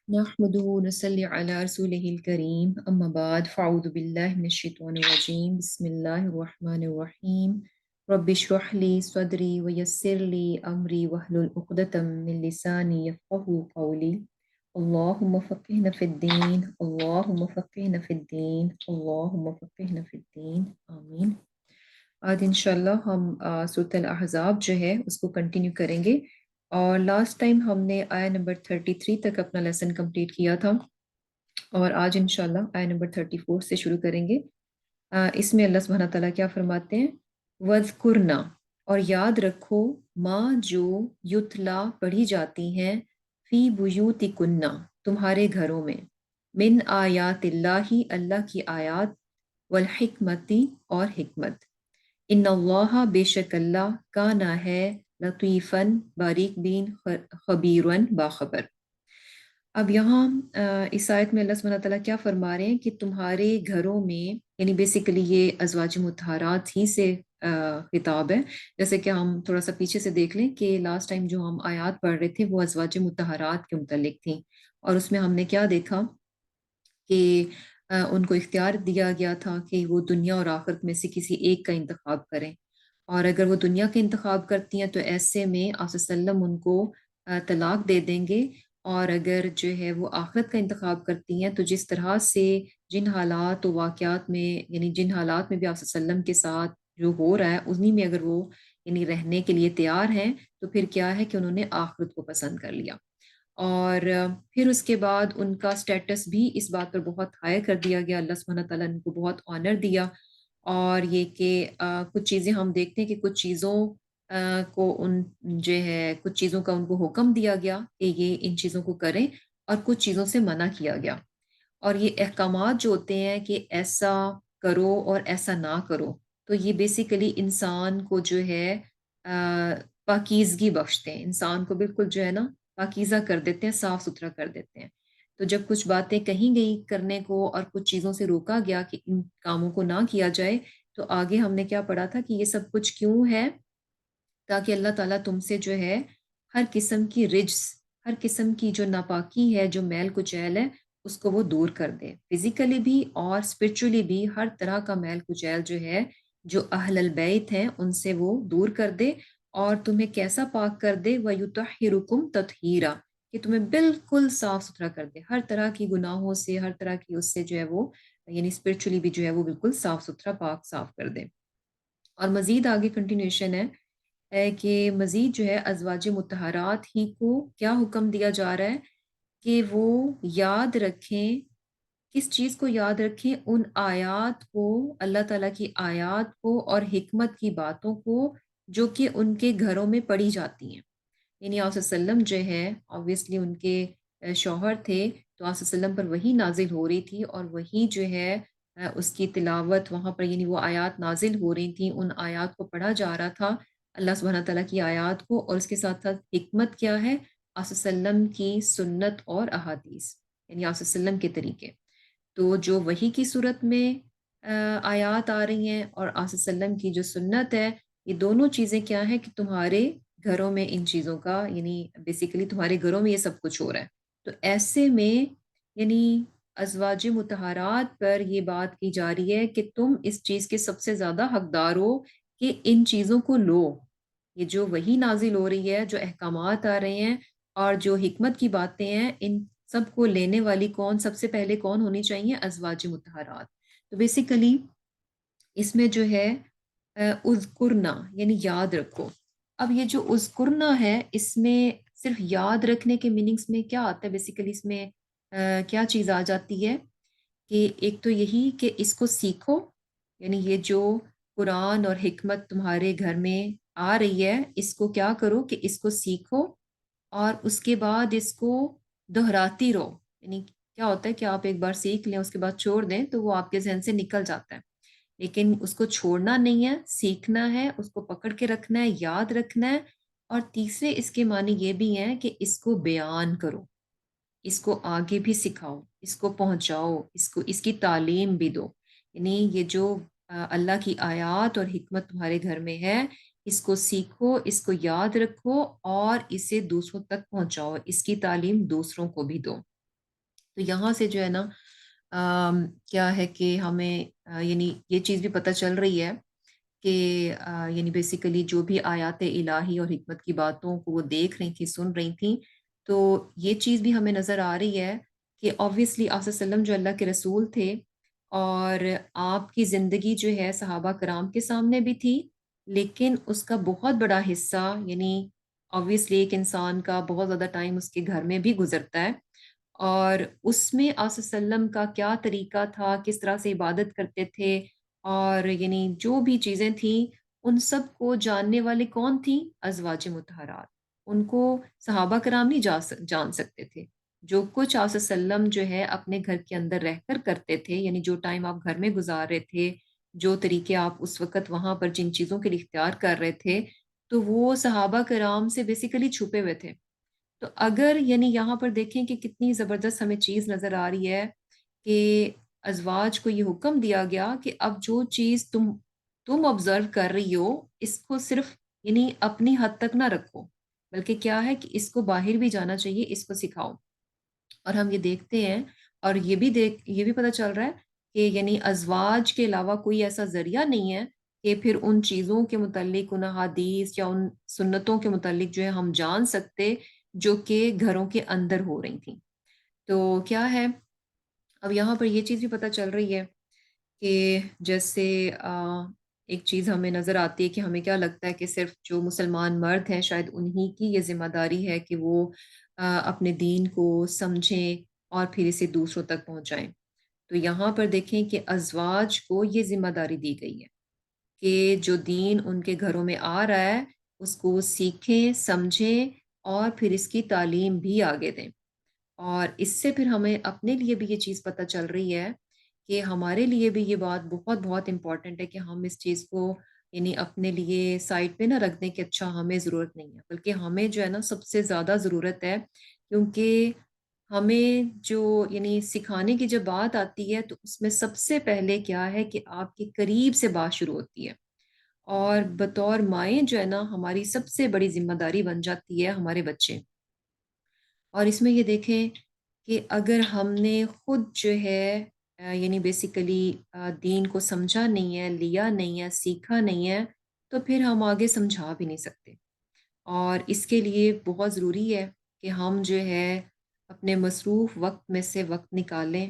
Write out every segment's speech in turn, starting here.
نحمده ونصلي على رسوله الكريم أما بعد فأعوذ بالله من الشيطان الرجيم بسم الله الرحمن الرحيم رب اشرح لي صدري ويسر لي أمري واحلل عقدة من لساني يفقهوا قولي اللهم فقهنا في الدين اللهم فقهنا في الدين اللهم فقهنا في الدين آمين آج انشاءاللہ ہم سورۃ الاحزاب جو ہے اس کو کنٹینیو کریں گے اور لاسٹ ٹائم ہم نے آیا نمبر 33 تک اپنا لیسن کمپلیٹ کیا تھا اور آج انشاءاللہ آیا نمبر 34 سے شروع کریں گے۔ اس میں اللہ سبحانہ تعالیٰ کیا فرماتے ہیں؟ وَذْكُرْنَا اور یاد رکھو ماں جو یتلا پڑھی جاتی ہیں فی بیوتکنا تمہارے گھروں میں من آیات اللہ اللہ کی آیات والحکمتی اور حکمت ان اللہ بے شک اللہ کانا ہے لطیفاً باریک بین خبیرن باخبر۔ اب یہاں اس آیت میں اللہ سبحانہ تعالیٰ کیا فرما رہے ہیں کہ تمہارے گھروں میں، یعنی بیسیکلی یہ ازواج مطہرات ہی سے خطاب ہے، جیسے کہ ہم تھوڑا سا پیچھے سے دیکھ لیں کہ لاسٹ ٹائم جو ہم آیات پڑھ رہے تھے وہ ازواج مطہرات کے متعلق تھیں، اور اس میں ہم نے کیا دیکھا کہ ان کو اختیار دیا گیا تھا کہ وہ دنیا اور آخرت میں سے کسی ایک کا انتخاب کریں، اور اگر وہ دنیا کا انتخاب کرتی ہیں تو ایسے میں آپ صلی اللہ علیہ وسلم ان کو طلاق دے دیں گے، اور اگر جو ہے وہ آخرت کا انتخاب کرتی ہیں تو جس طرح سے جن حالات و واقعات میں، یعنی جن حالات میں بھی آپ صلی اللہ علیہ وسلم کے ساتھ جو ہو رہا ہے انہی میں اگر وہ یعنی رہنے کے لیے تیار ہیں تو پھر کیا ہے کہ انہوں نے آخرت کو پسند کر لیا، اور پھر اس کے بعد ان کا سٹیٹس بھی اس بات پر بہت ہائی کر دیا گیا، اللہ سبحانہ تعالیٰ نے ان کو بہت آنر دیا، اور یہ کہ کچھ چیزیں ہم دیکھتے ہیں کہ کچھ چیزوں کو ان جو ہے کچھ چیزوں کا ان کو حکم دیا گیا کہ یہ ان چیزوں کو کریں، اور کچھ چیزوں سے منع کیا گیا، اور یہ احکامات جو ہوتے ہیں کہ ایسا کرو اور ایسا نہ کرو، تو یہ بیسیکلی انسان کو جو ہے پاکیزگی بخشتے ہیں، انسان کو بالکل جو ہے نا پاکیزہ کر دیتے ہیں، صاف ستھرا کر دیتے ہیں۔ تو جب کچھ باتیں کہیں گئی کرنے کو اور کچھ چیزوں سے روکا گیا کہ ان کاموں کو نہ کیا جائے، تو آگے ہم نے کیا پڑھا تھا کہ یہ سب کچھ کیوں ہے؟ تاکہ اللہ تعالیٰ تم سے جو ہے ہر قسم کی رجس، ہر قسم کی جو ناپاکی ہے، جو میل کچیل ہے، اس کو وہ دور کر دے، فزیکلی بھی اور اسپرچولی بھی ہر طرح کا میل کچیل جو ہے جو اہل البیت ہیں ان سے وہ دور کر دے، اور تمہیں کیسا پاک کر دے، وَيُطَهِّرُكُمْ تَطْهِيرًا کہ تمہیں بالکل صاف ستھرا کر دے، ہر طرح کی گناہوں سے، ہر طرح کی اس سے جو ہے وہ یعنی اسپرچولی بھی جو ہے وہ بالکل صاف ستھرا پاک صاف کر دے۔ اور مزید آگے کنٹینیوشن ہے کہ مزید جو ہے ازواج مطہرات ہی کو کیا حکم دیا جا رہا ہے کہ وہ یاد رکھیں، کس چیز کو یاد رکھیں؟ ان آیات کو، اللہ تعالیٰ کی آیات کو اور حکمت کی باتوں کو جو کہ ان کے گھروں میں پڑھی جاتی ہیں، یعنی آپ صلی اللہ علیہ وسلم جو ہے آبویسلی ان کے شوہر تھے، تو آپ صلی اللہ علیہ وسلم پر وہی نازل ہو رہی تھی، اور وہی جو ہے اس کی تلاوت وہاں پر، یعنی وہ آیات نازل ہو رہی تھیں، ان آیات کو پڑھا جا رہا تھا، اللہ سبحانہ تعالیٰ کی آیات کو، اور اس کے ساتھ ساتھ حکمت کیا ہے؟ آپ صلی اللہ علیہ وسلم کی سنت اور احادیث، یعنی آپ صلی اللہ علیہ وسلم کے طریقے، تو جو وحی کی صورت میں آیات آ رہی ہیں اور آپ صلی اللہ علیہ وسلم کی جو سنت ہے، یہ دونوں چیزیں کیا ہیں کہ تمہارے گھروں میں ان چیزوں کا، یعنی بیسیکلی تمہارے گھروں میں یہ سب کچھ ہو رہا ہے، تو ایسے میں یعنی ازواج مطہرات پر یہ بات کی جا رہی ہے کہ تم اس چیز کے سب سے زیادہ حقدار ہو کہ ان چیزوں کو لو، یہ جو وحی نازل ہو رہی ہے، جو احکامات آ رہے ہیں اور جو حکمت کی باتیں ہیں، ان سب کو لینے والی کون سب سے پہلے کون ہونی چاہیے؟ ازواج مطہرات۔ تو بیسیکلی اس میں جو ہے اذکرنا یعنی یاد رکھو۔ اب یہ جو اذکرنا ہے اس میں صرف یاد رکھنے کے میننگز میں کیا آتا ہے؟ بیسیکلی اس میں کیا چیز آ جاتی ہے کہ ایک تو یہی کہ اس کو سیکھو، یعنی یہ جو قرآن اور حکمت تمہارے گھر میں آ رہی ہے اس کو کیا کرو کہ اس کو سیکھو، اور اس کے بعد اس کو دہراتی رہو، یعنی کیا ہوتا ہے کہ آپ ایک بار سیکھ لیں اس کے بعد چھوڑ دیں تو وہ آپ کے ذہن سے نکل جاتا ہے، لیکن اس کو چھوڑنا نہیں ہے، سیکھنا ہے، اس کو پکڑ کے رکھنا ہے، یاد رکھنا ہے، اور تیسرے اس کے معنی یہ بھی ہیں کہ اس کو بیان کرو، اس کو آگے بھی سکھاؤ، اس کو پہنچاؤ، اس کی تعلیم بھی دو، یعنی یہ جو اللہ کی آیات اور حکمت تمہارے گھر میں ہے اس کو سیکھو، اس کو یاد رکھو، اور اسے دوسروں تک پہنچاؤ، اس کی تعلیم دوسروں کو بھی دو۔ تو یہاں سے جو ہے نا کیا ہے کہ ہمیں یعنی یہ چیز بھی پتہ چل رہی ہے کہ یعنی بیسیکلی جو بھی آیات الہی اور حکمت کی باتوں کو وہ دیکھ رہی تھیں، سن رہی تھیں، تو یہ چیز بھی ہمیں نظر آ رہی ہے کہ آبویسلی آپ صلی اللہ علیہ وسلم جو اللہ کے رسول تھے اور آپ کی زندگی جو ہے صحابہ کرام کے سامنے بھی تھی، لیکن اس کا بہت بڑا حصہ یعنی آبویسلی ایک انسان کا بہت زیادہ ٹائم اس کے گھر میں بھی گزرتا ہے، اور اس میں آپ صلی اللہ علیہ وسلم کا کیا طریقہ تھا، کس طرح سے عبادت کرتے تھے، اور یعنی جو بھی چیزیں تھیں، ان سب کو جاننے والے کون تھیں؟ ازواج مطہرات۔ ان کو صحابہ کرام نہیں جان سکتے تھے۔ جو کچھ آپ صلی اللہ علیہ وسلم جو ہے اپنے گھر کے اندر رہ کر کرتے تھے، یعنی جو ٹائم آپ گھر میں گزار رہے تھے، جو طریقے آپ اس وقت وہاں پر جن چیزوں کے لیے اختیار کر رہے تھے، تو وہ صحابہ کرام سے بیسیکلی چھپے ہوئے تھے۔ تو اگر یعنی یہاں پر دیکھیں کہ کتنی زبردست ہمیں چیز نظر آ رہی ہے کہ ازواج کو یہ حکم دیا گیا کہ اب جو چیز تم آبزرو کر رہی ہو، اس کو صرف یعنی اپنی حد تک نہ رکھو، بلکہ کیا ہے کہ اس کو باہر بھی جانا چاہیے، اس کو سکھاؤ۔ اور ہم یہ دیکھتے ہیں اور یہ بھی پتہ چل رہا ہے کہ یعنی ازواج کے علاوہ کوئی ایسا ذریعہ نہیں ہے کہ پھر ان چیزوں کے متعلق، ان احادیث یا ان سنتوں کے متعلق جو ہے ہم جان سکتے جو کہ گھروں کے اندر ہو رہی تھیں۔ تو کیا ہے، اب یہاں پر یہ چیز بھی پتہ چل رہی ہے کہ جیسے ایک چیز ہمیں نظر آتی ہے کہ ہمیں کیا لگتا ہے کہ صرف جو مسلمان مرد ہیں شاید انہی کی یہ ذمہ داری ہے کہ وہ اپنے دین کو سمجھیں اور پھر اسے دوسروں تک پہنچائیں۔ تو یہاں پر دیکھیں کہ ازواج کو یہ ذمہ داری دی گئی ہے کہ جو دین ان کے گھروں میں آ رہا ہے اس کو سیکھیں، سمجھیں اور پھر اس کی تعلیم بھی آگے دیں۔ اور اس سے پھر ہمیں اپنے لیے بھی یہ چیز پتہ چل رہی ہے کہ ہمارے لیے بھی یہ بات بہت بہت امپورٹنٹ ہے کہ ہم اس چیز کو یعنی اپنے لیے سائڈ پہ نہ رکھ دیں کہ اچھا ہمیں ضرورت نہیں ہے، بلکہ ہمیں جو ہے نا سب سے زیادہ ضرورت ہے، کیونکہ ہمیں جو یعنی سکھانے کی جب بات آتی ہے تو اس میں سب سے پہلے کیا ہے کہ آپ کے قریب سے بات شروع ہوتی ہے، اور بطور مائیں جو ہے نا ہماری سب سے بڑی ذمہ داری بن جاتی ہے ہمارے بچے۔ اور اس میں یہ دیکھیں کہ اگر ہم نے خود جو ہے یعنی بیسیکلی دین کو سمجھا نہیں ہے، لیا نہیں ہے، سیکھا نہیں ہے، تو پھر ہم آگے سمجھا بھی نہیں سکتے۔ اور اس کے لیے بہت ضروری ہے کہ ہم جو ہے اپنے مصروف وقت میں سے وقت نکالیں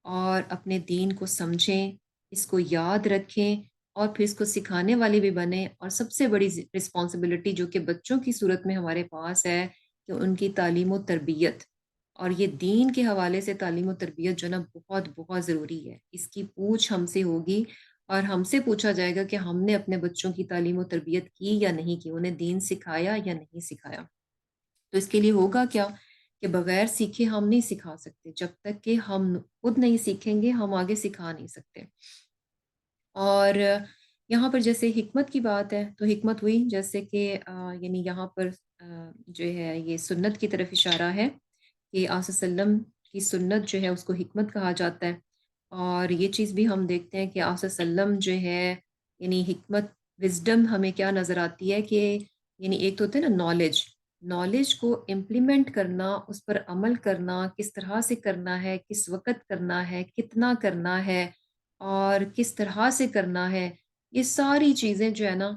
اور اپنے دین کو سمجھیں، اس کو یاد رکھیں اور پھر اس کو سکھانے والے بھی بنیں، اور سب سے بڑی رسپانسبلٹی جو کہ بچوں کی صورت میں ہمارے پاس ہے کہ ان کی تعلیم و تربیت، اور یہ دین کے حوالے سے تعلیم و تربیت جو ہے نا بہت بہت ضروری ہے۔ اس کی پوچھ ہم سے ہوگی اور ہم سے پوچھا جائے گا کہ ہم نے اپنے بچوں کی تعلیم و تربیت کی یا نہیں کی، انہیں دین سکھایا یا نہیں سکھایا۔ تو اس کے لیے ہوگا کیا کہ بغیر سیکھے ہم نہیں سکھا سکتے، جب تک کہ ہم خود نہیں سیکھیں گے ہم آگے سکھا نہیں سکتے۔ اور یہاں پر جیسے حکمت کی بات ہے تو حکمت ہوئی جیسے کہ یعنی یہاں پر جو ہے یہ سنت کی طرف اشارہ ہے کہ آپ صلی اللہ علیہ وسلم کی سنت جو ہے اس کو حکمت کہا جاتا ہے۔ اور یہ چیز بھی ہم دیکھتے ہیں کہ آپ صلی اللہ علیہ وسلم جو ہے یعنی حکمت، وزڈم ہمیں کیا نظر آتی ہے کہ یعنی ایک تو ہوتا ہے نا نالج کو امپلیمنٹ کرنا، اس پر عمل کرنا، کس طرح سے کرنا ہے، کس وقت کرنا ہے، کتنا کرنا ہے اور کس طرح سے کرنا ہے، یہ ساری چیزیں جو ہے نا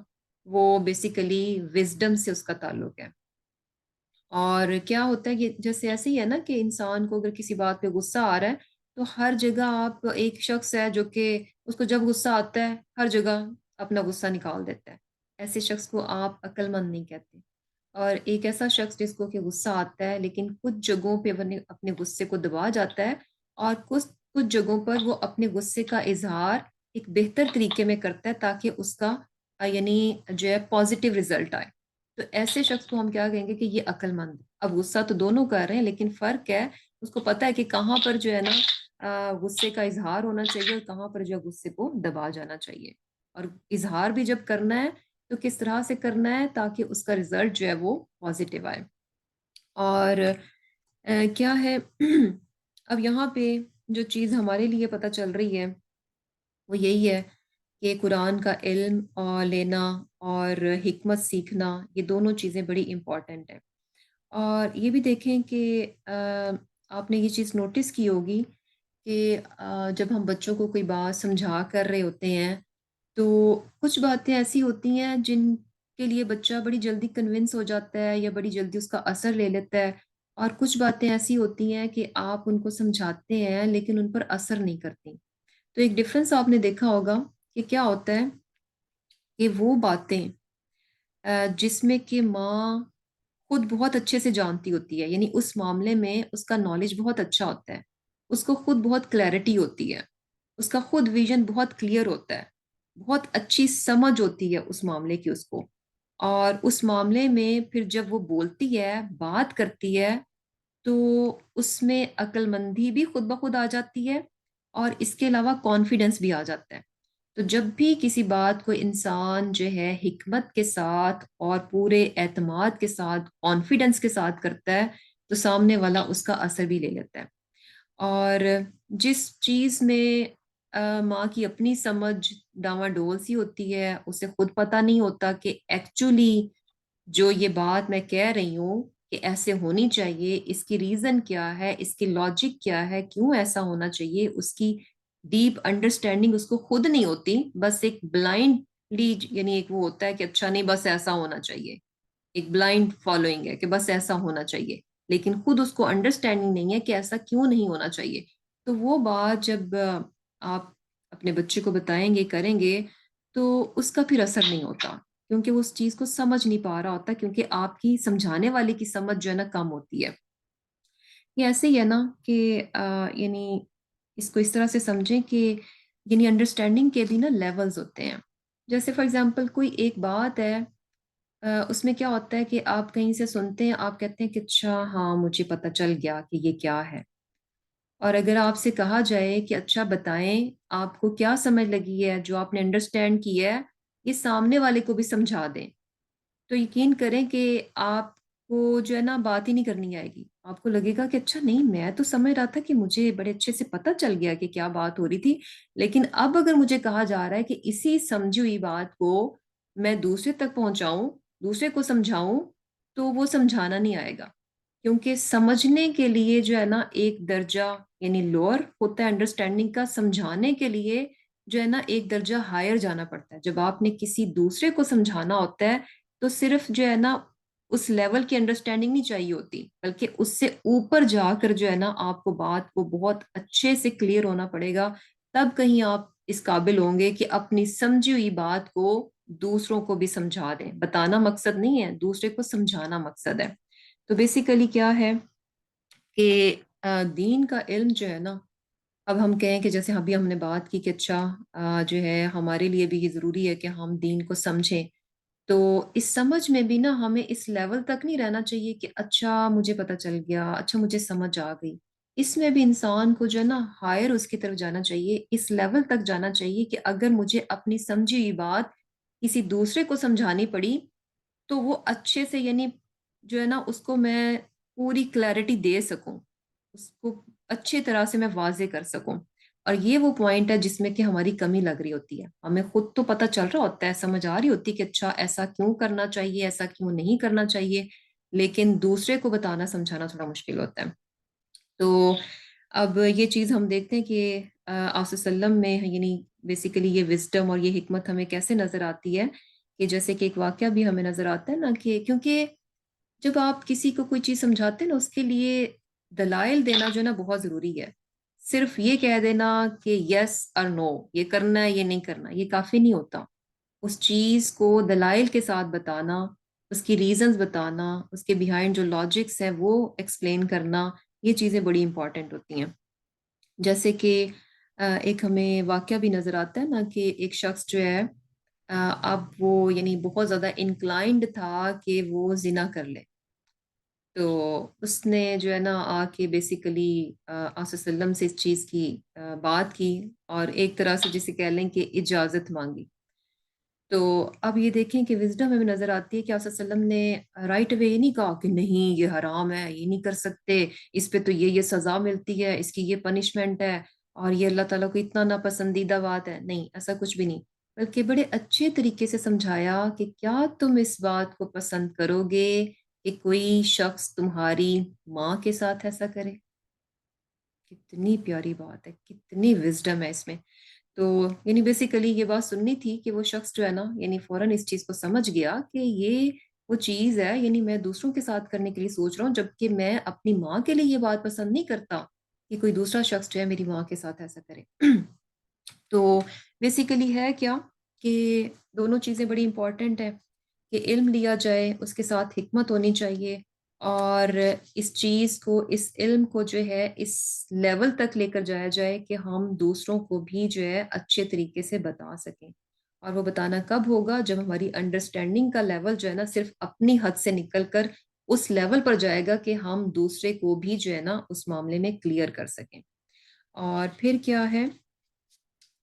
وہ بیسیکلی وزڈم سے اس کا تعلق ہے۔ اور کیا ہوتا ہے کہ جیسے ایسے ہی ہے نا کہ انسان کو اگر کسی بات پہ غصہ آ رہا ہے تو ہر جگہ آپ ایک شخص ہے جو کہ اس کو جب غصہ آتا ہے ہر جگہ اپنا غصہ نکال دیتا ہے، ایسے شخص کو آپ عقل مند نہیں کہتے۔ اور ایک ایسا شخص جس کو کہ غصہ آتا ہے لیکن کچھ جگہوں پہ وہ اپنے غصے کو دبا جاتا ہے، اور کچھ جگہوں پر وہ اپنے غصے کا اظہار ایک بہتر طریقے میں کرتا ہے تاکہ اس کا یعنی جو ہے پازیٹیو رزلٹ آئے، تو ایسے شخص کو ہم کیا کہیں گے کہ یہ عقل مند ہے۔ اب غصہ تو دونوں کر رہے ہیں لیکن فرق ہے، اس کو پتا ہے کہ کہاں پر جو ہے نا غصے کا اظہار ہونا چاہیے اور کہاں پر جو ہے غصے کو دبا جانا چاہیے، اور اظہار بھی جب کرنا ہے تو کس طرح سے کرنا ہے تاکہ اس کا رزلٹ جو ہے وہ پازیٹیو آئے۔ اور کیا ہے اب یہاں پہ جو چیز ہمارے لیے پتہ چل رہی ہے وہ یہی ہے کہ قرآن کا علم اور لینا اور حکمت سیکھنا، یہ دونوں چیزیں بڑی امپورٹنٹ ہیں۔ اور یہ بھی دیکھیں کہ آپ نے یہ چیز نوٹس کی ہوگی کہ جب ہم بچوں کو کوئی بات سمجھا کر رہے ہوتے ہیں تو کچھ باتیں ایسی ہوتی ہیں جن کے لیے بچہ بڑی جلدی کنونس ہو جاتا ہے یا بڑی جلدی اس کا اثر لے لیتا ہے، اور کچھ باتیں ایسی ہوتی ہیں کہ آپ ان کو سمجھاتے ہیں لیکن ان پر اثر نہیں کرتی۔ تو ایک ڈفرنس آپ نے دیکھا ہوگا کہ کیا ہوتا ہے کہ وہ باتیں جس میں کہ ماں خود بہت اچھے سے جانتی ہوتی ہے، یعنی اس معاملے میں اس کا نالج بہت اچھا ہوتا ہے، اس کو خود بہت کلیئرٹی ہوتی ہے، اس کا خود ویژن بہت کلیئر ہوتا ہے، بہت اچھی سمجھ ہوتی ہے اس معاملے کی اس کو، اور اس معاملے میں پھر جب وہ بولتی ہے، بات کرتی ہے، تو اس میں عقل مندی بھی خود بخود آ جاتی ہے، اور اس کے علاوہ کانفیڈنس بھی آ جاتا ہے۔ تو جب بھی کسی بات کو انسان جو ہے حکمت کے ساتھ اور پورے اعتماد کے ساتھ کانفیڈنس کے ساتھ کرتا ہے تو سامنے والا اس کا اثر بھی لے لیتا ہے۔ اور جس چیز میں ماں کی اپنی سمجھ ڈاواڈول سی ہوتی ہے، اسے خود پتہ نہیں ہوتا کہ ایکچولی جو یہ بات میں کہہ رہی ہوں کہ ایسے ہونی چاہیے، اس کی ریزن کیا ہے، اس کی لاجک کیا ہے، کیوں ایسا ہونا چاہیے، اس کی ڈیپ انڈرسٹینڈنگ اس کو خود نہیں ہوتی، بس ایک بلائنڈلی، یعنی ایک وہ ہوتا ہے کہ اچھا نہیں بس ایسا ہونا چاہیے، ایک بلائنڈ فالوئنگ ہے کہ بس ایسا ہونا چاہیے، لیکن خود اس کو انڈرسٹینڈنگ نہیں ہے کہ ایسا کیوں نہیں ہونا چاہیے۔ تو وہ بات جب آپ اپنے بچے کو بتائیں گے، کریں گے، تو اس کا پھر اثر نہیں ہوتا، کیونکہ وہ اس چیز کو سمجھ نہیں پا رہا ہوتا، کیونکہ آپ کی سمجھانے والے کی سمجھ جو ہے نا کم ہوتی ہے۔ یہ ایسے ہی ہے نا کہ یعنی اس کو اس طرح سے سمجھیں کہ یعنی انڈرسٹینڈنگ کے بھی نا لیولز ہوتے ہیں۔ جیسے فار ایگزامپل کوئی ایک بات ہے، اس میں کیا ہوتا ہے کہ آپ کہیں سے سنتے ہیں، آپ کہتے ہیں کہ اچھا ہاں مجھے پتہ چل گیا کہ یہ کیا ہے، اور اگر آپ سے کہا جائے کہ اچھا بتائیں آپ کو کیا سمجھ لگی ہے جو آپ نے انڈرسٹینڈ کی ہے، یہ سامنے والے کو بھی سمجھا دیں، تو یقین کریں کہ آپ کو جو ہے نا بات ہی نہیں کرنی آئے گی۔ آپ کو لگے گا کہ اچھا نہیں، میں تو سمجھ رہا تھا کہ مجھے بڑے اچھے سے پتہ چل گیا کہ کیا بات ہو رہی تھی، لیکن اب اگر مجھے کہا جا رہا ہے کہ اسی سمجھی ہوئی بات کو میں دوسرے تک پہنچاؤں، دوسرے کو سمجھاؤں، تو وہ سمجھانا نہیں آئے گا، کیونکہ سمجھنے کے لیے جو ہے نا ایک درجہ یعنی لوور ہوتا ہے انڈرسٹینڈنگ کا، سمجھانے کے لیے جو ہے نا ایک درجہ ہائر جانا پڑتا ہے۔ جب آپ نے کسی دوسرے کو سمجھانا ہوتا ہے تو صرف جو ہے نا اس لیول کی انڈرسٹینڈنگ نہیں چاہیے ہوتی، بلکہ اس سے اوپر جا کر جو ہے نا آپ کو بات کو بہت اچھے سے کلیئر ہونا پڑے گا، تب کہیں آپ اس قابل ہوں گے کہ اپنی سمجھی ہوئی بات کو دوسروں کو بھی سمجھا دیں۔ بتانا مقصد نہیں ہے، دوسرے کو سمجھانا مقصد ہے۔ تو بیسیکلی کیا ہے کہ دین کا علم جو ہے نا، اب ہم کہیں کہ جیسے ابھی ہم نے بات کی کہ اچھا جو ہے ہمارے لیے بھی یہ ضروری ہے کہ ہم دین کو سمجھیں، تو اس سمجھ میں بھی نا ہمیں اس لیول تک نہیں رہنا چاہیے کہ اچھا مجھے پتہ چل گیا، اچھا مجھے سمجھ آ گئی۔ اس میں بھی انسان کو جو ہے نا ہائر اس کی طرف جانا چاہیے، اس لیول تک جانا چاہیے کہ اگر مجھے اپنی سمجھی ہوئی بات کسی دوسرے کو سمجھانی پڑی تو وہ اچھے سے، یعنی جو ہے نا اس کو میں پوری کلیئرٹی دے سکوں، اس کو اچھی طرح سے میں واضح کر سکوں۔ اور یہ وہ پوائنٹ ہے جس میں کہ ہماری کمی لگ رہی ہوتی ہے، ہمیں خود تو پتہ چل رہا ہوتا ہے، سمجھ آ رہی ہوتی ہے کہ اچھا ایسا کیوں کرنا چاہیے، ایسا کیوں نہیں کرنا چاہیے، لیکن دوسرے کو بتانا سمجھانا تھوڑا مشکل ہوتا ہے۔ تو اب یہ چیز ہم دیکھتے ہیں کہ آپ صلی اللہ علیہ وسلم میں یعنی بیسیکلی یہ وزڈم اور یہ حکمت ہمیں کیسے نظر آتی ہے، کہ جیسے کہ ایک واقعہ بھی ہمیں نظر آتا ہے نا کہ کیونکہ جب آپ کسی کو کوئی چیز سمجھاتے ہیں نا، اس کے لیے دلائل دینا جو ہے نا بہت ضروری ہے۔ صرف یہ کہہ دینا کہ یس اور نو، یہ کرنا ہے یہ نہیں کرنا، یہ کافی نہیں ہوتا۔ اس چیز کو دلائل کے ساتھ بتانا، اس کی ریزنز بتانا، اس کے بیہائنڈ جو لاجکس ہیں وہ ایکسپلین کرنا، یہ چیزیں بڑی امپورٹنٹ ہوتی ہیں۔ جیسے کہ ایک ہمیں واقعہ بھی نظر آتا ہے نا کہ ایک شخص جو ہے اب وہ یعنی بہت زیادہ انکلائنڈ تھا کہ وہ زنا کر لے، تو اس نے جو ہے نا آ کے بیسیکلی آپ صلی اللہ علیہ وسلم سے اس چیز کی بات کی، اور ایک طرح سے جسے کہہ لیں کہ اجازت مانگی۔ تو اب یہ دیکھیں کہ وزڈم ہمیں نظر آتی ہے کہ آپ صلی اللہ علیہ وسلم نے رائٹ اوے یہ نہیں کہا کہ نہیں یہ حرام ہے، یہ نہیں کر سکتے، اس پہ تو یہ سزا ملتی ہے، اس کی یہ پنشمنٹ ہے، اور یہ اللہ تعالیٰ کو اتنا ناپسندیدہ بات ہے، نہیں ایسا کچھ بھی نہیں، بلکہ بڑے اچھے طریقے سے سمجھایا کہ کیا تم اس بات کو پسند کرو گے کہ کوئی شخص تمہاری ماں کے ساتھ ایسا کرے؟ کتنی پیاری بات ہے، کتنی وزڈم ہے اس میں. تو یعنی بیسیکلی یہ بات سننی تھی کہ وہ شخص جو ہے نا یعنی فوراً اس چیز کو سمجھ گیا کہ یہ وہ چیز ہے، یعنی میں دوسروں کے ساتھ کرنے کے لیے سوچ رہا ہوں، جبکہ میں اپنی ماں کے لیے یہ بات پسند نہیں کرتا کہ کوئی دوسرا شخص جو ہے میری ماں کے ساتھ ایسا کرے. تو بیسیکلی ہے کیا کہ دونوں چیزیں بڑی امپورٹنٹ ہیں کہ علم لیا جائے، اس کے ساتھ حکمت ہونی چاہیے، اور اس چیز کو، اس علم کو جو ہے اس لیول تک لے کر جایا جائے کہ ہم دوسروں کو بھی جو ہے اچھے طریقے سے بتا سکیں. اور وہ بتانا کب ہوگا؟ جب ہماری انڈرسٹینڈنگ کا لیول جو ہے نا صرف اپنی حد سے نکل کر اس لیول پر جائے گا کہ ہم دوسرے کو بھی جو ہے نا اس معاملے میں کلیئر کر سکیں. اور پھر کیا ہے،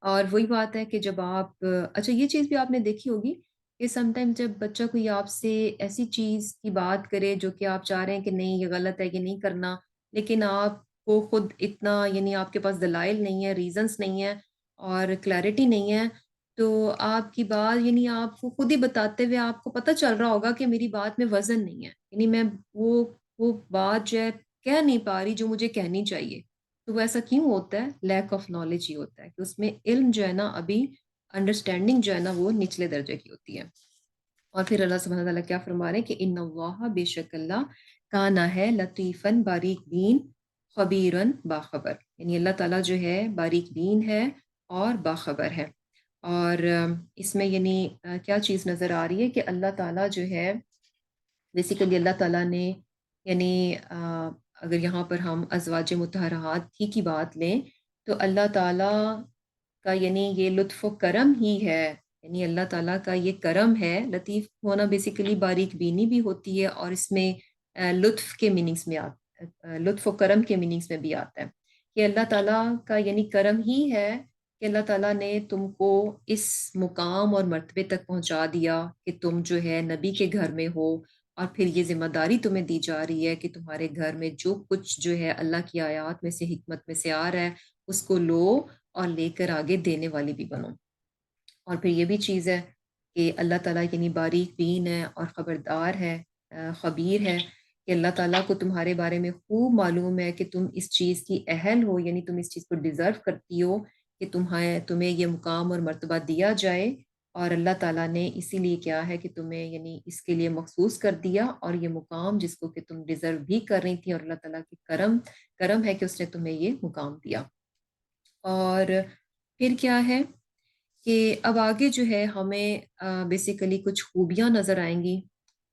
اور وہی بات ہے کہ جب آپ اچھا یہ چیز بھی آپ نے دیکھی ہوگی کہ سم ٹائم جب بچہ کوئی آپ سے ایسی چیز کی بات کرے جو کہ آپ چاہ رہے ہیں کہ نہیں یہ غلط ہے، یہ نہیں کرنا، لیکن آپ کو خود اتنا یعنی آپ کے پاس دلائل نہیں ہے، ریزنس نہیں ہے اور کلیئرٹی نہیں ہے، تو آپ کی بات یعنی آپ کو خود ہی بتاتے ہوئے آپ کو پتہ چل رہا ہوگا کہ میری بات میں وزن نہیں ہے، یعنی میں وہ بات جو ہے کہہ نہیں پا رہی جو مجھے کہنی چاہیے. تو وہ ایسا کیوں ہوتا ہے؟ لیک آف نالج ہی ہوتا ہے کہ اس میں علم جو ہے نا ابھی انڈرسٹینڈنگ جو ہے نا وہ نچلے درجے کی ہوتی ہے. اور پھر اللہ سبحانہ تعالیٰ کیا فرما رہے ہیں کہ ان اللہ بے شک اللہ کانا ہے لطیفاً باریک بین خبیرن باخبر، یعنی اللہ تعالیٰ جو ہے باریک بین ہے اور باخبر ہے. اور اس میں یعنی کیا چیز نظر آ رہی ہے کہ اللہ تعالیٰ جو ہے بیسیکلی اللہ تعالیٰ نے یعنی اگر یہاں پر ہم ازواج مطہرات ہی کی بات لیں تو اللہ تعالیٰ کا یعنی یہ لطف و کرم ہی ہے، یعنی اللہ تعالیٰ کا یہ کرم ہے. لطیف ہونا بیسیکلی باریک بینی بھی ہوتی ہے، اور اس میں لطف کے میننگز میں لطف و کرم کے میننگز میں بھی آتا ہے کہ اللہ تعالیٰ کا یعنی کرم ہی ہے کہ اللہ تعالیٰ نے تم کو اس مقام اور مرتبے تک پہنچا دیا کہ تم جو ہے نبی کے گھر میں ہو، اور پھر یہ ذمہ داری تمہیں دی جا رہی ہے کہ تمہارے گھر میں جو کچھ جو ہے اللہ کی آیات میں سے حکمت میں سے آ رہا ہے اس کو لو اور لے کر آگے دینے والی بھی بنو. اور پھر یہ بھی چیز ہے کہ اللہ تعالیٰ یعنی باریک بین ہے اور خبردار ہے، خبیر ہے، کہ اللہ تعالیٰ کو تمہارے بارے میں خوب معلوم ہے کہ تم اس چیز کی اہل ہو، یعنی تم اس چیز کو ڈیزرو کرتی ہو کہ تمہیں یہ مقام اور مرتبہ دیا جائے. اور اللہ تعالیٰ نے اسی لیے کیا ہے کہ تمہیں یعنی اس کے لیے مخصوص کر دیا، اور یہ مقام جس کو کہ تم ڈیزرو بھی کر رہی تھی، اور اللہ تعالیٰ کی کرم ہے کہ اس نے تمہیں یہ مقام دیا. اور پھر کیا ہے کہ اب آگے جو ہے ہمیں بیسیکلی کچھ خوبیاں نظر آئیں گی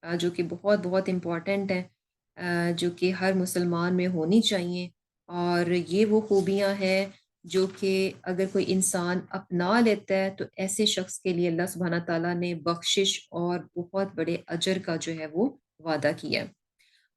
جو کہ بہت بہت امپورٹنٹ ہیں، جو کہ ہر مسلمان میں ہونی چاہیے. اور یہ وہ خوبیاں ہیں جو کہ اگر کوئی انسان اپنا لیتا ہے تو ایسے شخص کے لیے اللہ سبحانہ تعالیٰ نے بخشش اور بہت بڑے اجر کا جو ہے وہ وعدہ کیا ہے،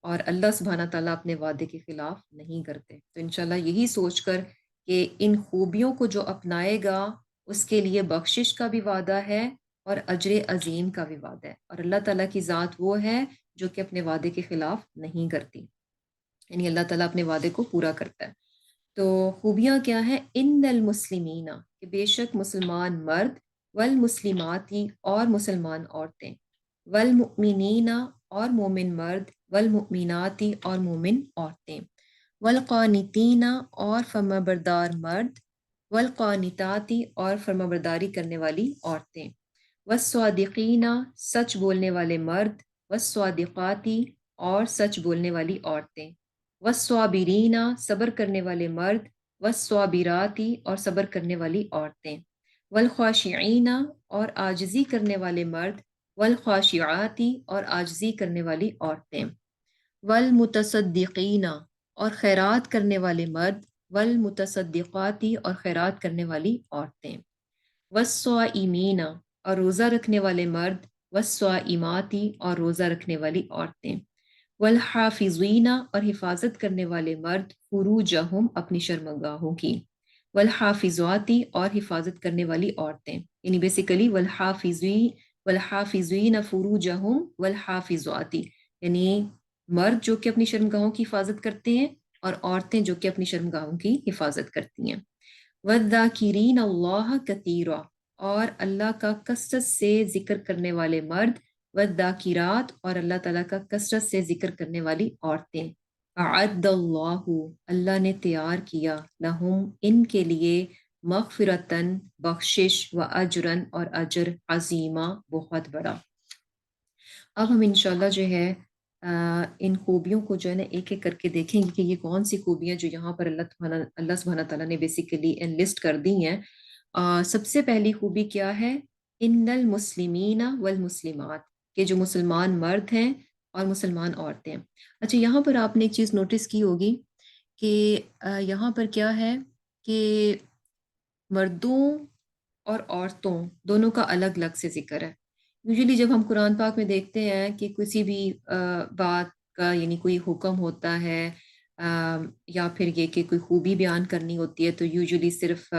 اور اللہ سبحانہ تعالیٰ اپنے وعدے کے خلاف نہیں کرتے. تو انشاءاللہ یہی سوچ کر کہ ان خوبیوں کو جو اپنائے گا اس کے لیے بخشش کا بھی وعدہ ہے اور اجر عظیم کا بھی وعدہ ہے. اور اللہ تعالیٰ کی ذات وہ ہے جو کہ اپنے وعدے کے خلاف نہیں کرتی، یعنی اللہ تعالیٰ اپنے وعدے کو پورا کرتا ہے. تو خوبیاں کیا ہیں؟ ان المسلمین، کہ بے شک مسلمان مرد، والمسلماتی اور مسلمان عورتیں، والمؤمنین اور مومن مرد، والمؤمناتی اور مومن عورتیں، والقانتین اور فرمانبردار مرد، والقانتاتی اور فرمانبرداری کرنے والی عورتیں، والصادقین سچ بولنے والے مرد، والصادقاتی اور سچ بولنے والی عورتیں، والصابرین صبر کرنے والے مرد، والصابراتی اور صبر کرنے والی عورتیں، والخاشعین اور عاجزی کرنے والے مرد، والخاشعاتی اور عاجزی کرنے والی عورتیں، والمتصدقین اور خیرات کرنے والے مرد، والمتصدقاتی اور خیرات کرنے والی عورتیں، والصائمین اور روزہ رکھنے والے مرد، والصائماتی اور روزہ رکھنے والی عورتیں، والحافظین اور حفاظت کرنے والے مرد، فروجہم اپنی شرمگاہوں کی، والحافظاتی اور حفاظت کرنے والی عورتیں، یعنی بیسیکلی والحافظین فروجہم والحافظاتی، یعنی مرد جو کہ اپنی شرمگاہوں کی حفاظت کرتے ہیں اور عورتیں جو کہ اپنی شرمگاہوں کی حفاظت کرتی ہیں. والذاکرین اللہ کثیرا اور اللہ کا کثرت سے ذکر کرنے والے مرد، والذاکرات اور اللہ تعالیٰ کا کثرت سے ذکر کرنے والی عورتیں. اعد اللہ، اللہ نے تیار کیا، لہم ان کے لیے، مغفرتن بخشش، و اجرن اور اجر، عظیمہ بہت بڑا۔ اب ہم انشاءاللہ جو ہے ان خوبیوں کو جو ہے نا ایک ایک کر کے دیکھیں گے کہ یہ کون سی خوبیاں جو یہاں پر اللہ سبحانہ تعالیٰ نے بیسیکلی انلسٹ کر دی ہیں۔ سب سے پہلی خوبی کیا ہے؟ ان المسلمین والمسلمات، کہ جو مسلمان مرد ہیں اور مسلمان عورتیں ہیں۔ اچھا، یہاں پر آپ نے ایک چیز نوٹس کی ہوگی کہ یہاں پر کیا ہے کہ مردوں اور عورتوں دونوں کا الگ الگ سے ذکر ہے۔ یوزلی جب ہم قرآن پاک میں دیکھتے ہیں کہ کسی بھی بات کا یعنی کوئی حکم ہوتا ہے یا پھر یہ کہ کوئی خوبی بیان کرنی ہوتی ہے، تو یوزلی صرف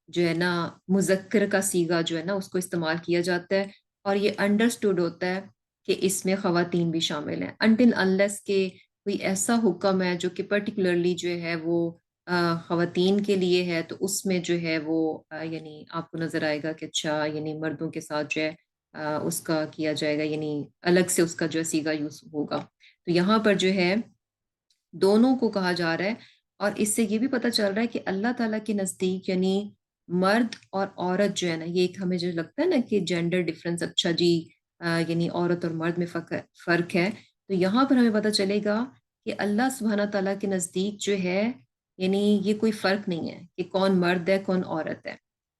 جو ہے نا مذکر کا صیغہ جو ہے نا اس کو استعمال کیا جاتا ہے، اور یہ انڈرسٹوڈ ہوتا ہے کہ اس میں خواتین بھی شامل ہیں، انٹل انلیس کہ کوئی ایسا حکم ہے جو کہ پرٹیکولرلی جو ہے وہ خواتین کے لیے ہے، تو اس میں جو ہے وہ یعنی آپ کو نظر آئے گا کہ اچھا یعنی مردوں کے ساتھ جو ہے اس کا کیا جائے گا، یعنی الگ سے اس کا جو ہے صیغہ یوز ہوگا۔ تو یہاں پر جو ہے دونوں کو کہا جا رہا ہے، اور اس سے یہ بھی پتہ چل رہا ہے کہ اللہ تعالیٰ کے نزدیک یعنی مرد اور عورت جو ہے نا، یہ ایک ہمیں جو لگتا ہے نا کہ جینڈر ڈفرنس، اچھا جی یعنی عورت اور مرد میں فرق ہے، تو یہاں پر ہمیں پتہ چلے گا کہ اللہ سبحانہ تعالیٰ کے نزدیک جو ہے یعنی یہ کوئی فرق نہیں ہے کہ کون مرد ہے کون عورت ہے،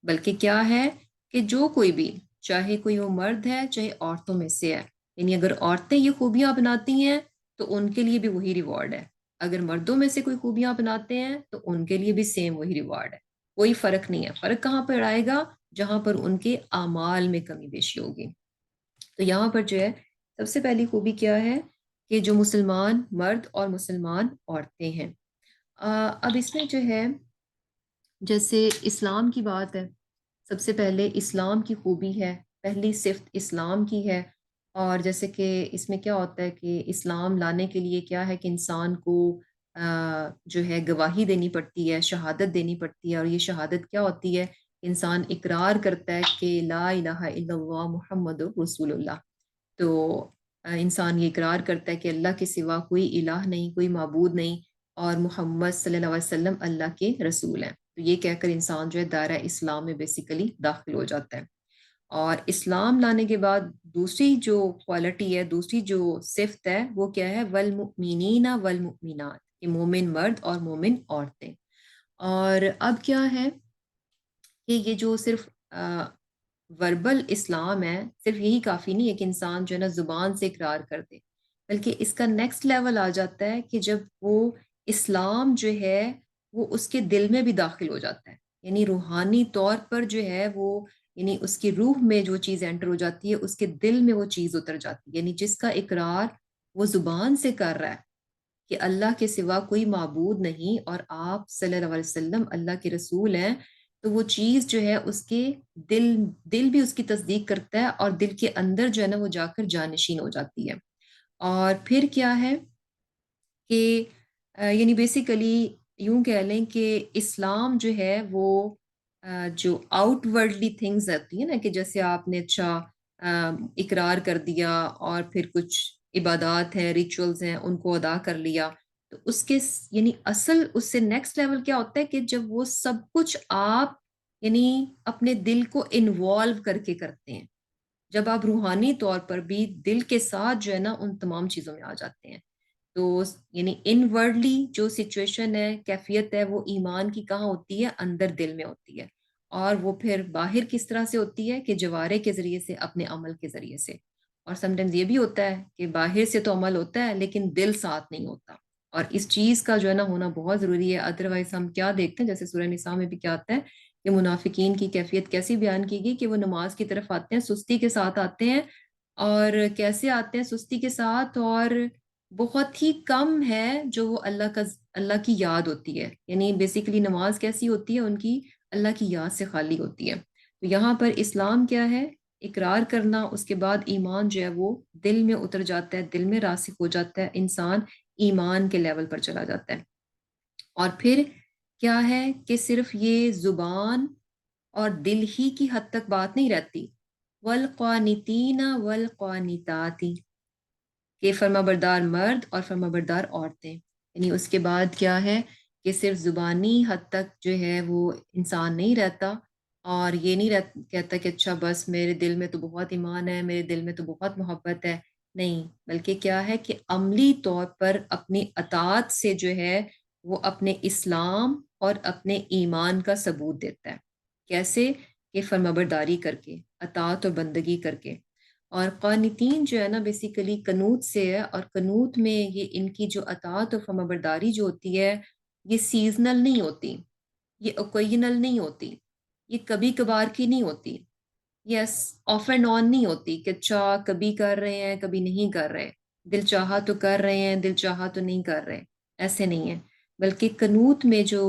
بلکہ کیا ہے کہ جو کوئی بھی، چاہے کوئی وہ مرد ہے چاہے عورتوں میں سے ہے، یعنی اگر عورتیں یہ خوبیاں اپناتی ہیں تو ان کے لیے بھی وہی ریوارڈ ہے، اگر مردوں میں سے کوئی خوبیاں اپناتے ہیں تو ان کے لیے بھی سیم وہی ریوارڈ ہے، کوئی فرق نہیں ہے۔ فرق کہاں پر آئے گا؟ جہاں پر ان کے اعمال میں کمی بیشی ہوگی۔ تو یہاں پر جو ہے سب سے پہلی خوبی کیا ہے کہ جو مسلمان مرد اور مسلمان عورتیں ہیں۔ اب اس میں جو ہے جیسے اسلام کی بات ہے، سب سے پہلے اسلام کی خوبی ہے، پہلی صفت اسلام کی ہے، اور جیسے کہ اس میں کیا ہوتا ہے کہ اسلام لانے کے لیے کیا ہے کہ انسان کو جو ہے گواہی دینی پڑتی ہے، شہادت دینی پڑتی ہے، اور یہ شہادت کیا ہوتی ہے؟ انسان اقرار کرتا ہے کہ لا الہ الا اللہ محمد رسول اللہ، تو انسان یہ اقرار کرتا ہے کہ اللہ کے سوا کوئی الہ نہیں، کوئی معبود نہیں، اور محمد صلی اللہ علیہ وسلم اللہ کے رسول ہیں، تو یہ کہہ کر انسان جو ہے دائرہ اسلام میں بیسیکلی داخل ہو جاتا ہے۔ اور اسلام لانے کے بعد دوسری جو کوالٹی ہے، دوسری جو صفت ہے، وہ کیا ہے؟ والمؤمنین والمؤمنات، کہ مومن مرد اور مومن عورتیں۔ اور اب کیا ہے کہ یہ جو صرف وربل اسلام ہے، صرف یہی کافی نہیں ہے کہ انسان جو ہے نا زبان سے اقرار کر دے، بلکہ اس کا نیکسٹ لیول آ جاتا ہے کہ جب وہ اسلام جو ہے وہ اس کے دل میں بھی داخل ہو جاتا ہے، یعنی روحانی طور پر جو ہے وہ یعنی اس کی روح میں جو چیز انٹر ہو جاتی ہے، اس کے دل میں وہ چیز اتر جاتی ہے، یعنی جس کا اقرار وہ زبان سے کر رہا ہے کہ اللہ کے سوا کوئی معبود نہیں اور آپ صلی اللہ علیہ وسلم اللہ کے رسول ہیں، تو وہ چیز جو ہے اس کے دل بھی اس کی تصدیق کرتا ہے، اور دل کے اندر جو ہے نا وہ جا کر جانشین ہو جاتی ہے۔ اور پھر کیا ہے کہ یعنی بیسیکلی یوں کہہ لیں کہ اسلام جو ہے وہ جو آؤٹ ورڈلی تھنگز ہوتی ہیں نا، کہ جیسے آپ نے اچھا اقرار کر دیا اور پھر کچھ عبادات ہیں، ریچولز ہیں، ان کو ادا کر لیا، تو اس کے یعنی اصل اس سے نیکسٹ لیول کیا ہوتا ہے کہ جب وہ سب کچھ آپ یعنی اپنے دل کو انوالو کر کے کرتے ہیں، جب آپ روحانی طور پر بھی دل کے ساتھ جو ہے نا ان تمام چیزوں میں آ جاتے ہیں، تو یعنی ان ورڈلی جو سچویشن ہے، کیفیت ہے، وہ ایمان کی کہاں ہوتی ہے؟ اندر دل میں ہوتی ہے، اور وہ پھر باہر کس طرح سے ہوتی ہے؟ کہ جوارے کے ذریعے سے، اپنے عمل کے ذریعے سے۔ اور سمٹائمز یہ بھی ہوتا ہے کہ باہر سے تو عمل ہوتا ہے لیکن دل ساتھ نہیں ہوتا، اور اس چیز کا جو ہے نا ہونا بہت ضروری ہے، ادروائز ہم کیا دیکھتے ہیں جیسے سورہ نساء میں بھی کیا آتا ہے کہ منافقین کی کیفیت کیسی بیان کی گئی کہ وہ نماز کی طرف آتے ہیں، سستی کے ساتھ آتے ہیں، اور کیسے آتے ہیں سستی کے ساتھ، اور بہت ہی کم ہے جو وہ اللہ کی یاد ہوتی ہے، یعنی بیسیکلی نماز کیسی ہوتی ہے ان کی؟ اللہ کی یاد سے خالی ہوتی ہے۔ تو یہاں پر اسلام کیا ہے؟ اقرار کرنا، اس کے بعد ایمان جو ہے وہ دل میں اتر جاتا ہے، دل میں راسخ ہو جاتا ہے، انسان ایمان کے لیول پر چلا جاتا ہے۔ اور پھر کیا ہے کہ صرف یہ زبان اور دل ہی کی حد تک بات نہیں رہتی، والقانتین والقانتات، کہ فرما بردار مرد اور فرما بردار عورتیں، یعنی اس کے بعد کیا ہے کہ صرف زبانی حد تک جو ہے وہ انسان نہیں رہتا، اور یہ نہیں کہتا کہ اچھا بس میرے دل میں تو بہت ایمان ہے، میرے دل میں تو بہت محبت ہے، نہیں، بلکہ کیا ہے کہ عملی طور پر اپنی اطاعت سے جو ہے وہ اپنے اسلام اور اپنے ایمان کا ثبوت دیتا ہے۔ کیسے؟ کہ فرمانبرداری کر کے، اطاعت اور بندگی کر کے۔ اور قانتین جو ہے نا بیسیکلی قنوت سے ہے، اور قنوت میں یہ ان کی جو اطاعت اور فرمانبرداری جو ہوتی ہے یہ سیزنل نہیں ہوتی، یہ اوکیجنل نہیں ہوتی، یہ کبھی کبھار کی نہیں ہوتی، یس، آف اینڈ آن نہیں ہوتی کہ اچھا کبھی کر رہے ہیں کبھی نہیں کر رہے، دل چاہا تو کر رہے ہیں دل چاہا تو نہیں کر رہے، ایسے نہیں ہے۔ بلکہ قنوت میں جو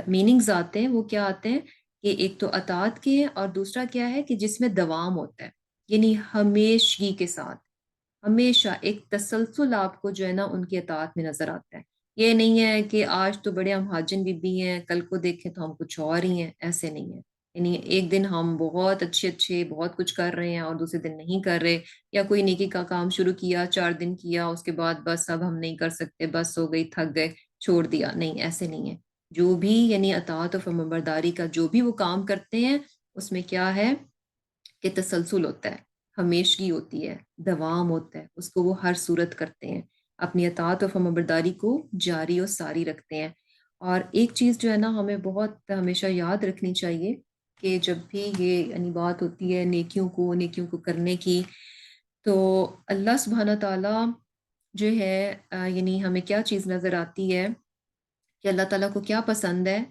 میننگز آتے ہیں وہ کیا آتے ہیں کہ ایک تو اطاعت کے ہیں، اور دوسرا کیا ہے کہ جس میں دوام ہوتا ہے، یعنی ہمیشگی کے ساتھ، ہمیشہ ایک تسلسل آپ کو جو ہے نا ان کی اطاعت میں نظر آتا ہے۔ یہ نہیں ہے کہ آج تو بڑے ہم حاجن بی بی ہیں، کل کو دیکھیں تو ہم کچھ اور ہی ہیں، ایسے نہیں ہے۔ یعنی ایک دن ہم بہت اچھے بہت کچھ کر رہے ہیں اور دوسرے دن نہیں کر رہے، یا کوئی نیکی کا کام شروع کیا 4 دن کیا اس کے بعد بس اب ہم نہیں کر سکتے، بس ہو گئی، تھک گئے، چھوڑ دیا، نہیں، ایسے نہیں ہے۔ جو بھی یعنی اطاعت و فرمانبرداری کا جو بھی وہ کام کرتے ہیں اس میں کیا ہے کہ تسلسل ہوتا ہے، ہمیشگی ہوتی ہے، دوام ہوتا ہے، اس کو وہ ہر صورت کرتے ہیں، اپنی اطاعت و فرمانبرداری کو جاری و ساری رکھتے ہیں۔ اور ایک چیز جو ہے نا ہمیں بہت ہمیشہ یاد رکھنی چاہیے کہ جب بھی یہ یعنی بات ہوتی ہے نیکیوں کو کرنے کی، تو اللہ سبحانہ تعالیٰ جو ہے یعنی ہمیں کیا چیز نظر آتی ہے کہ اللہ تعالیٰ کو کیا پسند ہے،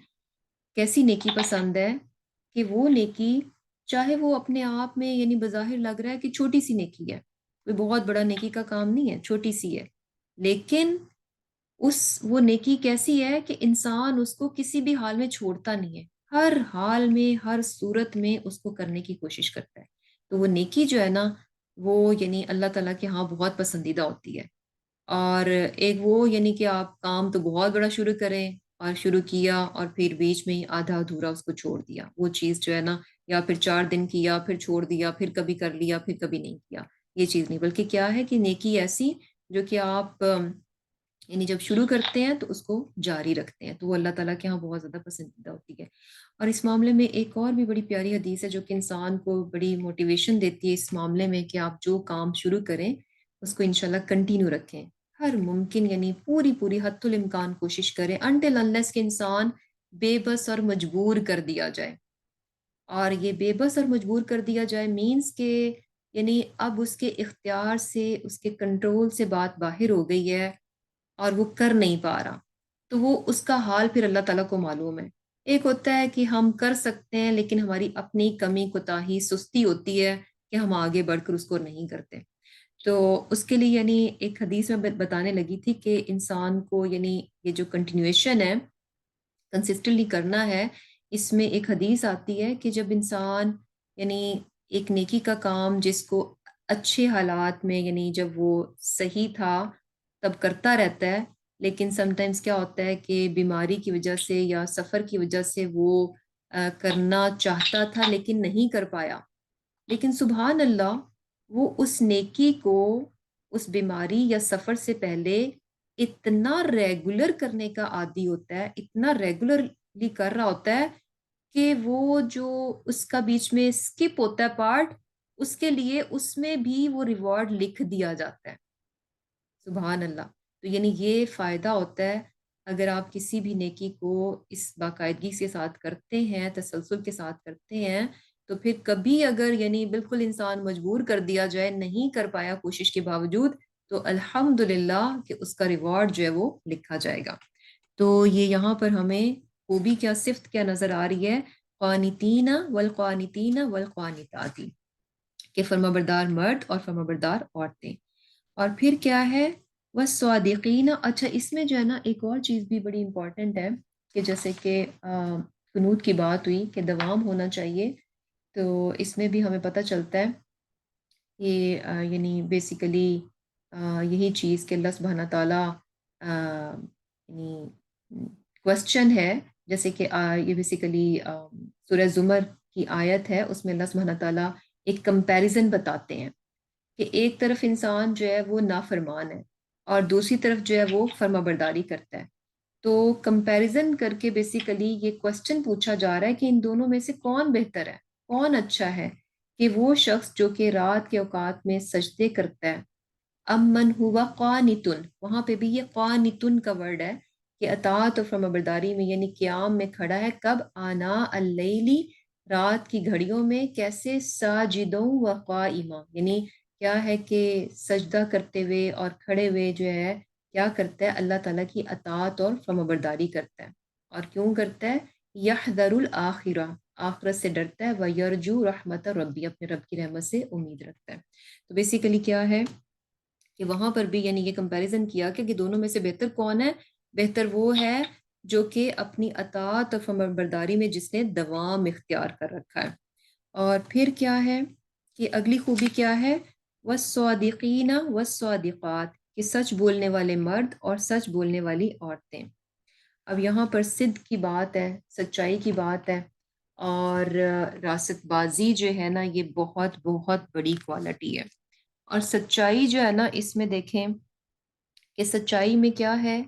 کیسی نیکی پسند ہے، کہ وہ نیکی چاہے وہ اپنے آپ میں یعنی بظاہر لگ رہا ہے کہ چھوٹی سی نیکی ہے، کوئی بہت بڑا نیکی کا کام نہیں ہے، چھوٹی سی ہے، لیکن وہ نیکی کیسی ہے کہ انسان اس کو کسی بھی حال میں چھوڑتا نہیں ہے، ہر حال میں ہر صورت میں اس کو کرنے کی کوشش کرتا ہے۔ تو وہ نیکی جو ہے نا وہ یعنی اللہ تعالیٰ کے ہاں بہت پسندیدہ ہوتی ہے۔ اور ایک وہ یعنی کہ آپ کام تو بہت بڑا شروع کریں، اور شروع کیا اور پھر بیچ میں ہی آدھا ادھورا اس کو چھوڑ دیا، وہ چیز جو ہے نا، یا پھر 4 دن کیا پھر چھوڑ دیا، پھر کبھی کر لیا پھر کبھی نہیں کیا، یہ چیز نہیں، بلکہ کیا ہے کہ نیکی ایسی جو کہ آپ یعنی جب شروع کرتے ہیں تو اس کو جاری رکھتے ہیں، تو وہ اللہ تعالیٰ کے ہاں بہت زیادہ پسندیدہ ہوتی ہے۔ اور اس معاملے میں ایک اور بھی بڑی پیاری حدیث ہے جو کہ انسان کو بڑی موٹیویشن دیتی ہے اس معاملے میں کہ آپ جو کام شروع کریں اس کو انشاءاللہ کنٹینیو رکھیں، ہر ممکن یعنی پوری حد الامکان کوشش کریں until unless کہ انسان بے بس اور مجبور کر دیا جائے۔ اور یہ بے بس اور مجبور کر دیا جائے مینس کہ یعنی اب اس کے اختیار سے اس کے کنٹرول سے بات باہر ہو گئی ہے اور وہ کر نہیں پا رہا، تو وہ اس کا حال پھر اللہ تعالیٰ کو معلوم ہے۔ ایک ہوتا ہے کہ ہم کر سکتے ہیں لیکن ہماری اپنی کمی کوتاہی سستی ہوتی ہے کہ ہم آگے بڑھ کر اس کو نہیں کرتے، تو اس کے لیے یعنی ایک حدیث میں بتانے لگی تھی کہ انسان کو یعنی یہ جو کنٹینیویشن ہے کنسسٹنٹلی کرنا ہے، اس میں ایک حدیث آتی ہے کہ جب انسان یعنی ایک نیکی کا کام جس کو اچھے حالات میں یعنی جب وہ صحیح تھا تب کرتا رہتا ہے، لیکن سم ٹائمز کیا ہوتا ہے کہ بیماری کی وجہ سے یا سفر کی وجہ سے وہ کرنا چاہتا تھا لیکن نہیں کر پایا، لیکن سبحان اللہ وہ اس نیکی کو اس بیماری یا سفر سے پہلے اتنا ریگولر کرنے کا عادی ہوتا ہے، اتنا ریگولرلی کر رہا ہوتا ہے کہ وہ جو اس کا بیچ میں سکپ ہوتا ہے پارٹ، اس کے لیے اس میں بھی وہ ریوارڈ لکھ دیا جاتا ہے، سبحان اللہ۔ تو یعنی یہ فائدہ ہوتا ہے اگر آپ کسی بھی نیکی کو اس باقاعدگی کے ساتھ کرتے ہیں، تسلسل کے ساتھ کرتے ہیں، تو پھر کبھی اگر یعنی بالکل انسان مجبور کر دیا جائے، نہیں کر پایا کوشش کے باوجود، تو الحمدللہ کہ اس کا ریوارڈ جو ہے وہ لکھا جائے گا۔ تو یہ یہاں پر ہمیں خوبی کیا صفت کیا نظر آ رہی ہے، قانتین والقانتین والقانتات، کہ فرمانبردار مرد اور فرمانبردار عورتیں۔ اور پھر کیا ہے والصادقین۔ اچھا اس میں جو ہے نا ایک اور چیز بھی بڑی امپورٹنٹ ہے کہ جیسے کہ قنوت کی بات ہوئی کہ دوام ہونا چاہیے، تو اس میں بھی ہمیں پتہ چلتا ہے کہ یعنی بیسیکلی یہی چیز کہ اللہ سبحانہ تعالیٰ یعنی کوشچن ہے، جیسے کہ یہ بیسیکلی سورہ زمر کی آیت ہے، اس میں اللہ سبحانہ تعالیٰ ایک کمپیریزن بتاتے ہیں کہ ایک طرف انسان جو ہے وہ نافرمان ہے اور دوسری طرف جو ہے وہ فرما برداری کرتا ہے. تو کمپیریزن کر کے بیسیکلی یہ کوشچن پوچھا جا رہا ہے کہ ان دونوں میں سے کون بہتر ہے، کون اچھا ہے، کہ وہ شخص جو کہ رات کے اوقات میں سجدے کرتا ہے، امن ہوا قانتن، وہاں پہ بھی یہ قانتن کا ورڈ ہے کہ اطاعت اور فرما برداری میں یعنی قیام میں کھڑا ہے. کب؟ آنا اللیلی، رات کی گھڑیوں میں. کیسے؟ ساجدوں و قائما، یعنی کیا ہے کہ سجدہ کرتے ہوئے اور کھڑے ہوئے جو ہے کیا کرتا ہے؟ اللہ تعالیٰ کی اطاعت اور فرما برداری کرتا ہے. اور کیوں کرتا ہے؟ یحذر الآخرہ، آخرت سے ڈرتا ہے، وَیَرْجُو رحمت ربی، اپنے رب کی رحمت سے امید رکھتا ہے. تو بیسیکلی کیا ہے کہ وہاں پر بھی یعنی یہ کمپیریزن کیا کہ دونوں میں سے بہتر کون ہے؟ بہتر وہ ہے جو کہ اپنی اطاعت اور فرما برداری میں جس نے دوام اختیار کر رکھا ہے. اور پھر کیا ہے کہ اگلی خوبی کیا ہے؟ والصادقین والصادقات، کہ سچ بولنے والے مرد اور سچ بولنے والی عورتیں. اب یہاں پر صدق کی بات ہے، سچائی کی بات ہے، اور راست بازی جو ہے نا یہ بہت بہت بڑی کوالٹی ہے. اور سچائی جو ہے نا اس میں دیکھیں کہ سچائی میں کیا ہے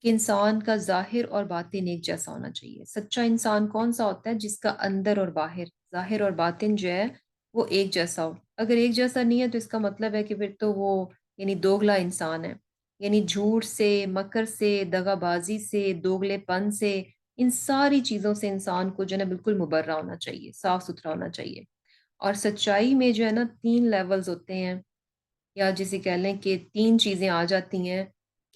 کہ انسان کا ظاہر اور باطن ایک جیسا ہونا چاہیے. سچا انسان کون سا ہوتا ہے؟ جس کا اندر اور باہر، ظاہر اور باطن جو ہے وہ ایک جیسا ہو. اگر ایک جیسا نہیں ہے تو اس کا مطلب ہے کہ پھر تو وہ یعنی دوگلا انسان ہے. یعنی جھوٹ سے، مکر سے، دغا بازی سے، دوگلے پن سے، ان ساری چیزوں سے انسان کو جو ہے نا بالکل مبرہ ہونا چاہیے، صاف ستھرا ہونا چاہیے. اور سچائی میں جو ہے نا 3 لیولز ہوتے ہیں، یا جسے کہہ لیں کہ 3 چیزیں آ جاتی ہیں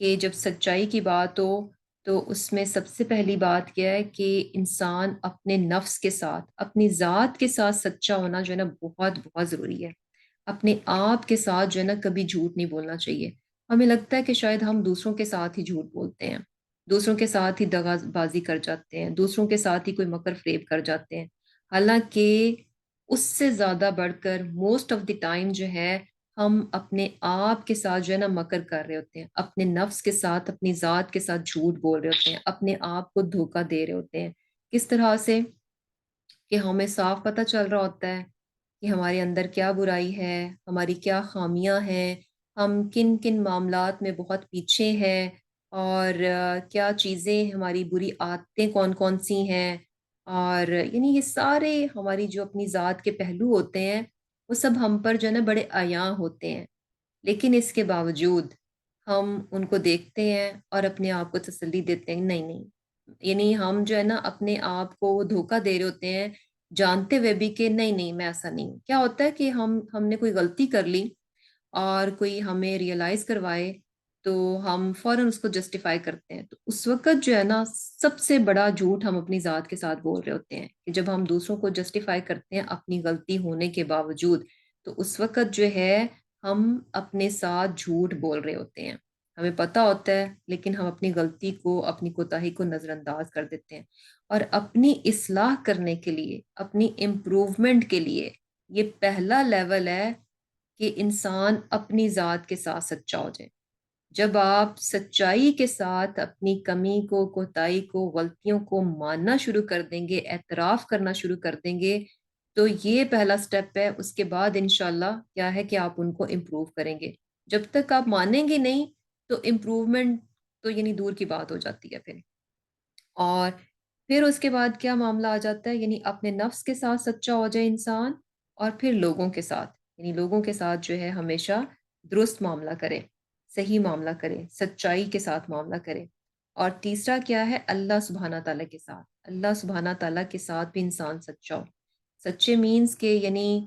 کہ جب سچائی کی بات ہو تو اس میں سب سے پہلی بات کیا ہے کہ انسان اپنے نفس کے ساتھ، اپنی ذات کے ساتھ سچا ہونا جو ہے نا بہت بہت ضروری ہے. اپنے آپ کے ساتھ جو ہے نا کبھی جھوٹ نہیں بولنا چاہیے. ہمیں لگتا ہے کہ شاید ہم دوسروں کے ساتھ ہی جھوٹ بولتے ہیں، دوسروں کے ساتھ ہی دغا بازی کر جاتے ہیں، دوسروں کے ساتھ ہی کوئی مکر فریب کر جاتے ہیں. حالانکہ اس سے زیادہ بڑھ کر موسٹ آف دی ٹائم جو ہے ہم اپنے آپ کے ساتھ جو ہے نا مکر کر رہے ہوتے ہیں، اپنے نفس کے ساتھ، اپنی ذات کے ساتھ جھوٹ بول رہے ہوتے ہیں، اپنے آپ کو دھوکہ دے رہے ہوتے ہیں. کس طرح سے؟ کہ ہمیں صاف پتہ چل رہا ہوتا ہے کہ ہمارے اندر کیا برائی ہے، ہماری کیا خامیاں ہیں، ہم کن کن معاملات میں بہت پیچھے ہیں، اور کیا چیزیں ہماری بری عادتیں کون کون سی ہیں. اور یعنی یہ سارے ہماری جو اپنی ذات کے پہلو ہوتے ہیں وہ سب ہم پر جو ہے نا بڑے عیاں ہوتے ہیں. لیکن اس کے باوجود ہم ان کو دیکھتے ہیں اور اپنے آپ کو تسلی دیتے ہیں نہیں نہیں، یعنی ہم جو ہے نا اپنے آپ کو وہ دھوکہ دے رہے ہوتے ہیں جانتے ہوئے بھی کہ نہیں نہیں میں ایسا نہیں ہوں. کیا ہوتا ہے کہ ہم نے کوئی غلطی کر لی اور کوئی ہمیں ریئلائز کروائے تو ہم فوراً اس کو جسٹیفائی کرتے ہیں. تو اس وقت جو ہے نا سب سے بڑا جھوٹ ہم اپنی ذات کے ساتھ بول رہے ہوتے ہیں کہ جب ہم دوسروں کو جسٹیفائی کرتے ہیں اپنی غلطی ہونے کے باوجود، تو اس وقت جو ہے ہم اپنے ساتھ جھوٹ بول رہے ہوتے ہیں. ہمیں پتہ ہوتا ہے لیکن ہم اپنی غلطی کو، اپنی کوتاہی کو نظر انداز کر دیتے ہیں. اور اپنی اصلاح کرنے کے لیے، اپنی امپروومنٹ کے لیے یہ پہلا لیول ہے کہ انسان اپنی ذات کے ساتھ سچا ہو جائے. جب آپ سچائی کے ساتھ اپنی کمی کو، کوتاہی کو، غلطیوں کو ماننا شروع کر دیں گے، اعتراف کرنا شروع کر دیں گے، تو یہ پہلا سٹیپ ہے. اس کے بعد انشاءاللہ کیا ہے کہ آپ ان کو امپروو کریں گے. جب تک آپ مانیں گے نہیں تو امپروومنٹ تو یعنی دور کی بات ہو جاتی ہے پھر. اور پھر اس کے بعد کیا معاملہ آ جاتا ہے؟ یعنی اپنے نفس کے ساتھ سچا ہو جائے انسان، اور پھر لوگوں کے ساتھ، یعنی لوگوں کے ساتھ جو ہے ہمیشہ درست معاملہ کرے، صحیح معاملہ کرے، سچائی کے ساتھ معاملہ کرے. اور تیسرا کیا ہے؟ اللہ سبحانہ تعالیٰ کے ساتھ، اللہ سبحانہ تعالیٰ کے ساتھ بھی انسان سچا ہو. سچے مینز کہ یعنی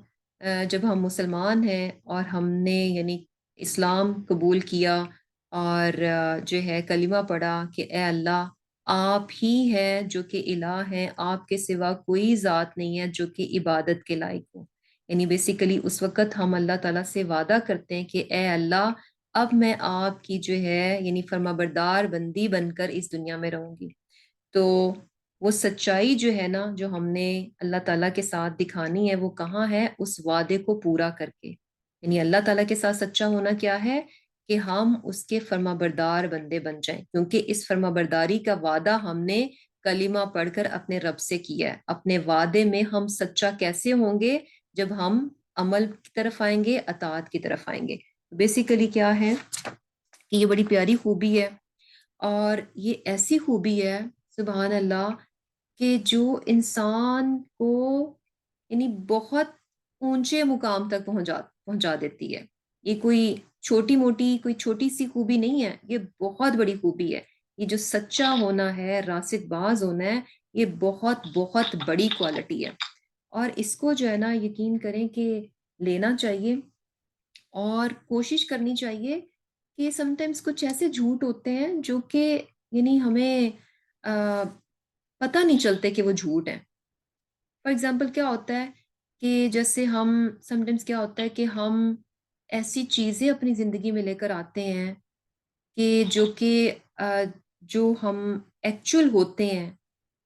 جب ہم مسلمان ہیں اور ہم نے یعنی اسلام قبول کیا اور جو ہے کلمہ پڑھا کہ اے اللہ آپ ہی ہیں جو کہ الہ ہیں، آپ کے سوا کوئی ذات نہیں ہے جو کہ عبادت کے لائق ہو. یعنی بیسیکلی اس وقت ہم اللہ تعالیٰ سے وعدہ کرتے ہیں کہ اے اللہ اب میں آپ کی جو ہے یعنی فرما بردار بندی بن کر اس دنیا میں رہوں گی. تو وہ سچائی جو ہے نا جو ہم نے اللہ تعالیٰ کے ساتھ دکھانی ہے وہ کہاں ہے؟ اس وعدے کو پورا کر کے. یعنی اللہ تعالیٰ کے ساتھ سچا ہونا کیا ہے؟ کہ ہم اس کے فرما بردار بندے بن جائیں، کیونکہ اس فرما برداری کا وعدہ ہم نے کلمہ پڑھ کر اپنے رب سے کیا ہے. اپنے وعدے میں ہم سچا کیسے ہوں گے؟ جب ہم عمل کی طرف آئیں گے، اطاعت کی طرف آئیں گے. بیسیکلی کیا ہے کہ یہ بڑی پیاری خوبی ہے، اور یہ ایسی خوبی ہے سبحان اللہ کہ جو انسان کو یعنی بہت اونچے مقام تک پہنچا دیتی ہے۔ یہ کوئی چھوٹی موٹی کوئی چھوٹی سی خوبی نہیں ہے، یہ بہت بڑی خوبی ہے۔ یہ جو سچا ہونا ہے، راست باز ہونا ہے، یہ بہت بہت بڑی کوالٹی ہے، اور اس کو جو ہے نا یقین کریں کہ لینا چاہیے، اور کوشش کرنی چاہیے کہ سم ٹائمز کچھ ایسے جھوٹ ہوتے ہیں جو کہ یعنی ہمیں پتہ نہیں چلتے کہ وہ جھوٹ ہیں۔ فار ایگزامپل کیا ہوتا ہے کہ جیسے ہم سم ٹائمز کیا ہوتا ہے کہ ہم ایسی چیزیں اپنی زندگی میں لے کر آتے ہیں کہ آ، جو ہم ایکچول ہوتے ہیں،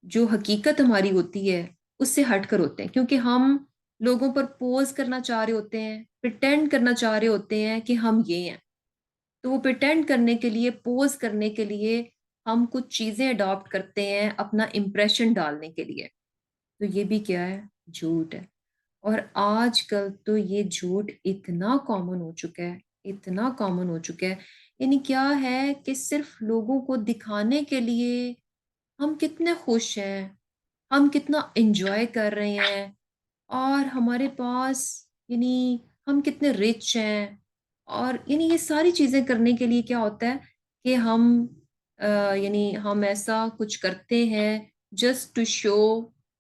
جو حقیقت ہماری ہوتی ہے اس سے ہٹ کر ہوتے ہیں، کیونکہ ہم لوگوں پر پوز کرنا چاہ رہے ہوتے ہیں، پریٹینڈ کرنا چاہ رہے ہوتے ہیں کہ ہم یہ ہیں، تو وہ پریٹینڈ کرنے کے لیے، پوز کرنے کے لیے ہم کچھ چیزیں اڈاپٹ کرتے ہیں اپنا امپریشن ڈالنے کے لیے، تو یہ بھی کیا ہے؟ جھوٹ ہے۔ اور آج کل تو یہ جھوٹ اتنا کامن ہو چکا ہے، اتنا کامن ہو چکا ہے، یعنی کیا ہے کہ صرف لوگوں کو دکھانے کے لیے ہم کتنے خوش ہیں، ہم کتنا انجوائے کر رہے ہیں، اور ہمارے پاس یعنی ہم کتنے رچ ہیں، اور یعنی یہ ساری چیزیں کرنے کے لیے کیا ہوتا ہے کہ ہم یعنی ہم ایسا کچھ کرتے ہیں جسٹ ٹو شو،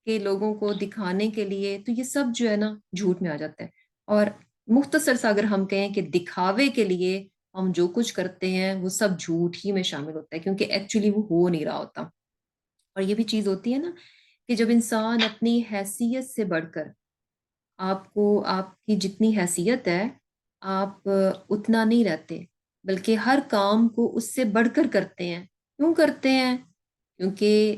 کہ لوگوں کو دکھانے کے لیے، تو یہ سب جو ہے نا جھوٹ میں آ جاتا ہے۔ اور مختصر سا اگر ہم کہیں کہ دکھاوے کے لیے ہم جو کچھ کرتے ہیں وہ سب جھوٹ ہی میں شامل ہوتا ہے، کیونکہ ایکچولی وہ ہو نہیں رہا ہوتا۔ اور یہ بھی چیز ہوتی ہے نا کہ جب انسان اپنی حیثیت سے بڑھ کر، آپ کو آپ کی جتنی حیثیت ہے آپ اتنا نہیں رہتے، بلکہ ہر کام کو اس سے بڑھ کر کرتے ہیں۔ کیوں کرتے ہیں؟ کیونکہ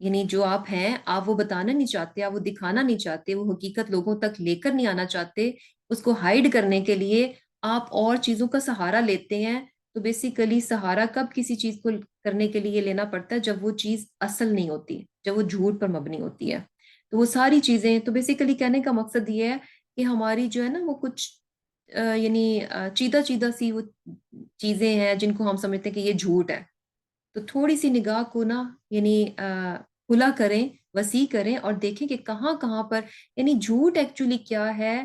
یعنی جو آپ ہیں آپ وہ بتانا نہیں چاہتے، آپ وہ دکھانا نہیں چاہتے، وہ حقیقت لوگوں تک لے کر نہیں آنا چاہتے، اس کو ہائیڈ کرنے کے لیے آپ اور چیزوں کا سہارا لیتے ہیں۔ تو بیسیکلی سہارا کب کسی چیز کو کرنے کے لیے لینا پڑتا ہے؟ جب وہ چیز اصل نہیں ہوتی، جب وہ جھوٹ پر مبنی ہوتی ہے۔ تو وہ ساری چیزیں، تو بیسیکلی کہنے کا مقصد یہ ہے کہ ہماری جو ہے نا وہ کچھ یعنی چیدہ چیدہ سی وہ چیزیں ہیں جن کو ہم سمجھتے ہیں کہ یہ جھوٹ ہے، تو تھوڑی سی نگاہ کو نا یعنی کھلا کریں، وسیع کریں، اور دیکھیں کہ کہاں کہاں پر یعنی جھوٹ ایکچولی کیا ہے،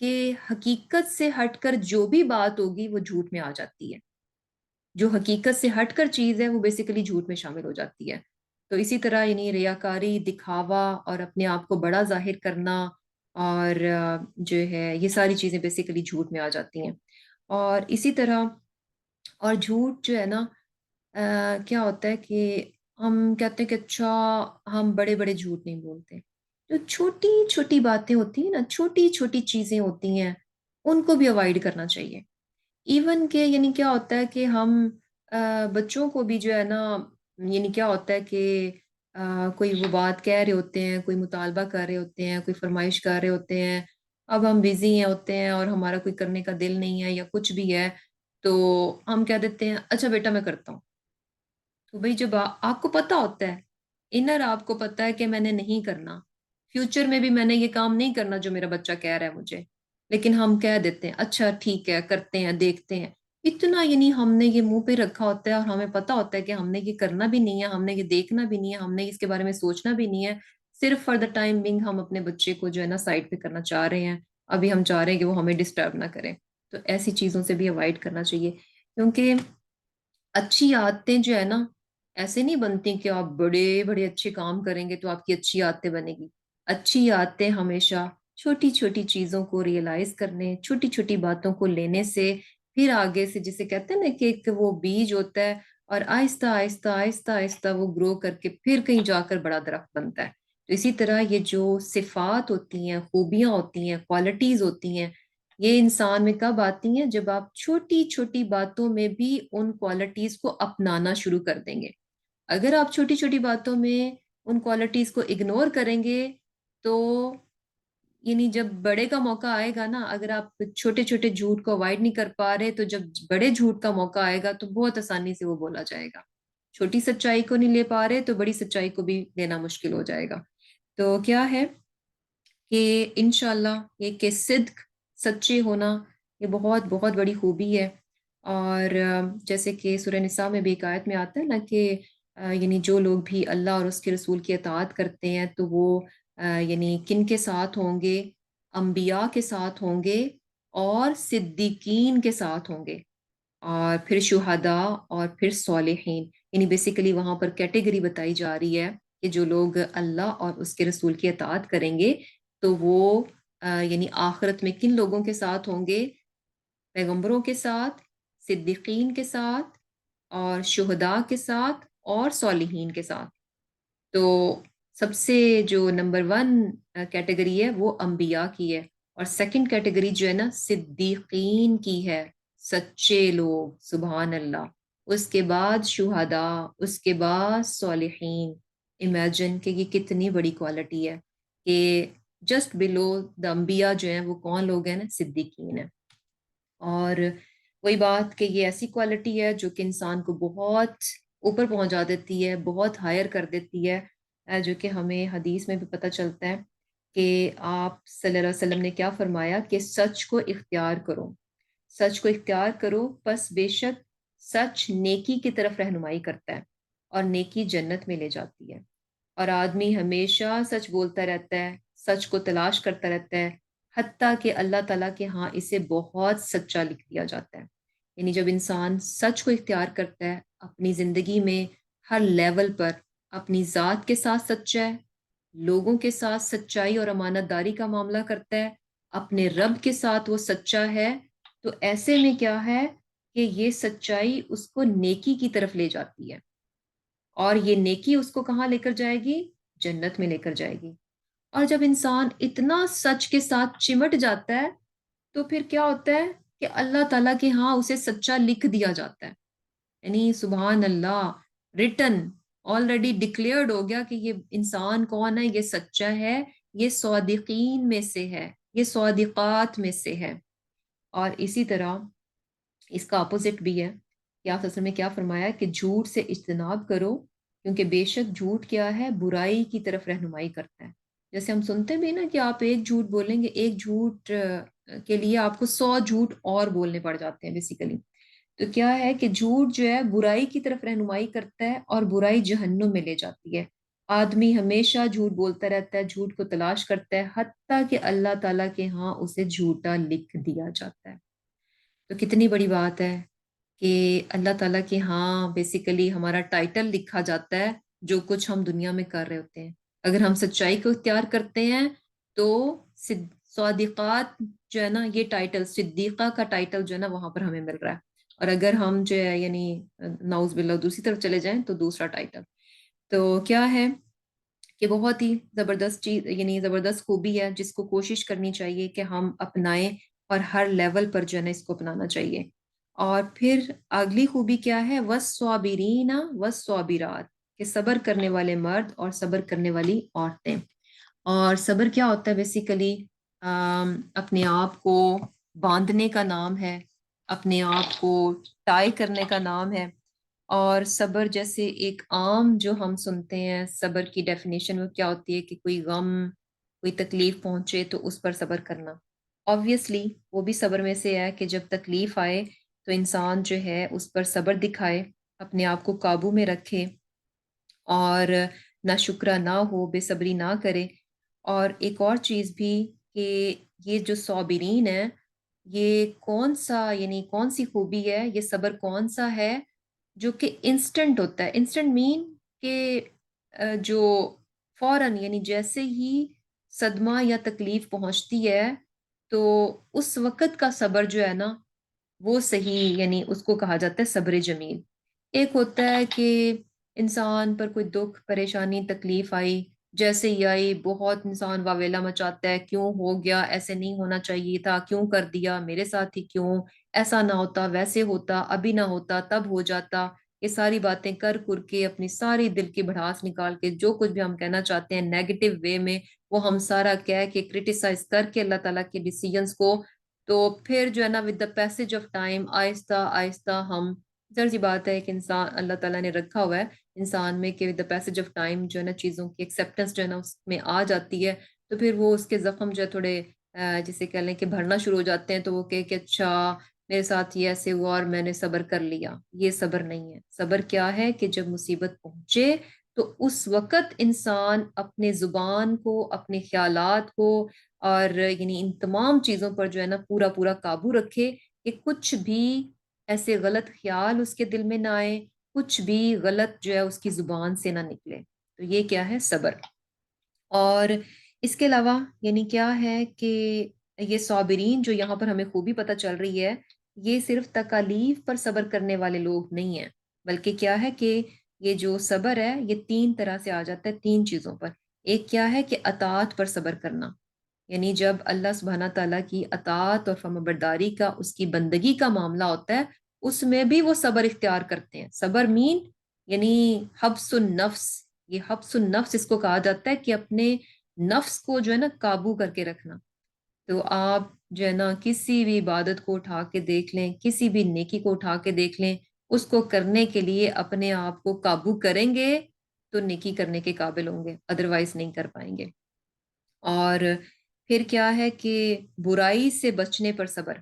کہ حقیقت سے ہٹ کر جو بھی بات ہوگی وہ جھوٹ میں آ جاتی ہے۔ جو حقیقت سے ہٹ کر چیز ہے وہ بیسیکلی جھوٹ میں شامل ہو جاتی ہے۔ تو اسی طرح یعنی ریاکاری، دکھاوا اور اپنے آپ کو بڑا ظاہر کرنا، اور جو ہے یہ ساری چیزیں بیسیکلی جھوٹ میں آ جاتی ہیں۔ اور اسی طرح اور جھوٹ جو ہے نا کیا ہوتا ہے کہ ہم کہتے ہیں کہ اچھا ہم بڑے بڑے جھوٹ نہیں بولتے، جو چھوٹی چھوٹی باتیں ہوتی ہیں نا، چھوٹی چھوٹی چیزیں ہوتی ہیں، ان کو بھی اوائڈ کرنا چاہیے۔ ایون کہ یعنی کیا ہوتا ہے کہ ہم بچوں کو بھی جو ہے نا، یعنی کیا ہوتا ہے کہ کوئی وہ بات کہہ رہے ہوتے ہیں، کوئی مطالبہ کر رہے ہوتے ہیں، کوئی فرمائش کر رہے ہوتے ہیں، اب ہم بزی ہیں ہوتے ہیں اور ہمارا کوئی کرنے کا دل نہیں ہے یا کچھ بھی ہے، تو ہم کہہ دیتے ہیں اچھا بیٹا میں کرتا ہوں۔ تو بھئی جب آپ کو پتا ہوتا ہے، انر آپ کو پتا ہے کہ میں نے نہیں کرنا، فیوچر میں بھی میں نے یہ کام نہیں کرنا جو میرا بچہ کہہ رہا ہے مجھے، لیکن ہم کہہ دیتے ہیں اچھا ٹھیک ہے کرتے ہیں، دیکھتے ہیں۔ اتنا یعنی ہم نے یہ منہ پہ رکھا ہوتا ہے، اور ہمیں پتا ہوتا ہے کہ ہم نے یہ کرنا بھی نہیں ہے، ہم نے یہ دیکھنا بھی نہیں ہے، ہم نے اس کے بارے میں سوچنا بھی نہیں ہے، صرف فار دا ٹائم بنگ ہم اپنے بچے کو جو ہے نا سائڈ پہ کرنا چاہ رہے ہیں، ابھی ہم چاہ رہے ہیں کہ وہ ہمیں ڈسٹرب نہ کریں۔ تو ایسی چیزوں سے بھی اوائڈ کرنا چاہیے، کیونکہ اچھی عادتیں جو ہے نا ایسے نہیں بنتی کہ آپ بڑے بڑے اچھے کام کریں گے تو آپ کی اچھی عادتیں بنے گی۔ اچھی عادتیں ہمیشہ چھوٹی چھوٹی چیزوں کو ریئلائز کرنے، چھوٹی چھوٹی باتوں کو لینے سے پھر آگے سے، جسے کہتے ہیں نا کہ ایک وہ بیج ہوتا ہے، اور آہستہ آہستہ آہستہ آہستہ وہ گرو کر کے پھر کہیں جا کر بڑا درخت بنتا ہے۔ تو اسی طرح یہ جو صفات ہوتی ہیں، خوبیاں ہوتی ہیں، کوالٹیز ہوتی ہیں، یہ انسان میں کب آتی ہیں؟ جب آپ چھوٹی چھوٹی باتوں میں بھی ان کوالٹیز کو اپنانا شروع کر دیں گے۔ اگر آپ چھوٹی چھوٹی باتوں میں ان کوالٹیز کو اگنور کریں گے، تو یعنی جب بڑے کا موقع آئے گا نا، اگر آپ چھوٹے چھوٹے جھوٹ کو اوائڈ نہیں کر پا رہے، تو جب بڑے جھوٹ کا موقع آئے گا تو بہت آسانی سے وہ بولا جائے گا۔ چھوٹی سچائی کو نہیں لے پا رہے تو بڑی سچائی کو بھی لینا مشکل ہو جائے گا۔ تو کیا ہے کہ انشاءاللہ یہ کہ صدق، سچے ہونا، یہ بہت بہت بڑی خوبی ہے، اور جیسے کہ سورہ نساء میں بھی ایک آیت میں آتا ہے نا کہ یعنی جو لوگ بھی اللہ اور اس کے رسول کی اطاعت کرتے ہیں تو وہ یعنی کن کے ساتھ ہوں گے؟ انبیاء کے ساتھ ہوں گے اور صدیقین کے ساتھ ہوں گے، اور پھر شہداء اور پھر صالحین. یعنی بیسیکلی وہاں پر کیٹیگری بتائی جا رہی ہے کہ جو لوگ اللہ اور اس کے رسول کی اطاعت کریں گے تو وہ یعنی آخرت میں کن لوگوں کے ساتھ ہوں گے؟ پیغمبروں کے ساتھ، صدیقین کے ساتھ اور شہداء کے ساتھ اور صالحین کے ساتھ. تو سب سے جو نمبر ون کیٹیگری ہے وہ انبیاء کی ہے، اور سیکنڈ کیٹیگری جو ہے نا صدیقین کی ہے، سچے لوگ، سبحان اللہ. اس کے بعد شہداء، اس کے بعد صالحین. امیجن کہ یہ کتنی بڑی کوالٹی ہے کہ جسٹ بلو دا انبیاء جو ہیں وہ کون لوگ ہیں نا؟ صدیقین ہیں. اور وہی بات کہ یہ ایسی کوالٹی ہے جو کہ انسان کو بہت اوپر پہنچا دیتی ہے، بہت ہائر کر دیتی ہے، جو کہ ہمیں حدیث میں بھی پتہ چلتا ہے کہ آپ صلی اللہ علیہ وسلم نے کیا فرمایا کہ سچ کو اختیار کرو، سچ کو اختیار کرو، پس بے شک سچ نیکی کی طرف رہنمائی کرتا ہے اور نیکی جنت میں لے جاتی ہے. اور آدمی ہمیشہ سچ بولتا رہتا ہے، سچ کو تلاش کرتا رہتا ہے، حتیٰ کہ اللہ تعالیٰ کے ہاں اسے بہت سچا لکھ دیا جاتا ہے. یعنی جب انسان سچ کو اختیار کرتا ہے اپنی زندگی میں ہر لیول پر، اپنی ذات کے ساتھ سچا ہے، لوگوں کے ساتھ سچائی اور امانت داری کا معاملہ کرتا ہے، اپنے رب کے ساتھ وہ سچا ہے، تو ایسے میں کیا ہے کہ یہ سچائی اس کو نیکی کی طرف لے جاتی ہے، اور یہ نیکی اس کو کہاں لے کر جائے گی؟ جنت میں لے کر جائے گی. اور جب انسان اتنا سچ کے ساتھ چمٹ جاتا ہے تو پھر کیا ہوتا ہے کہ اللہ تعالیٰ کے ہاں اسے سچا لکھ دیا جاتا ہے. یعنی سبحان اللہ، ریٹن، آلریڈی ڈکلیئرڈ ہو گیا کہ یہ انسان کون ہے؟ یہ سچا ہے، یہ صادقین میں سے ہے، یہ صادقات میں سے ہے. اور اسی طرح اس کا اپوزٹ بھی ہے کہ آپ اصل میں کیا فرمایا کہ جھوٹ سے اجتناب کرو، کیونکہ بے شک جھوٹ کیا ہے؟ برائی کی طرف رہنمائی کرتا ہے. جیسے ہم سنتے بھی نا کہ آپ ایک جھوٹ بولیں گے، ایک جھوٹ کے لیے آپ کو 100 جھوٹ اور بولنے پڑ جاتے ہیں بیسیکلی. تو کیا ہے کہ جھوٹ جو ہے برائی کی طرف رہنمائی کرتا ہے اور برائی جہنم میں لے جاتی ہے. آدمی ہمیشہ جھوٹ بولتا رہتا ہے، جھوٹ کو تلاش کرتا ہے، حتیٰ کہ اللہ تعالیٰ کے ہاں اسے جھوٹا لکھ دیا جاتا ہے. تو کتنی بڑی بات ہے کہ اللہ تعالیٰ کے ہاں بیسیکلی ہمارا ٹائٹل لکھا جاتا ہے جو کچھ ہم دنیا میں کر رہے ہوتے ہیں. اگر ہم سچائی کو اختیار کرتے ہیں تو صادقات جو ہے نا، یہ ٹائٹل صدیقہ کا ٹائٹل جو ہے نا وہاں پر ہمیں مل رہا ہے. اور اگر ہم جو ہے یعنی نعوذ باللہ دوسری طرف چلے جائیں تو دوسرا ٹائٹل. تو کیا ہے کہ بہت ہی زبردست چیز، یعنی زبردست خوبی ہے جس کو کوشش کرنی چاہیے کہ ہم اپنائیں، اور ہر لیول پر جو ہے نا اس کو اپنانا چاہیے. اور پھر اگلی خوبی کیا ہے؟ وَالصَّابِرِينَ وَالصَّابِرَاتِ، کہ صبر کرنے والے مرد اور صبر کرنے والی عورتیں. اور صبر کیا ہوتا ہے بیسیکلی؟ اپنے آپ کو باندھنے کا نام ہے، اپنے آپ کو ٹائی کرنے کا نام ہے. اور صبر جیسے ایک عام جو ہم سنتے ہیں صبر کی ڈیفینیشن وہ کیا ہوتی ہے کہ کوئی غم، کوئی تکلیف پہنچے تو اس پر صبر کرنا. آبویسلی وہ بھی صبر میں سے ہے کہ جب تکلیف آئے تو انسان جو ہے اس پر صبر دکھائے، اپنے آپ کو قابو میں رکھے اور نہ شکرہ نہ ہو، بے صبری نہ کرے. اور ایک اور چیز بھی کہ یہ جو صابرین ہے، یہ کون سا یعنی کون سی خوبی ہے، یہ صبر کون سا ہے جو کہ انسٹنٹ ہوتا ہے؟ انسٹنٹ مین کہ جو فوراً یعنی جیسے ہی صدمہ یا تکلیف پہنچتی ہے تو اس وقت کا صبر جو ہے نا وہ صحیح، یعنی اس کو کہا جاتا ہے صبر جمیل. ایک ہوتا ہے کہ انسان پر کوئی دکھ، پریشانی، تکلیف آئی، جیسے ہی آئی بہت انسان واویلا مچاتا ہے، کیوں ہو گیا، ایسے نہیں ہونا چاہیے تھا، کیوں کر دیا میرے ساتھ ہی، کیوں ایسا نہ ہوتا، ویسے ہوتا، ابھی نہ ہوتا تب ہو جاتا. یہ ساری باتیں کر کے اپنی ساری دل کی بھڑاس نکال کے جو کچھ بھی ہم کہنا چاہتے ہیں نیگیٹو وے میں وہ ہم سارا کہہ کے کرٹیسائز کر کے اللہ تعالیٰ کے ڈیسیجنز کو، تو پھر جو ہے نا with the passage of time آہستہ آہستہ ہم، ظاہر سی بات ہے کہ انسان اللہ تعالیٰ نے رکھا ہوا ہے انسان میں کہ with the passage of time جو ہے نا چیزوں کی ایکسیپٹنس جو ہے نا اس میں آ جاتی ہے. تو پھر وہ اس کے زخم جو ہے تھوڑے جسے کہہ لیں کہ بھرنا شروع ہو جاتے ہیں، تو وہ کہ اچھا میرے ساتھ یہ ایسے ہوا اور میں نے صبر کر لیا، یہ صبر نہیں ہے۔ صبر کیا ہے کہ جب مصیبت پہنچے تو اس وقت انسان اپنے زبان کو، اپنے خیالات کو اور یعنی ان تمام چیزوں پر جو ہے نا پورا پورا قابو رکھے کہ کچھ بھی ایسے غلط خیال اس کے دل میں نہ آئے، کچھ بھی غلط جو ہے اس کی زبان سے نہ نکلے۔ تو یہ کیا ہے؟ صبر۔ اور اس کے علاوہ یعنی کیا ہے کہ یہ صابرین جو یہاں پر ہمیں خوبی پتہ چل رہی ہے، یہ صرف تکالیف پر صبر کرنے والے لوگ نہیں ہیں، بلکہ کیا ہے کہ یہ جو صبر ہے یہ تین طرح سے آ جاتا ہے، تین چیزوں پر۔ ایک کیا ہے کہ اطاعت پر صبر کرنا، یعنی جب اللہ سبحانہ تعالیٰ کی اطاعت اور فرمانبرداری کا، اس کی بندگی کا معاملہ ہوتا ہے، اس میں بھی وہ صبر اختیار کرتے ہیں۔ صبر مین یعنی حبس النفس، یہ حبس النفس اس کو کہا جاتا ہے کہ اپنے نفس کو جو ہے نا قابو کر کے رکھنا۔ تو آپ جو ہے نا کسی بھی عبادت کو اٹھا کے دیکھ لیں، کسی بھی نیکی کو اٹھا کے دیکھ لیں، اس کو کرنے کے لیے اپنے آپ کو قابو کریں گے تو نیکی کرنے کے قابل ہوں گے، ادروائز نہیں کر پائیں گے۔ اور پھر کیا ہے کہ برائی سے بچنے پر صبر،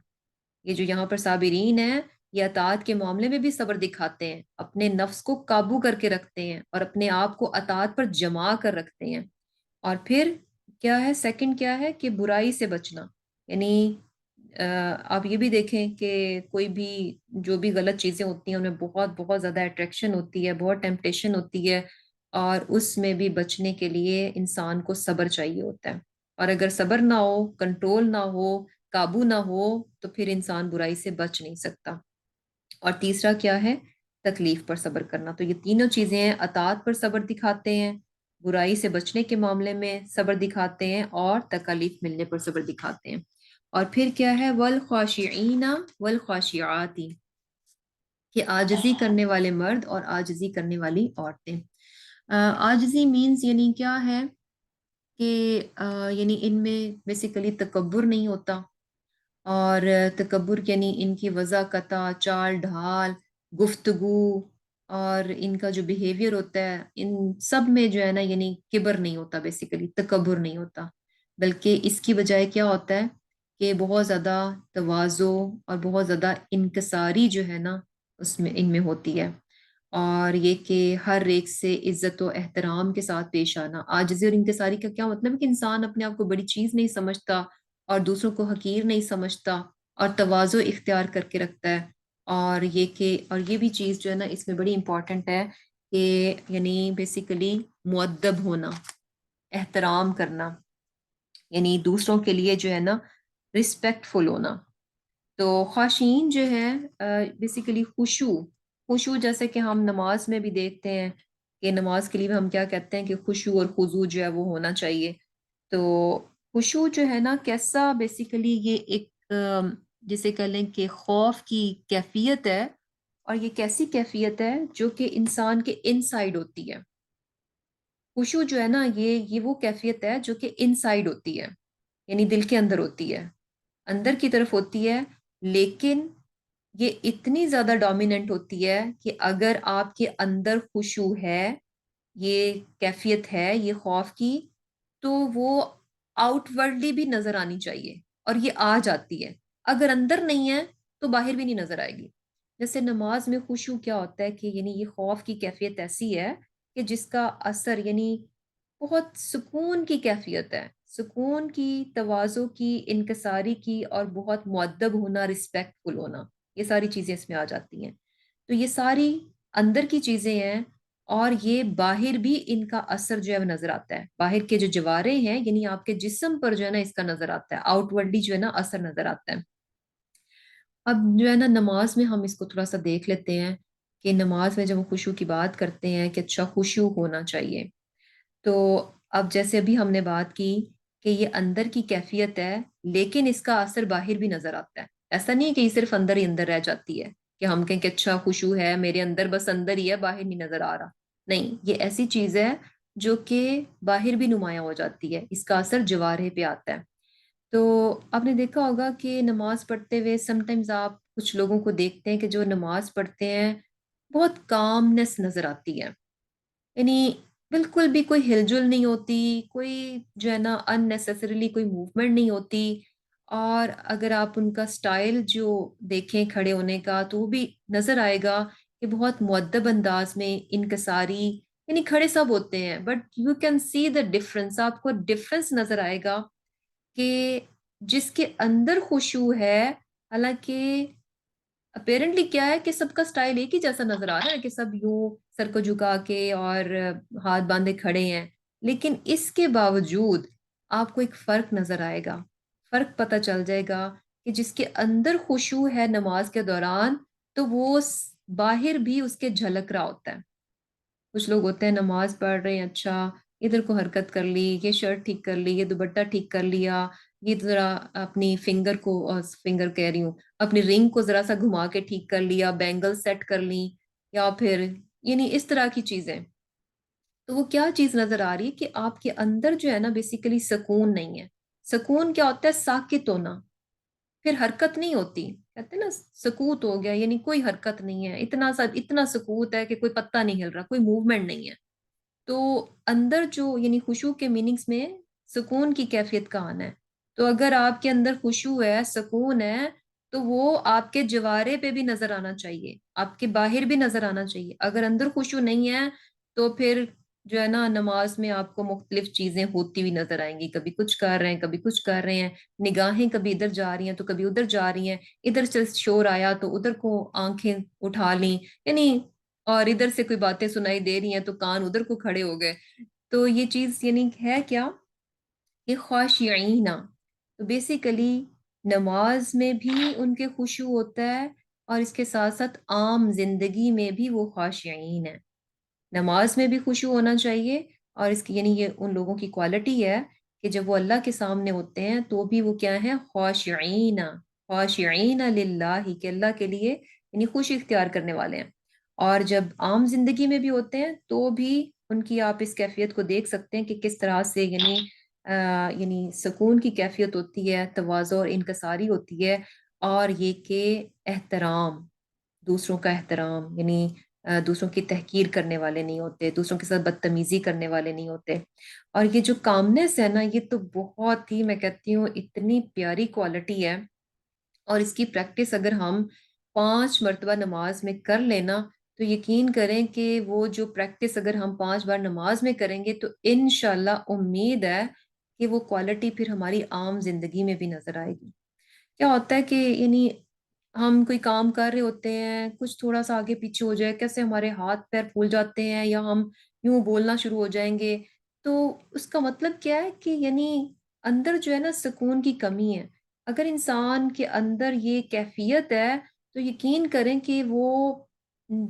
یہ جو یہاں پر صابرین ہیں یہ اطاعت کے معاملے میں بھی صبر دکھاتے ہیں، اپنے نفس کو قابو کر کے رکھتے ہیں اور اپنے آپ کو اطاعت پر جما کر رکھتے ہیں۔ اور پھر کیا ہے؟ سیکنڈ کیا ہے کہ برائی سے بچنا، یعنی آپ یہ بھی دیکھیں کہ کوئی بھی جو بھی غلط چیزیں ہوتی ہیں ان میں بہت بہت زیادہ اٹریکشن ہوتی ہے، بہت ٹیمپٹیشن ہوتی ہے، اور اس میں بھی بچنے کے لیے انسان کو صبر چاہیے ہوتا ہے۔ اور اگر صبر نہ ہو، کنٹرول نہ ہو، قابو نہ ہو، تو پھر انسان برائی سے بچ نہیں سکتا۔ اور تیسرا کیا ہے؟ تکلیف پر صبر کرنا۔ تو یہ تینوں چیزیں ہیں، اطاعت پر صبر دکھاتے ہیں، برائی سے بچنے کے معاملے میں صبر دکھاتے ہیں، اور تکالیف ملنے پر صبر دکھاتے ہیں۔ اور پھر کیا ہے؟ والخاشعین والخاشعات، کہ عاجزی کرنے والے مرد اور عاجزی کرنے والی عورتیں۔ عاجزی مینز یعنی کیا ہے کہ یعنی ان میں بیسیکلی تکبر نہیں ہوتا، اور تکبر یعنی ان کی وضاحت، چال ڈھال، گفتگو اور ان کا جو بیہیویئر ہوتا ہے، ان سب میں جو ہے نا یعنی کبر نہیں ہوتا، بیسیکلی تکبر نہیں ہوتا، بلکہ اس کی بجائے کیا ہوتا ہے کہ بہت زیادہ تواضع اور بہت زیادہ انکساری جو ہے نا اس میں ان میں ہوتی ہے۔ اور یہ کہ ہر ایک سے عزت و احترام کے ساتھ پیش آنا۔ عاجزی اور انکساری کا کیا مطلب ہے کہ انسان اپنے آپ کو بڑی چیز نہیں سمجھتا اور دوسروں کو حقیر نہیں سمجھتا، اور تواضع اختیار کر کے رکھتا ہے۔ اور یہ کہ اور یہ بھی چیز جو ہے نا اس میں بڑی امپورٹنٹ ہے کہ یعنی بیسیکلی مؤدب ہونا، احترام کرنا، یعنی دوسروں کے لیے جو ہے نا رسپیکٹ فل ہونا۔ تو خاشعین جو ہے بیسیکلی خشوع جیسے کہ ہم نماز میں بھی دیکھتے ہیں کہ نماز کے لیے ہم کیا کہتے ہیں کہ خشوع اور خضوع جو ہے وہ ہونا چاہیے۔ تو خشوع جو ہے نا کیسا، بیسیکلی یہ ایک جسے کہہ لیں کہ خوف کی کیفیت ہے، اور یہ کیسی کیفیت ہے جو کہ انسان کے ان سائڈ ہوتی ہے۔ خشوع جو ہے نا یہ وہ کیفیت ہے جو کہ ان سائڈ ہوتی ہے، یعنی دل کے اندر ہوتی ہے، اندر کی طرف ہوتی ہے، لیکن یہ اتنی زیادہ ڈومیننٹ ہوتی ہے کہ اگر آپ کے اندر خشوع ہے، یہ کیفیت ہے یہ خوف کی، تو وہ آؤٹ ورڈلی بھی نظر آنی چاہیے، اور یہ آ جاتی ہے۔ اگر اندر نہیں ہے تو باہر بھی نہیں نظر آئے گی۔ جیسے نماز میں خشوع کیا ہوتا ہے کہ یعنی یہ خوف کی کیفیت ایسی ہے کہ جس کا اثر یعنی بہت سکون کی کیفیت ہے، سکون کی، تواضع کی، انکساری کی، اور بہت مؤدب ہونا، رسپیکٹ فل ہونا، یہ ساری چیزیں اس میں آ جاتی ہیں۔ تو یہ ساری اندر کی چیزیں ہیں، اور یہ باہر بھی ان کا اثر جو ہے وہ نظر آتا ہے، باہر کے جو جوارے ہیں یعنی آپ کے جسم پر جو ہے نا اس کا نظر آتا ہے، آؤٹ ورڈلی جو ہے نا اثر نظر آتا ہے۔ اب جو ہے نا نماز میں ہم اس کو تھوڑا سا دیکھ لیتے ہیں کہ نماز میں جب ہم خشوع کی بات کرتے ہیں کہ اچھا خشوع ہونا چاہیے، تو اب جیسے ابھی ہم نے بات کی کہ یہ اندر کی کیفیت ہے، لیکن اس کا اثر باہر بھی نظر آتا ہے۔ ایسا نہیں ہے کہ یہ صرف اندر ہی اندر رہ جاتی ہے کہ ہم کہیں کہ اچھا خشوع ہے میرے اندر، بس اندر ہی ہے، باہر نہیں نظر آ رہا۔ نہیں، یہ ایسی چیز ہے جو کہ باہر بھی نمایاں ہو جاتی ہے، اس کا اثر جوارے پہ آتا ہے۔ تو آپ نے دیکھا ہوگا کہ نماز پڑھتے ہوئے سم ٹائمز آپ کچھ لوگوں کو دیکھتے ہیں کہ جو نماز پڑھتے ہیں بہت کامنس نظر آتی ہے، یعنی بالکل بھی کوئی ہل جل نہیں ہوتی، کوئی جو ہے نا ان نیسیسریلی کوئی موومنٹ نہیں ہوتی، اور اگر آپ ان کا سٹائل جو دیکھیں کھڑے ہونے کا تو وہ بھی نظر آئے گا کہ بہت مؤدب انداز میں انکساری، یعنی کھڑے سب ہوتے ہیں but you can see the difference, آپ کو ڈفرنس نظر آئے گا کہ جس کے اندر خشوع ہے، حالانکہ اپیرنٹلی کیا ہے کہ سب کا سٹائل ایک ہی جیسا نظر آ رہا ہے کہ سب یوں سر کو جھکا کے اور ہاتھ باندھے کھڑے ہیں، لیکن اس کے باوجود آپ کو ایک فرق نظر آئے گا، فرق پتہ چل جائے گا کہ جس کے اندر خشوع ہے نماز کے دوران تو وہ باہر بھی اس کے جھلک رہا ہوتا ہے۔ کچھ لوگ ہوتے ہیں نماز پڑھ رہے ہیں، اچھا ادھر کو حرکت کر لی، یہ شرٹ ٹھیک کر لی، یہ دوپٹہ ٹھیک کر لیا، یہ ذرا اپنی فنگر کو، فنگر کہہ رہی ہوں، اپنی رنگ کو ذرا سا گھما کے ٹھیک کر لیا، بینگل سیٹ کر لی، یا پھر یعنی اس طرح کی چیزیں۔ تو وہ کیا چیز نظر آ رہی ہے کہ آپ کے اندر جو ہے نا بیسیکلی سکون نہیں ہے۔ سکون کیا ہوتا ہے؟ ساکت ہونا، پھر حرکت نہیں ہوتی، کہتے ہیں نا سکوت ہو گیا، یعنی کوئی حرکت نہیں ہے، اتنا سکوت ہے کہ کوئی پتا نہیں ہل رہا، کوئی موومنٹ نہیں ہے۔ تو اندر جو یعنی خشوع کے میننگز میں سکون کی کیفیت کا آنا ہے، تو اگر آپ کے اندر خشوع ہے، سکون ہے، تو وہ آپ کے جوارے پہ بھی نظر آنا چاہیے، آپ کے باہر بھی نظر آنا چاہیے۔ اگر اندر خشوع نہیں ہے تو پھر جو ہے نا نماز میں آپ کو مختلف چیزیں ہوتی ہوئی نظر آئیں گی، کبھی کچھ کر رہے ہیں، کبھی کچھ کر رہے ہیں، نگاہیں کبھی ادھر جا رہی ہیں تو کبھی ادھر جا رہی ہیں، ادھر سے شور آیا تو ادھر کو آنکھیں اٹھا لیں، یعنی اور ادھر سے کوئی باتیں سنائی دے رہی ہیں تو کان ادھر کو کھڑے ہو گئے۔ تو یہ چیز یعنی ہے کیا کہ خاشعین، تو بیسیکلی نماز میں بھی ان کے خشوع ہوتا ہے، اور اس کے ساتھ ساتھ عام زندگی میں بھی وہ خاشعین ہے۔ نماز میں بھی خشوع ہونا چاہیے، اور اس کی یعنی یہ ان لوگوں کی کوالٹی ہے کہ جب وہ اللہ کے سامنے ہوتے ہیں تو بھی وہ کیا ہیں؟ خاشعین، خاشعین للہ، کہ اللہ کے لیے یعنی خوش اختیار کرنے والے ہیں۔ اور جب عام زندگی میں بھی ہوتے ہیں تو بھی ان کی آپ اس کیفیت کو دیکھ سکتے ہیں کہ کس طرح سے یعنی سکون کی کیفیت ہوتی ہے، تواضع اور انکساری ہوتی ہے، اور یہ کہ احترام، دوسروں کا احترام، یعنی دوسروں کی تحقیر کرنے والے نہیں ہوتے، دوسروں کے ساتھ بدتمیزی کرنے والے نہیں ہوتے۔ اور یہ جو کامنس ہے نا، یہ تو بہت ہی، میں کہتی ہوں اتنی پیاری کوالٹی ہے، اور اس کی پریکٹس اگر ہم 5 مرتبہ نماز میں کر لینا تو یقین کریں کہ وہ جو پریکٹس اگر ہم 5 بار نماز میں کریں گے تو انشاءاللہ امید ہے کہ وہ کوالٹی پھر ہماری عام زندگی میں بھی نظر آئے گی۔ کیا ہوتا ہے کہ یعنی ہم کوئی کام کر رہے ہوتے ہیں، کچھ تھوڑا سا آگے پیچھے ہو جائے، کیسے ہمارے ہاتھ پیر پھول جاتے ہیں، یا ہم یوں بولنا شروع ہو جائیں گے، تو اس کا مطلب کیا ہے کہ یعنی اندر جو ہے نا سکون کی کمی ہے۔ اگر انسان کے اندر یہ کیفیت ہے تو یقین کریں کہ وہ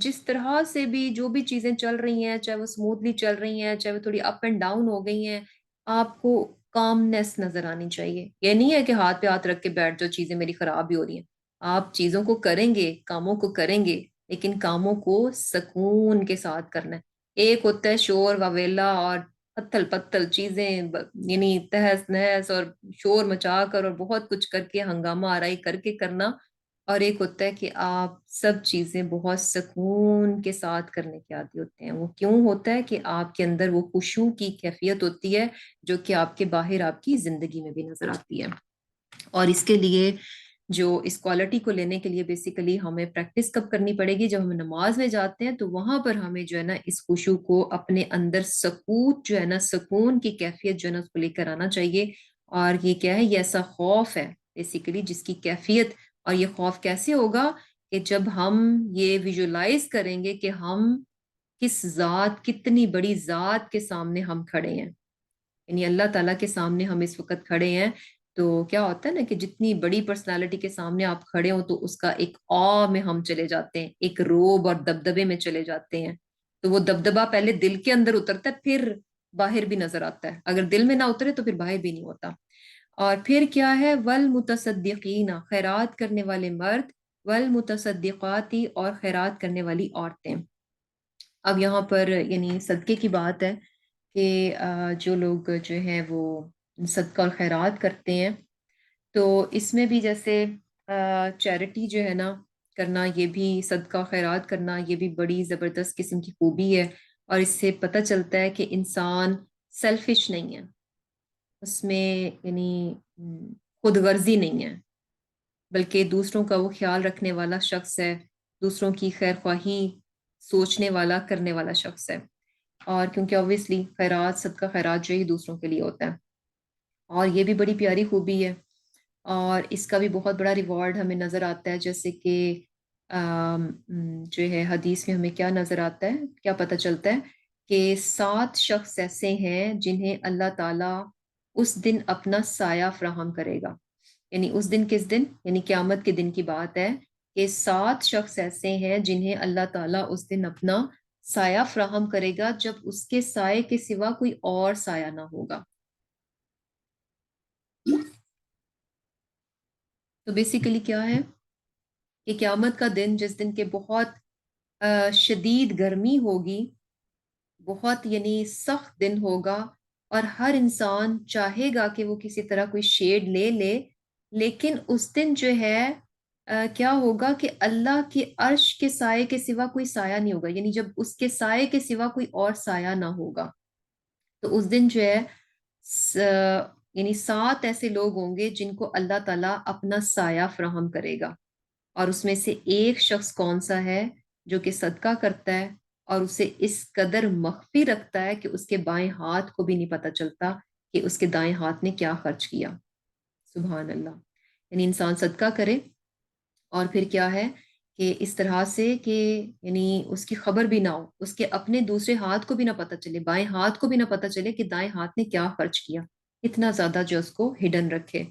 جس طرح سے بھی جو بھی چیزیں چل رہی ہیں، چاہے وہ سموتھلی چل رہی ہیں، چاہے وہ تھوڑی اپ اینڈ ڈاؤن ہو گئی ہیں، آپ کو کامنس نظر آنی چاہیے۔ یہ نہیں ہے کہ ہاتھ پہ ہاتھ رکھ کے بیٹھ جو چیزیں میری خراب ہی ہو رہی ہیں، آپ چیزوں کو کریں گے، کاموں کو کریں گے، لیکن کاموں کو سکون کے ساتھ کرنا ہے۔ ایک ہوتا ہے شور وویلا اور پتھل پتھل چیزیں، یعنی تہس نہس اور شور مچا کر اور بہت کچھ کر کے ہنگامہ آرائی کر کے کرنا، اور ایک ہوتا ہے کہ آپ سب چیزیں بہت سکون کے ساتھ کرنے کے عادی ہوتے ہیں۔ وہ کیوں ہوتا ہے کہ آپ کے اندر وہ خشوع کی کیفیت ہوتی ہے جو کہ آپ کے باہر آپ کی زندگی میں بھی نظر آتی ہے۔ اور اس کے لیے جو اس کوالٹی کو لینے کے لیے بیسیکلی ہمیں پریکٹس کب کرنی پڑے گی؟ جب ہم نماز میں جاتے ہیں تو وہاں پر ہمیں جو ہے نا اس خشوع کو اپنے اندر سکوت جو ہے نا، سکون کی کیفیت جو ہے نا اس کو لے کر آنا چاہیے۔ اور یہ کیا ہے؟ یہ ایسا خوف ہے بیسیکلی جس کی کیفیت، اور یہ خوف کیسے ہوگا کہ جب ہم یہ ویژولائز کریں گے کہ ہم کس ذات، کتنی بڑی ذات کے سامنے ہم کھڑے ہیں، یعنی اللہ تعالیٰ کے سامنے ہم اس وقت کھڑے ہیں۔ تو کیا ہوتا ہے نا کہ جتنی بڑی پرسنالٹی کے سامنے آپ کھڑے ہو تو اس کا ایک میں ہم چلے جاتے ہیں، ایک روب اور دبدبے میں چلے جاتے ہیں۔ تو وہ دبدبہ پہلے دل کے اندر اترتا ہے، پھر باہر بھی نظر آتا ہے، اگر دل میں نہ اترے تو پھر باہر بھی نہیں ہوتا۔ اور پھر کیا ہے؟ والمتصدقین، خیرات کرنے والے مرد، والمتصدقاتی، اور خیرات کرنے والی عورتیں۔ اب یہاں پر یعنی صدقے کی بات ہے کہ جو لوگ جو ہیں وہ صدقہ اور خیرات کرتے ہیں، تو اس میں بھی جیسے چیریٹی جو ہے نا کرنا، یہ بھی صدقہ خیرات کرنا، یہ بھی بڑی زبردست قسم کی خوبی ہے، اور اس سے پتہ چلتا ہے کہ انسان سیلفش نہیں ہے، اس میں یعنی خود غرضی نہیں ہے، بلکہ دوسروں کا وہ خیال رکھنے والا شخص ہے، دوسروں کی خیر خواہی سوچنے والا کرنے والا شخص ہے۔ اور کیونکہ obviously خیرات صدقہ خیرات جو ہے دوسروں کے لیے ہوتا ہے، اور یہ بھی بڑی پیاری خوبی ہے، اور اس کا بھی بہت بڑا ریوارڈ ہمیں نظر آتا ہے، جیسے کہ جو ہے حدیث میں ہمیں کیا نظر آتا ہے، کیا پتہ چلتا ہے کہ 7 شخص ایسے ہیں جنہیں اللہ تعالیٰ اس دن اپنا سایہ فراہم کرے گا۔ یعنی اس دن کس دن؟ یعنی قیامت کے دن کی بات ہے کہ 7 شخص ایسے ہیں جنہیں اللہ تعالیٰ اس دن اپنا سایہ فراہم کرے گا، جب اس کے سائے کے سوا کوئی اور سایہ نہ ہوگا۔ تو بیسیکلی کیا ہے کہ قیامت کا دن، جس دن کے بہت شدید گرمی ہوگی، بہت یعنی سخت دن ہوگا، اور ہر انسان چاہے گا کہ وہ کسی طرح کوئی شیڈ لے لے، لیکن اس دن جو ہے کیا ہوگا کہ اللہ کے عرش کے سائے کے سوا کوئی سایہ نہیں ہوگا، یعنی جب اس کے سائے کے سوا کوئی اور سایہ نہ ہوگا، تو اس دن جو ہے یعنی 7 ایسے لوگ ہوں گے جن کو اللہ تعالیٰ اپنا سایہ فراہم کرے گا، اور اس میں سے ایک شخص کون سا ہے؟ جو کہ صدقہ کرتا ہے اور اسے اس قدر مخفی رکھتا ہے کہ اس کے بائیں ہاتھ کو بھی نہیں پتہ چلتا کہ اس کے دائیں ہاتھ نے کیا خرچ کیا۔ سبحان اللہ۔ یعنی انسان صدقہ کرے اور پھر کیا ہے کہ اس طرح سے کہ یعنی اس کی خبر بھی نہ ہو، اس کے اپنے دوسرے ہاتھ کو بھی نہ پتہ چلے، بائیں ہاتھ کو بھی نہ پتہ چلے کہ دائیں ہاتھ نے کیا خرچ کیا، اتنا زیادہ جو اس کو ہڈن رکھے۔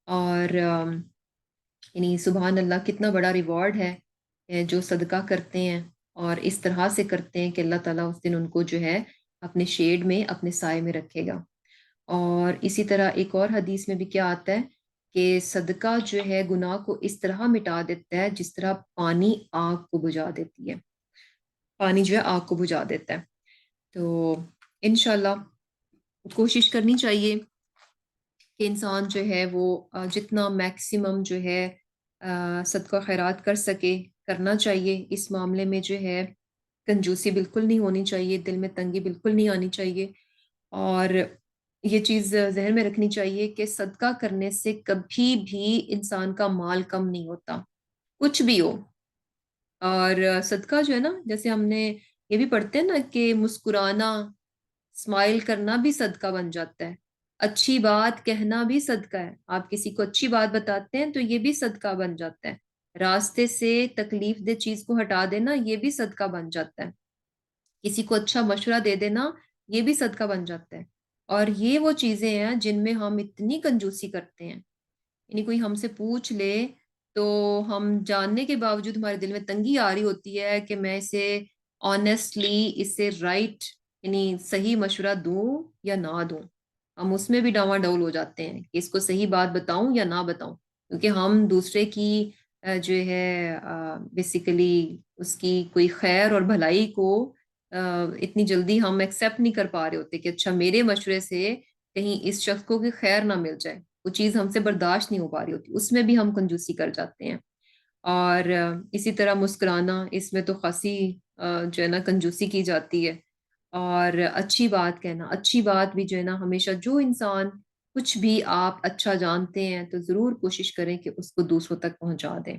اور یعنی سبحان اللہ، کتنا بڑا ریوارڈ ہے جو صدقہ کرتے ہیں اور اس طرح سے کرتے ہیں کہ اللہ تعالیٰ اس دن ان کو جو ہے اپنے شیڈ میں، اپنے سائے میں رکھے گا۔ اور اسی طرح ایک اور حدیث میں بھی کیا آتا ہے کہ صدقہ جو ہے گناہ کو اس طرح مٹا دیتا ہے جس طرح پانی آگ کو بجھا دیتی ہے، پانی جو ہے آگ کو بجھا دیتا ہے۔ تو انشاءاللہ کوشش کرنی چاہیے کہ انسان جو ہے وہ جتنا میکسیمم جو ہے صدقہ خیرات کر سکے، کرنا چاہیے۔ اس معاملے میں جو ہے کنجوسی بالکل نہیں ہونی چاہیے، دل میں تنگی بالکل نہیں آنی چاہیے، اور یہ چیز ذہن میں رکھنی چاہیے کہ صدقہ کرنے سے کبھی بھی انسان کا مال کم نہیں ہوتا، کچھ بھی ہو۔ اور صدقہ جو ہے نا، جیسے ہم نے یہ بھی پڑھتے ہیں نا کہ مسکرانا، اسمائل کرنا بھی صدقہ بن جاتا ہے، اچھی بات کہنا بھی صدقہ ہے۔ آپ کسی کو اچھی بات بتاتے ہیں تو یہ بھی صدقہ بن جاتا ہے، راستے سے تکلیف دہ چیز کو ہٹا دینا یہ بھی صدقہ بن جاتا ہے، کسی کو اچھا مشورہ دے دینا یہ بھی صدقہ بن جاتا ہے۔ اور یہ وہ چیزیں ہیں جن میں ہم اتنی کنجوسی کرتے ہیں، یعنی کوئی ہم سے پوچھ لے تو ہم جاننے کے باوجود ہمارے دل میں تنگی آ رہی ہوتی ہے کہ میں اسے آنیسٹلی، اسے رائٹ یعنی صحیح مشورہ دوں یا نہ دوں۔ ہم اس میں بھی ڈاواں ڈول ہو جاتے ہیں کہ اس کو صحیح بات بتاؤں یا نہ بتاؤں، کیونکہ ہم دوسرے کی جو ہے بیسیکلی اس کی کوئی خیر اور بھلائی کو اتنی جلدی ہم ایکسیپٹ نہیں کر پا رہے ہوتے کہ اچھا میرے مشورے سے کہیں اس شخص کو کوئی خیر نہ مل جائے، وہ چیز ہم سے برداشت نہیں ہو پا رہی ہوتی، اس میں بھی ہم کنجوسی کر جاتے ہیں۔ اور اسی طرح مسکرانا، اس میں تو خاصی جو ہے نا کنجوسی کی جاتی ہے۔ اور اچھی بات کہنا، اچھی بات بھی جو ہے نا ہمیشہ، جو انسان کچھ بھی آپ اچھا جانتے ہیں تو ضرور کوشش کریں کہ اس کو دوسروں تک پہنچا دیں۔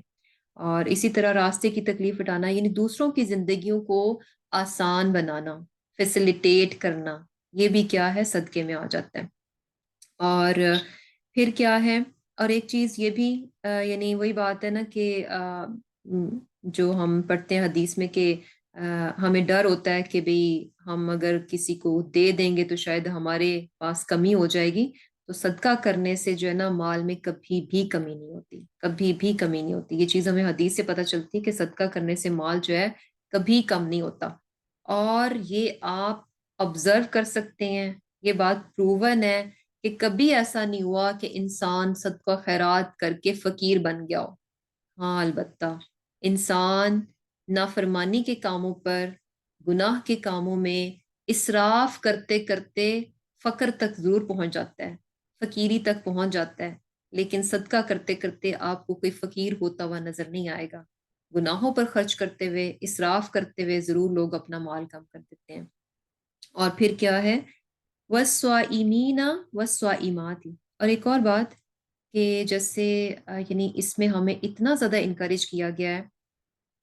اور اسی طرح راستے کی تکلیف ہٹانا، یعنی دوسروں کی زندگیوں کو آسان بنانا، فیسیلیٹیٹ کرنا، یہ بھی کیا ہے؟ صدقے میں آ جاتا ہے۔ اور پھر کیا ہے؟ اور ایک چیز یہ بھی یعنی وہی بات ہے نا کہ جو ہم پڑھتے ہیں حدیث میں کہ ہمیں ڈر ہوتا ہے کہ بھئی ہم اگر کسی کو دے دیں گے تو شاید ہمارے پاس کمی ہو جائے گی، تو صدقہ کرنے سے جو ہے نا مال میں کبھی بھی کمی نہیں ہوتی، کبھی بھی کمی نہیں ہوتی۔ یہ چیز ہمیں حدیث سے پتہ چلتی ہے کہ صدقہ کرنے سے مال جو ہے کبھی کم نہیں ہوتا۔ اور یہ آپ آبزرو کر سکتے ہیں، یہ بات پروون ہے کہ کبھی ایسا نہیں ہوا کہ انسان صدقہ خیرات کر کے فقیر بن گیا ہو۔ ہاں البتہ انسان نافرمانی کے کاموں پر، گناہ کے کاموں میں اسراف کرتے کرتے فقر تک ضرور پہنچ جاتا ہے، فقیری تک پہنچ جاتا ہے، لیکن صدقہ کرتے کرتے آپ کو کوئی فقیر ہوتا ہوا نظر نہیں آئے گا۔ گناہوں پر خرچ کرتے ہوئے، اسراف کرتے ہوئے ضرور لوگ اپنا مال کم کر دیتے ہیں۔ اور پھر کیا ہے؟ وَالصَّائِمِينَ وَالصَّائِمَاتِ، اور ایک اور بات کہ جیسے یعنی اس میں ہمیں اتنا زیادہ انکریج کیا گیا ہے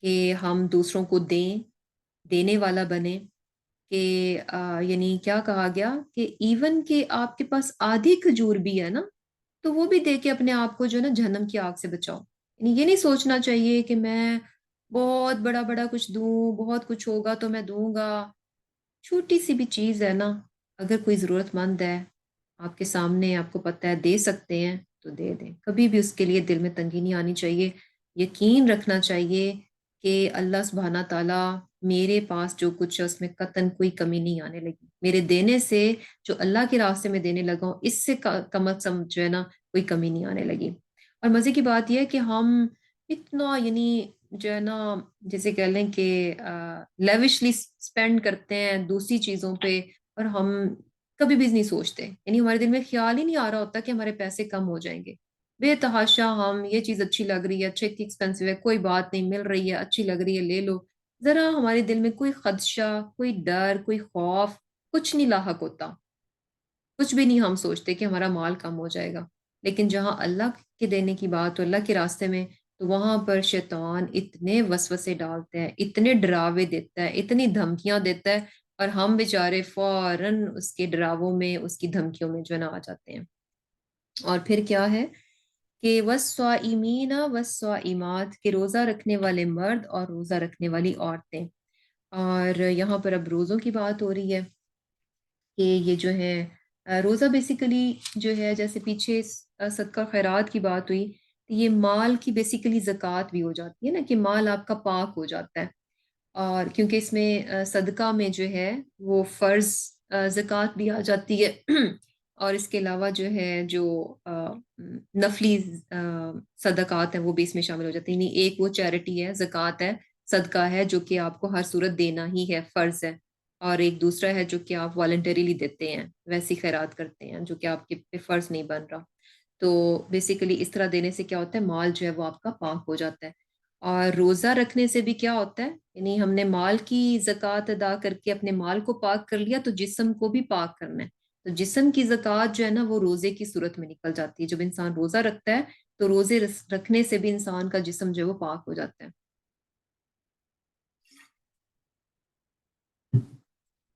کہ ہم دوسروں کو دیں، دینے والا بنیں، کہ یعنی کیا کہا گیا کہ ایون کہ آپ کے پاس آدھی کھجور بھی ہے نا، تو وہ بھی دے کے اپنے آپ کو جو ہے نا جہنم کی آگ سے بچاؤ۔ یعنی یہ نہیں سوچنا چاہیے کہ میں بہت بڑا بڑا کچھ دوں، بہت کچھ ہوگا تو میں دوں گا۔ چھوٹی سی بھی چیز ہے نا، اگر کوئی ضرورت مند ہے آپ کے سامنے، آپ کو پتہ ہے دے سکتے ہیں تو دے دیں۔ کبھی بھی اس کے لیے دل میں تنگی نہیں آنی چاہیے۔ یقین رکھنا چاہیے کہ اللہ سبحانہ تعالیٰ میرے پاس جو کچھ ہے اس میں قطعاً کوئی کمی نہیں آنے لگی۔ میرے دینے سے، جو اللہ کے راستے میں دینے لگا ہوں، اس سے کم از کم جو ہے نا کوئی کمی نہیں آنے لگی۔ اور مزے کی بات یہ ہے کہ ہم اتنا یعنی جو ہے نا، جیسے کہہ لیں کہ لیوشلی اسپینڈ کرتے ہیں دوسری چیزوں پہ، اور ہم کبھی بھی نہیں سوچتے، یعنی ہمارے دل میں خیال ہی نہیں آ رہا ہوتا کہ ہمارے پیسے کم ہو جائیں گے۔ بے تحاشا ہم یہ چیز اچھی لگ رہی ہے، اچھا اتنی ایکسپینسو ہے، کوئی بات نہیں، مل رہی ہے، اچھی لگ رہی ہے، لے لو۔ ذرا ہمارے دل میں کوئی خدشہ، کوئی ڈر، کوئی خوف کچھ نہیں لاحق ہوتا، کچھ بھی نہیں ہم سوچتے کہ ہمارا مال کم ہو جائے گا۔ لیکن جہاں اللہ کے دینے کی بات ہو، اللہ کے راستے میں، تو وہاں پر شیطان اتنے وسوسے ڈالتے ہیں، اتنے ڈراوے دیتا ہے، اتنی دھمکیاں دیتا ہے، اور ہم بیچارے فوراً اس کے ڈراووں میں، اس کی دھمکیوں میں جو ہے نا آ جاتے ہیں۔ اور پھر کیا ہے کہ وَالصَّائِمِينَ وَالصَّائِمَاتِ، کہ روزہ رکھنے والے مرد اور روزہ رکھنے والی عورتیں۔ اور یہاں پر اب روزوں کی بات ہو رہی ہے کہ یہ جو ہے روزہ بیسیکلی جو ہے، جیسے پیچھے صدقہ خیرات کی بات ہوئی، تو یہ مال کی بیسیکلی زکوٰۃ بھی ہو جاتی ہے نا، کہ مال آپ کا پاک ہو جاتا ہے۔ اور کیونکہ اس میں صدقہ میں جو ہے وہ فرض زکوٰۃ بھی آ جاتی ہے، اور اس کے علاوہ جو ہے جو نفلی صدقات ہیں وہ بھی اس میں شامل ہو جاتی ہیں۔ یعنی ایک وہ چیریٹی ہے، زکوٰۃ ہے، صدقہ ہے، جو کہ آپ کو ہر صورت دینا ہی ہے، فرض ہے، اور ایک دوسرا ہے جو کہ آپ والنٹریلی دیتے ہیں، ویسی خیرات کرتے ہیں جو کہ آپ کے پہ فرض نہیں بن رہا۔ تو بیسیکلی اس طرح دینے سے کیا ہوتا ہے، مال جو ہے وہ آپ کا پاک ہو جاتا ہے۔ اور روزہ رکھنے سے بھی کیا ہوتا ہے، یعنی ہم نے مال کی زکوٰۃ ادا کر کے اپنے مال کو پاک کر لیا، تو جسم کو بھی پاک کرنا ہے۔ تو جسم کی زکوٰۃ جو ہے نا وہ روزے کی صورت میں نکل جاتی ہے۔ جب انسان روزہ رکھتا ہے تو روزے رکھنے سے بھی انسان کا جسم جو ہے وہ پاک ہو جاتا ہے۔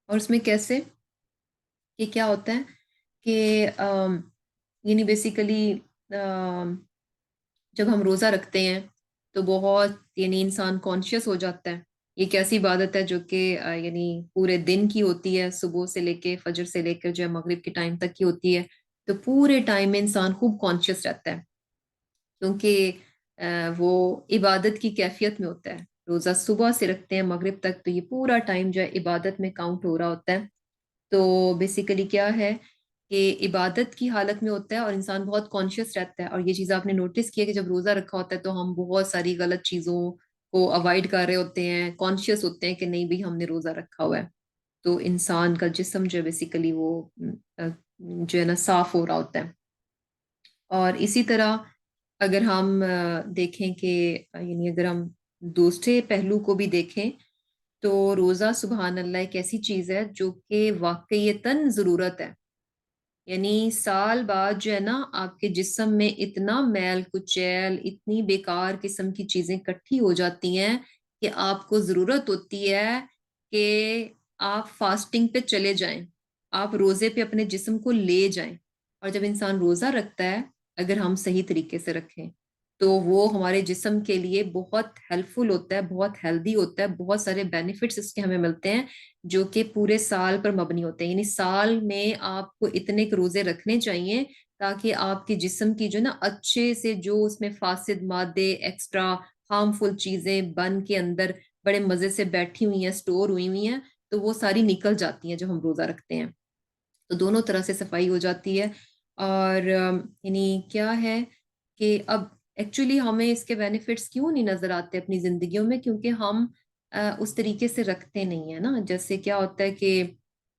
اور اس میں کیسے، کہ کیا ہوتا ہے کہ یعنی بیسیکلی جب ہم روزہ رکھتے ہیں تو بہت یعنی انسان کانشیس ہو جاتا ہے۔ یہ کیسی عبادت ہے جو کہ یعنی پورے دن کی ہوتی ہے، صبح سے لے کے فجر سے لے کر جو ہے مغرب کے ٹائم تک کی ہوتی ہے، تو پورے ٹائم میں انسان خوب کانشیس رہتا ہے، کیونکہ وہ عبادت کی کیفیت میں ہوتا ہے۔ روزہ صبح سے رکھتے ہیں مغرب تک، تو یہ پورا ٹائم جو ہے عبادت میں کاؤنٹ ہو رہا ہوتا ہے۔ تو بیسیکلی کیا ہے کہ عبادت کی حالت میں ہوتا ہے اور انسان بہت کانشیس رہتا ہے۔ اور یہ چیز آپ نے نوٹس کیا کہ جب روزہ رکھا ہوتا ہے تو ہم بہت ساری غلط چیزوں کو اوائڈ کر رہے ہوتے ہیں، کانشیس ہوتے ہیں کہ نہیں بھی ہم نے روزہ رکھا ہوا ہے۔ تو انسان کا جسم جو ہے بیسیکلی وہ جو ہے نا صاف ہو رہا ہوتا ہے۔ اور اسی طرح اگر ہم دیکھیں کہ یعنی اگر ہم دوسرے پہلو کو بھی دیکھیں، تو روزہ سبحان اللہ ایک ایسی چیز ہے جو کہ واقعیتاً ضرورت ہے۔ یعنی سال بعد جو ہے نا آپ کے جسم میں اتنا میل کچیل، اتنی بیکار قسم کی چیزیں کٹھی ہو جاتی ہیں کہ آپ کو ضرورت ہوتی ہے کہ آپ فاسٹنگ پہ چلے جائیں، آپ روزے پہ اپنے جسم کو لے جائیں۔ اور جب انسان روزہ رکھتا ہے، اگر ہم صحیح طریقے سے رکھیں، تو وہ ہمارے جسم کے لیے بہت ہیلپ فل ہوتا ہے، بہت ہیلدی ہوتا ہے، بہت سارے بینیفٹس اس کے ہمیں ملتے ہیں جو کہ پورے سال پر مبنی ہوتے ہیں۔ یعنی سال میں آپ کو اتنے روزے رکھنے چاہیے تاکہ آپ کے جسم کی جو نا اچھے سے جو اس میں فاسد مادے، ایکسٹرا ہارمفل چیزیں بن کے اندر بڑے مزے سے بیٹھی ہوئی ہیں، سٹور ہوئی ہوئی ہیں، تو وہ ساری نکل جاتی ہیں جب ہم روزہ رکھتے ہیں۔ تو دونوں طرح سے صفائی ہو جاتی ہے۔ اور یعنی کیا ہے کہ اب ایکچولی ہمیں اس کے بینیفٹس کیوں نہیں نظر آتے اپنی زندگیوں میں، کیونکہ ہم اس طریقے سے رکھتے نہیں ہیں نا۔ جیسے کیا ہوتا ہے کہ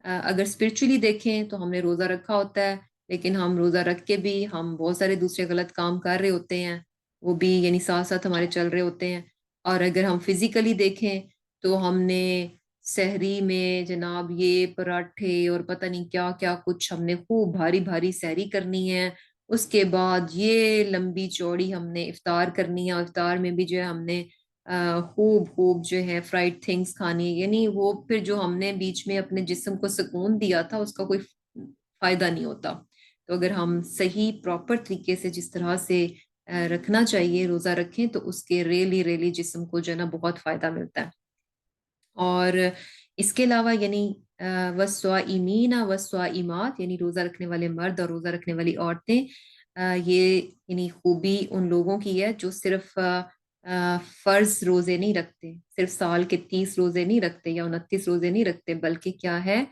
اگر اسپرچولی دیکھیں تو ہم نے روزہ رکھا ہوتا ہے، لیکن ہم روزہ رکھ کے بھی ہم بہت سارے دوسرے غلط کام کر رہے ہوتے ہیں، وہ بھی یعنی ساتھ ساتھ ہمارے چل رہے ہوتے ہیں۔ اور اگر ہم فزیکلی دیکھیں تو ہم نے سحری میں جناب یہ پراٹھے اور پتہ نہیں کیا کیا کچھ ہم نے خوب بھاری بھاری سحری کرنی ہے، اس کے بعد یہ لمبی چوڑی ہم نے افطار کرنی ہے، اور افطار میں بھی جو ہے ہم نے خوب خوب جو ہے فرائڈ تھنگس کھانی ہے، یعنی وہ پھر جو ہم نے بیچ میں اپنے جسم کو سکون دیا تھا اس کا کوئی فائدہ نہیں ہوتا۔ تو اگر ہم صحیح پراپر طریقے سے جس طرح سے رکھنا چاہیے روزہ رکھیں تو اس کے ریلی ریلی جسم کو جو ہے نا بہت فائدہ ملتا ہے۔ اور اس کے علاوہ یعنی وَالصَّائِمِينَ وَالصَّائِمَاتِ، یعنی روزہ رکھنے والے مرد اور روزہ رکھنے والی عورتیں، یہ یعنی خوبی ان لوگوں کی ہے جو صرف فرض روزے نہیں رکھتے، صرف سال کے 30 روزے نہیں رکھتے یا 29 روزے نہیں رکھتے، بلکہ کیا ہے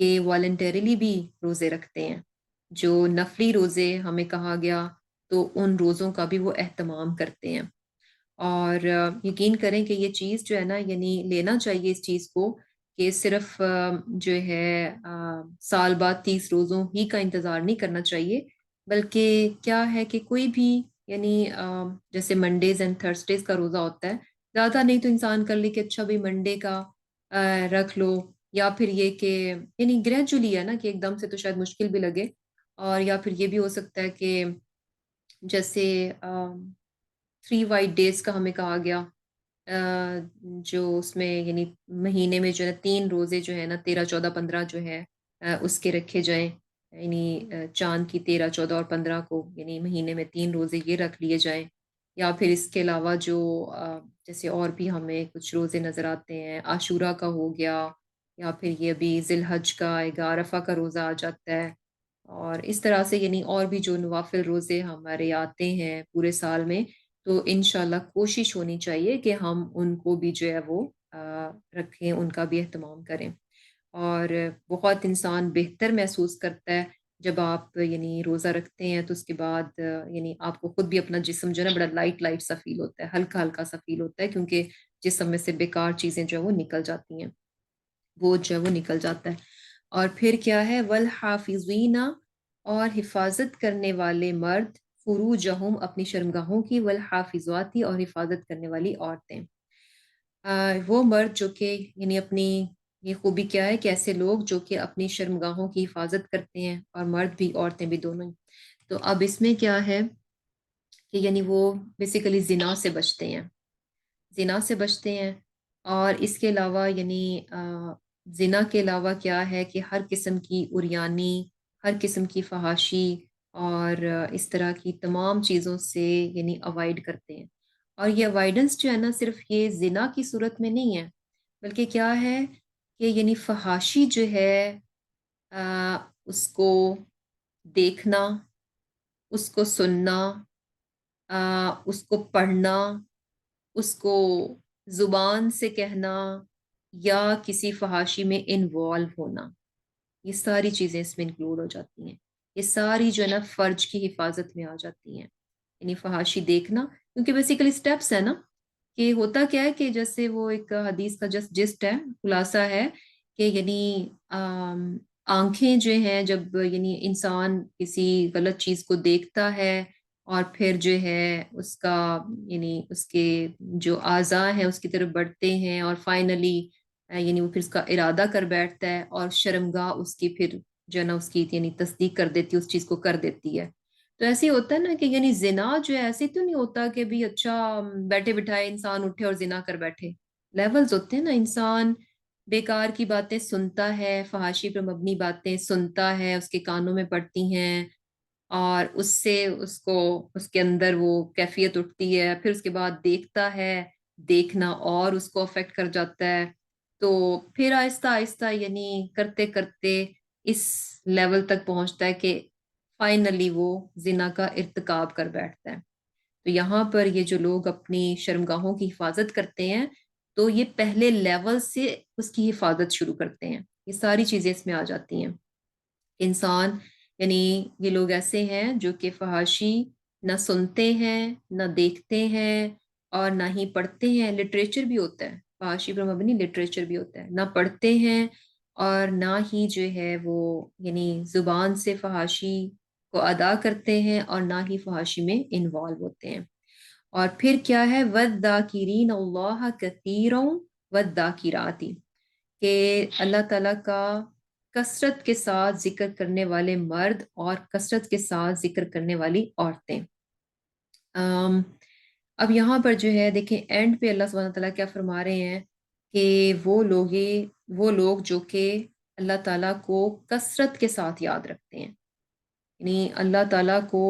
کہ والنٹریلی بھی روزے رکھتے ہیں۔ جو نفلی روزے ہمیں کہا گیا تو ان روزوں کا بھی وہ اہتمام کرتے ہیں۔ اور یقین کریں کہ یہ چیز جو ہے نا یعنی لینا چاہیے اس چیز کو کہ صرف جو ہے سال بعد 30 روزوں ہی کا انتظار نہیں کرنا چاہیے، بلکہ کیا ہے کہ کوئی بھی یعنی جیسے منڈیز اینڈ تھرسڈیز کا روزہ ہوتا ہے، زیادہ نہیں تو انسان کر لے کہ اچھا بھی منڈے کا رکھ لو، یا پھر یہ کہ یعنی گریجولی ہے نا کہ ایک دم سے تو شاید مشکل بھی لگے، اور یا پھر یہ بھی ہو سکتا ہے کہ جیسے 3 وائٹ ڈیز کا ہمیں کہا گیا، جو اس میں یعنی مہینے میں جو ہے 3 روزے جو ہے نا 13 14 15 جو ہے اس کے رکھے جائیں، یعنی چاند کی 13 14 اور 15 کو یعنی مہینے میں 3 روزے یہ رکھ لیے جائیں، یا پھر اس کے علاوہ جو جیسے اور بھی ہمیں کچھ روزے نظر آتے ہیں، عاشورہ کا ہو گیا، یا پھر یہ ابھی ذی الحج کا عرفہ کا روزہ آ جاتا ہے، اور اس طرح سے یعنی اور بھی جو نوافل روزے ہمارے آتے ہیں پورے سال میں، تو انشاءاللہ کوشش ہونی چاہیے کہ ہم ان کو بھی جو ہے وہ رکھیں، ان کا بھی اہتمام کریں۔ اور بہت انسان بہتر محسوس کرتا ہے جب آپ یعنی روزہ رکھتے ہیں تو اس کے بعد یعنی آپ کو خود بھی اپنا جسم جو ہے نا بڑا لائٹ لائٹ سا فیل ہوتا ہے، ہلکا ہلکا سا فیل ہوتا ہے، کیونکہ جسم میں سے بیکار چیزیں جو ہے وہ نکل جاتی ہیں، وہ جو ہے وہ نکل جاتا ہے۔ اور پھر کیا ہے والحافظین، اور حفاظت کرنے والے مرد، فروجہم اپنی شرمگاہوں کی، والحافظاتی اور حفاظت کرنے والی عورتیں، وہ مرد جو کہ یعنی اپنی یہ خوبی کیا ہے کہ ایسے لوگ جو کہ اپنی شرمگاہوں کی حفاظت کرتے ہیں، اور مرد بھی عورتیں بھی دونوں ہی۔ تو اب اس میں کیا ہے کہ یعنی وہ بیسیکلی زنا سے بچتے ہیں، زنا سے بچتے ہیں، اور اس کے علاوہ یعنی زنا کے علاوہ کیا ہے کہ ہر قسم کی عریانی، ہر قسم کی فحاشی اور اس طرح کی تمام چیزوں سے یعنی اوائڈ کرتے ہیں۔ اور یہ اوائڈنس جو ہے نا صرف یہ زنا کی صورت میں نہیں ہے، بلکہ کیا ہے کہ یعنی فحاشی جو ہے اس کو دیکھنا، اس کو سننا، اس کو پڑھنا، اس کو زبان سے کہنا، یا کسی فحاشی میں انوالو ہونا، یہ ساری چیزیں اس میں انکلوڈ ہو جاتی ہیں۔ یہ ساری جو ہے نا فرج کی حفاظت میں آ جاتی ہیں، یعنی فحاشی دیکھنا، کیونکہ بیسیکلی سٹیپس ہے نا کہ ہوتا کیا ہے کہ جیسے وہ ایک حدیث کا جسٹ ہے، خلاصہ ہے کہ یعنی آنکھیں جو ہیں جب یعنی انسان کسی غلط چیز کو دیکھتا ہے اور پھر جو ہے اس کا یعنی اس کے جو اعضاء ہیں اس کی طرف بڑھتے ہیں، اور فائنلی یعنی وہ پھر اس کا ارادہ کر بیٹھتا ہے، اور شرمگاہ اس کی پھر جو ہے نا اس کی یعنی تصدیق کر دیتی ہے، اس چیز کو کر دیتی ہے۔ تو ایسے ہی ہوتا ہے نا کہ یعنی زنا جو ہے ایسے تو نہیں ہوتا کہ بھی اچھا بیٹھے بٹھائے انسان اٹھے اور زنا کر بیٹھے، لیولز ہوتے ہیں نا، انسان بیکار کی باتیں سنتا ہے، فحاشی پر مبنی باتیں سنتا ہے، اس کے کانوں میں پڑتی ہیں، اور اس سے اس کو اس کے اندر وہ کیفیت اٹھتی ہے، پھر اس کے بعد دیکھتا ہے، دیکھنا اور اس کو افیکٹ کر جاتا ہے، تو پھر آہستہ آہستہ یعنی کرتے کرتے اس لیول تک پہنچتا ہے کہ فائنلی وہ زنا کا ارتکاب کر بیٹھتا ہے۔ تو یہاں پر یہ جو لوگ اپنی شرمگاہوں کی حفاظت کرتے ہیں تو یہ پہلے لیول سے اس کی حفاظت شروع کرتے ہیں، یہ ساری چیزیں اس میں آ جاتی ہیں۔ انسان یعنی یہ لوگ ایسے ہیں جو کہ فحاشی نہ سنتے ہیں، نہ دیکھتے ہیں، اور نہ ہی پڑھتے ہیں، لٹریچر بھی ہوتا ہے، فحاشی پر مبنی لٹریچر بھی ہوتا ہے، نہ پڑھتے ہیں اور نہ ہی جو ہے وہ یعنی زبان سے فحاشی کو ادا کرتے ہیں، اور نہ ہی فحاشی میں انوالو ہوتے ہیں۔ اور پھر کیا ہے وَالذَّاكِرِينَ اللَّهَ كَثِيرًا وَالذَّاكِرَاتِ، کہ اللہ تعالیٰ کا کثرت کے ساتھ ذکر کرنے والے مرد اور کثرت کے ساتھ ذکر کرنے والی عورتیں۔ اب یہاں پر جو ہے دیکھیں اینڈ پہ اللہ سبحانہ تعالیٰ کیا فرما رہے ہیں کہ وہ لوگ جو کہ اللہ تعالیٰ کو کثرت کے ساتھ یاد رکھتے ہیں، یعنی اللہ تعالیٰ کو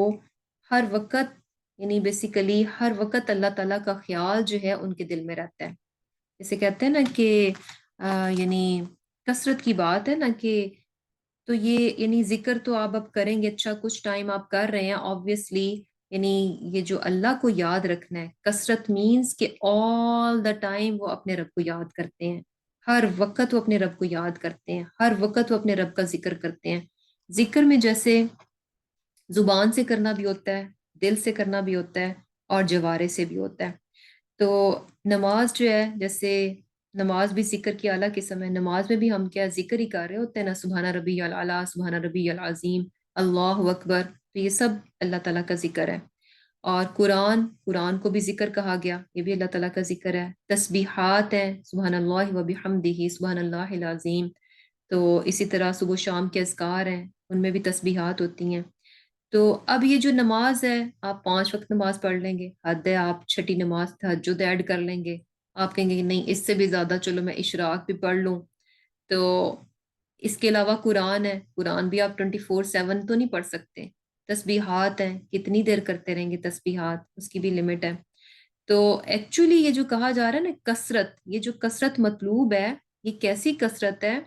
ہر وقت، یعنی بیسیکلی ہر وقت اللہ تعالیٰ کا خیال جو ہے ان کے دل میں رہتا ہے۔ جیسے کہتے ہیں نا کہ یعنی کثرت کی بات ہے نا کہ تو یہ یعنی ذکر تو آپ اب کریں گے، اچھا کچھ ٹائم آپ کر رہے ہیں آبویسلی، یعنی یہ جو اللہ کو یاد رکھنا ہے، کثرت مینس کہ آل دا ٹائم وہ اپنے رب کو یاد کرتے ہیں، ہر وقت وہ اپنے رب کو یاد کرتے ہیں، ہر وقت وہ اپنے رب کا ذکر کرتے ہیں۔ ذکر میں جیسے زبان سے کرنا بھی ہوتا ہے، دل سے کرنا بھی ہوتا ہے، اور جوارے سے بھی ہوتا ہے۔ تو نماز جو ہے، جیسے نماز بھی ذکر کی اعلیٰ قسم ہے، نماز میں بھی ہم کیا ذکر ہی کر رہے ہوتے ہیں نا، سبحان ربی الاعلیٰ، سبحان ربی العظیم، اللہ اکبر، تو یہ سب اللہ تعالیٰ کا ذکر ہے۔ اور قرآن کو بھی ذکر کہا گیا، یہ بھی اللہ تعالیٰ کا ذکر ہے۔ تسبیحات ہیں، سبحان اللہ و بحمدہ، سبحان اللہ العظیم۔ تو اسی طرح صبح و شام کے اذکار ہیں، ان میں بھی تسبیحات ہوتی ہیں۔ تو اب یہ جو نماز ہے، آپ 5 وقت نماز پڑھ لیں گے، حد ہے آپ چھٹی نماز تہجد ایڈ کر لیں گے، آپ کہیں گے کہ نہیں اس سے بھی زیادہ چلو میں اشراق بھی پڑھ لوں۔ تو اس کے علاوہ قرآن ہے، قرآن بھی آپ 24/7 تو نہیں پڑھ سکتے۔ تسبیحات ہیں، کتنی دیر کرتے رہیں گے تسبیحات، اس کی بھی لمٹ ہے۔ تو ایکچولی یہ جو کہا جا رہا ہے نا کثرت، یہ جو کثرت مطلوب ہے، یہ کیسی کثرت ہے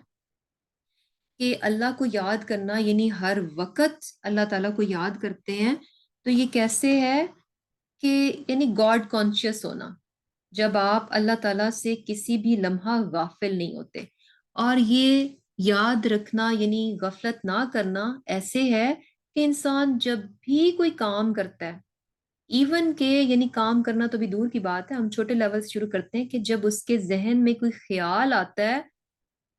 کہ اللہ کو یاد کرنا، یعنی ہر وقت اللہ تعالیٰ کو یاد کرتے ہیں۔ تو یہ کیسے ہے کہ یعنی گاڈ کانشیس ہونا، جب آپ اللہ تعالیٰ سے کسی بھی لمحہ غافل نہیں ہوتے۔ اور یہ یاد رکھنا یعنی غفلت نہ کرنا ایسے ہے کہ انسان جب بھی کوئی کام کرتا ہے، ایون کہ یعنی کام کرنا تو بھی دور کی بات ہے، ہم چھوٹے لیول سے شروع کرتے ہیں کہ جب اس کے ذہن میں کوئی خیال آتا ہے،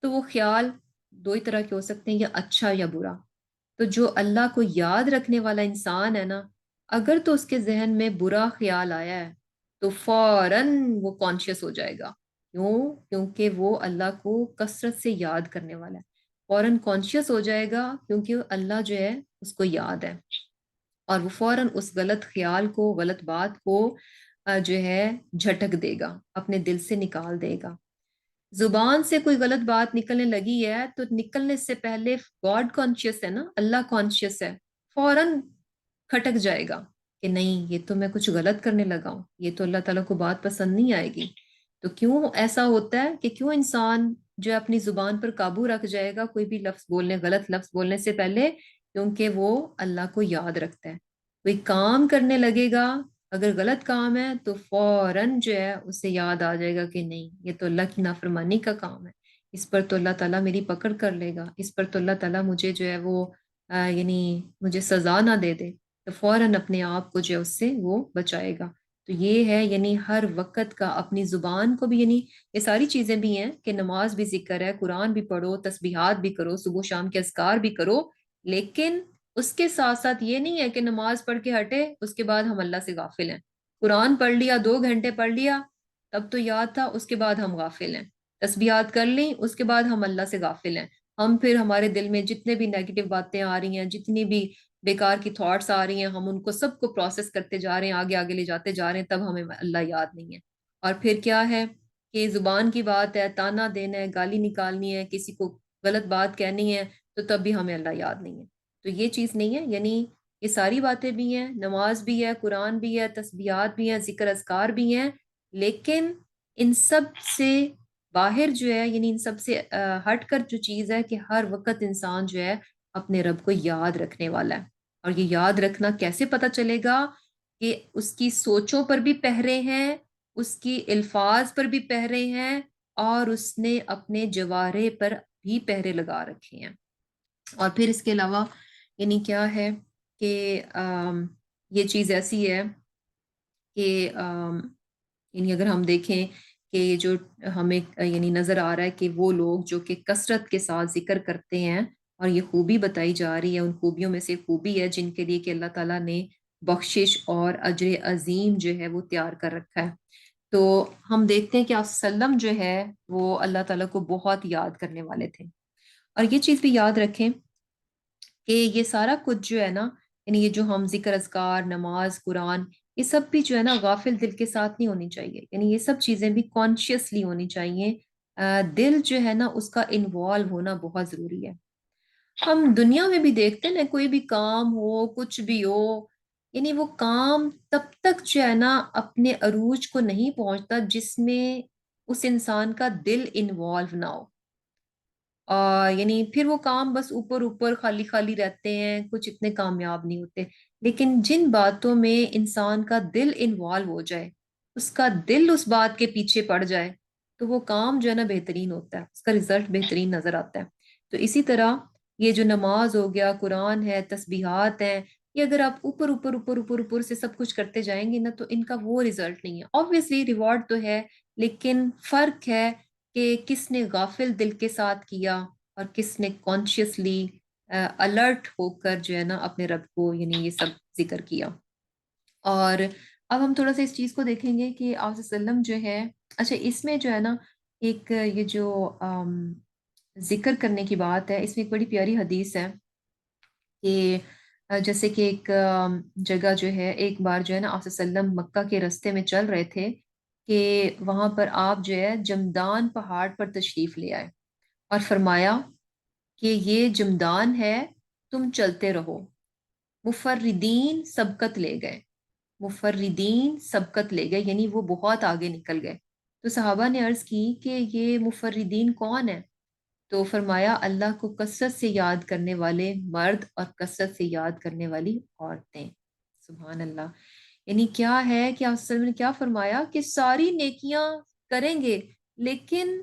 تو وہ خیال دو ہی طرح کے ہو سکتے ہیں، یا اچھا یا برا۔ تو جو اللہ کو یاد رکھنے والا انسان ہے نا، اگر تو اس کے ذہن میں برا خیال آیا ہے تو فوراً وہ کانشیس ہو جائے گا۔ کیونکہ وہ اللہ کو کثرت سے یاد کرنے والا ہے، فوراً کانشیس ہو جائے گا، کیونکہ اللہ جو ہے اس کو یاد ہے، اور وہ فوراً اس غلط خیال کو، غلط بات کو جو ہے جھٹک دے گا، اپنے دل سے نکال دے گا۔ زبان سے کوئی غلط بات نکلنے لگی ہے تو نکلنے سے پہلے گاڈ کانشیس ہے نا، اللہ کانشیس ہے، فوراً کھٹک جائے گا کہ نہیں یہ تو میں کچھ غلط کرنے لگا ہوں، یہ تو اللہ تعالیٰ کو بات پسند نہیں آئے گی۔ تو کیوں ایسا ہوتا ہے کہ کیوں انسان جو اپنی زبان پر قابو رکھ جائے گا کوئی بھی لفظ بولنے، غلط لفظ بولنے سے پہلے؟ کیونکہ وہ اللہ کو یاد رکھتا ہے۔ کوئی کام کرنے لگے گا، اگر غلط کام ہے تو فوراً جو ہے اسے یاد آ جائے گا کہ نہیں یہ تو اللہ کی نافرمانی کا کام ہے، اس پر تو اللہ تعالیٰ میری پکڑ کر لے گا، اس پر تو اللہ تعالیٰ مجھے جو ہے وہ یعنی مجھے سزا نہ دے دے، تو فوراً اپنے آپ کو جو ہے اس سے وہ بچائے گا۔ تو یہ ہے یعنی ہر وقت کا اپنی زبان کو بھی، یعنی یہ ساری چیزیں بھی ہیں کہ نماز بھی ذکر ہے، قرآن بھی پڑھو، تسبیحات بھی کرو، صبح شام کے اذکار بھی کرو، لیکن اس کے ساتھ ساتھ یہ نہیں ہے کہ نماز پڑھ کے ہٹے اس کے بعد ہم اللہ سے غافل ہیں۔ قرآن پڑھ لیا، 2 گھنٹے پڑھ لیا، تب تو یاد تھا، اس کے بعد ہم غافل ہیں۔ تسبیحات کر لیں، اس کے بعد ہم اللہ سے غافل ہیں۔ ہم پھر ہمارے دل میں جتنے بھی نیگیٹو باتیں آ رہی ہیں، جتنی بھی بیکار کی تھاٹس آ رہی ہیں، ہم ان کو سب کو پروسیس کرتے جا رہے ہیں، آگے آگے لے جاتے جا رہے ہیں، تب ہمیں اللہ یاد نہیں ہے۔ اور پھر کیا ہے کہ زبان کی بات ہے، تانا دینا ہے، گالی نکالنی ہے، کسی کو غلط بات کہنی ہے، تو تب بھی ہمیں اللہ یاد نہیں ہے۔ تو یہ چیز نہیں ہے، یعنی یہ ساری باتیں بھی ہیں، نماز بھی ہے، قرآن بھی ہے، تسبیحات بھی ہیں، ذکر اذکار بھی ہیں، لیکن ان سب سے باہر جو ہے، یعنی ان سب سے ہٹ کر جو چیز ہے کہ ہر وقت انسان جو ہے اپنے رب کو یاد رکھنے والا ہے۔ اور یہ یاد رکھنا کیسے پتہ چلے گا؟ کہ اس کی سوچوں پر بھی پہرے ہیں، اس کی الفاظ پر بھی پہرے ہیں، اور اس نے اپنے جوارے پر بھی پہرے لگا رکھے ہیں۔ اور پھر اس کے علاوہ یعنی کیا ہے کہ یہ چیز ایسی ہے کہ یعنی اگر ہم دیکھیں کہ یہ جو ہمیں یعنی نظر آ رہا ہے کہ وہ لوگ جو کہ کثرت کے ساتھ ذکر کرتے ہیں، اور یہ خوبی بتائی جا رہی ہے، ان خوبیوں میں سے خوبی ہے جن کے لیے کہ اللہ تعالیٰ نے بخشش اور اجر عظیم جو ہے وہ تیار کر رکھا ہے۔ تو ہم دیکھتے ہیں کہ آپ وسلم جو ہے وہ اللہ تعالیٰ کو بہت یاد کرنے والے تھے، اور یہ چیز بھی یاد رکھیں کہ یہ سارا کچھ جو ہے نا، یعنی یہ جو ہم ذکر اذکار، نماز، قرآن، یہ سب بھی جو ہے نا غافل دل کے ساتھ نہیں ہونی چاہیے، یعنی یہ سب چیزیں بھی کانشیسلی ہونی چاہیے۔ دل جو ہے نا اس کا انوالو ہونا بہت ضروری ہے۔ ہم دنیا میں بھی دیکھتے ہیں نا، کوئی بھی کام ہو، کچھ بھی ہو، یعنی وہ کام تب تک جو ہے نا اپنے عروج کو نہیں پہنچتا جس میں اس انسان کا دل انوالو نہ ہو۔ یعنی پھر وہ کام بس اوپر اوپر خالی خالی رہتے ہیں، کچھ اتنے کامیاب نہیں ہوتے۔ لیکن جن باتوں میں انسان کا دل انوالو ہو جائے، اس کا دل اس بات کے پیچھے پڑ جائے، تو وہ کام جو ہے نا بہترین ہوتا ہے، اس کا رزلٹ بہترین نظر آتا ہے۔ تو اسی طرح یہ جو نماز ہو گیا، قرآن ہے، تسبیحات ہیں، یہ اگر آپ اوپر اوپر اوپر اوپر اوپر سے سب کچھ کرتے جائیں گے نا، تو ان کا وہ رزلٹ نہیں ہے۔ آبویسلی ریوارڈ تو ہے، لیکن فرق ہے کہ کس نے غافل دل کے ساتھ کیا اور کس نے کانشیسلی الرٹ ہو کر جو ہے نا اپنے رب کو یعنی یہ سب ذکر کیا۔ اور اب ہم تھوڑا سا اس چیز کو دیکھیں گے کہ آپ صلی اللہ علیہ وسلم جو ہے، اچھا اس میں جو ہے نا ایک یہ جو ذکر کرنے کی بات ہے، اس میں ایک بڑی پیاری حدیث ہے کہ جیسے کہ ایک جگہ جو ہے، ایک بار جو ہے نا آپ صلی اللہ علیہ وسلم مکہ کے راستے میں چل رہے تھے کہ وہاں پر آپ جو ہے جمدان پہاڑ پر تشریف لے آئے اور فرمایا کہ یہ جمدان ہے، تم چلتے رہو۔ مفردین سبقت لے گئے، مفردین سبقت لے گئے، یعنی وہ بہت آگے نکل گئے۔ تو صحابہ نے عرض کی کہ یہ مفردین کون ہے؟ تو فرمایا اللہ کو کثرت سے یاد کرنے والے مرد اور کثرت سے یاد کرنے والی عورتیں۔ سبحان اللہ! یعنی کیا ہے کہ آپ صلی اللہ علیہ وسلم نے کیا فرمایا کہ ساری نیکیاں کریں گے، لیکن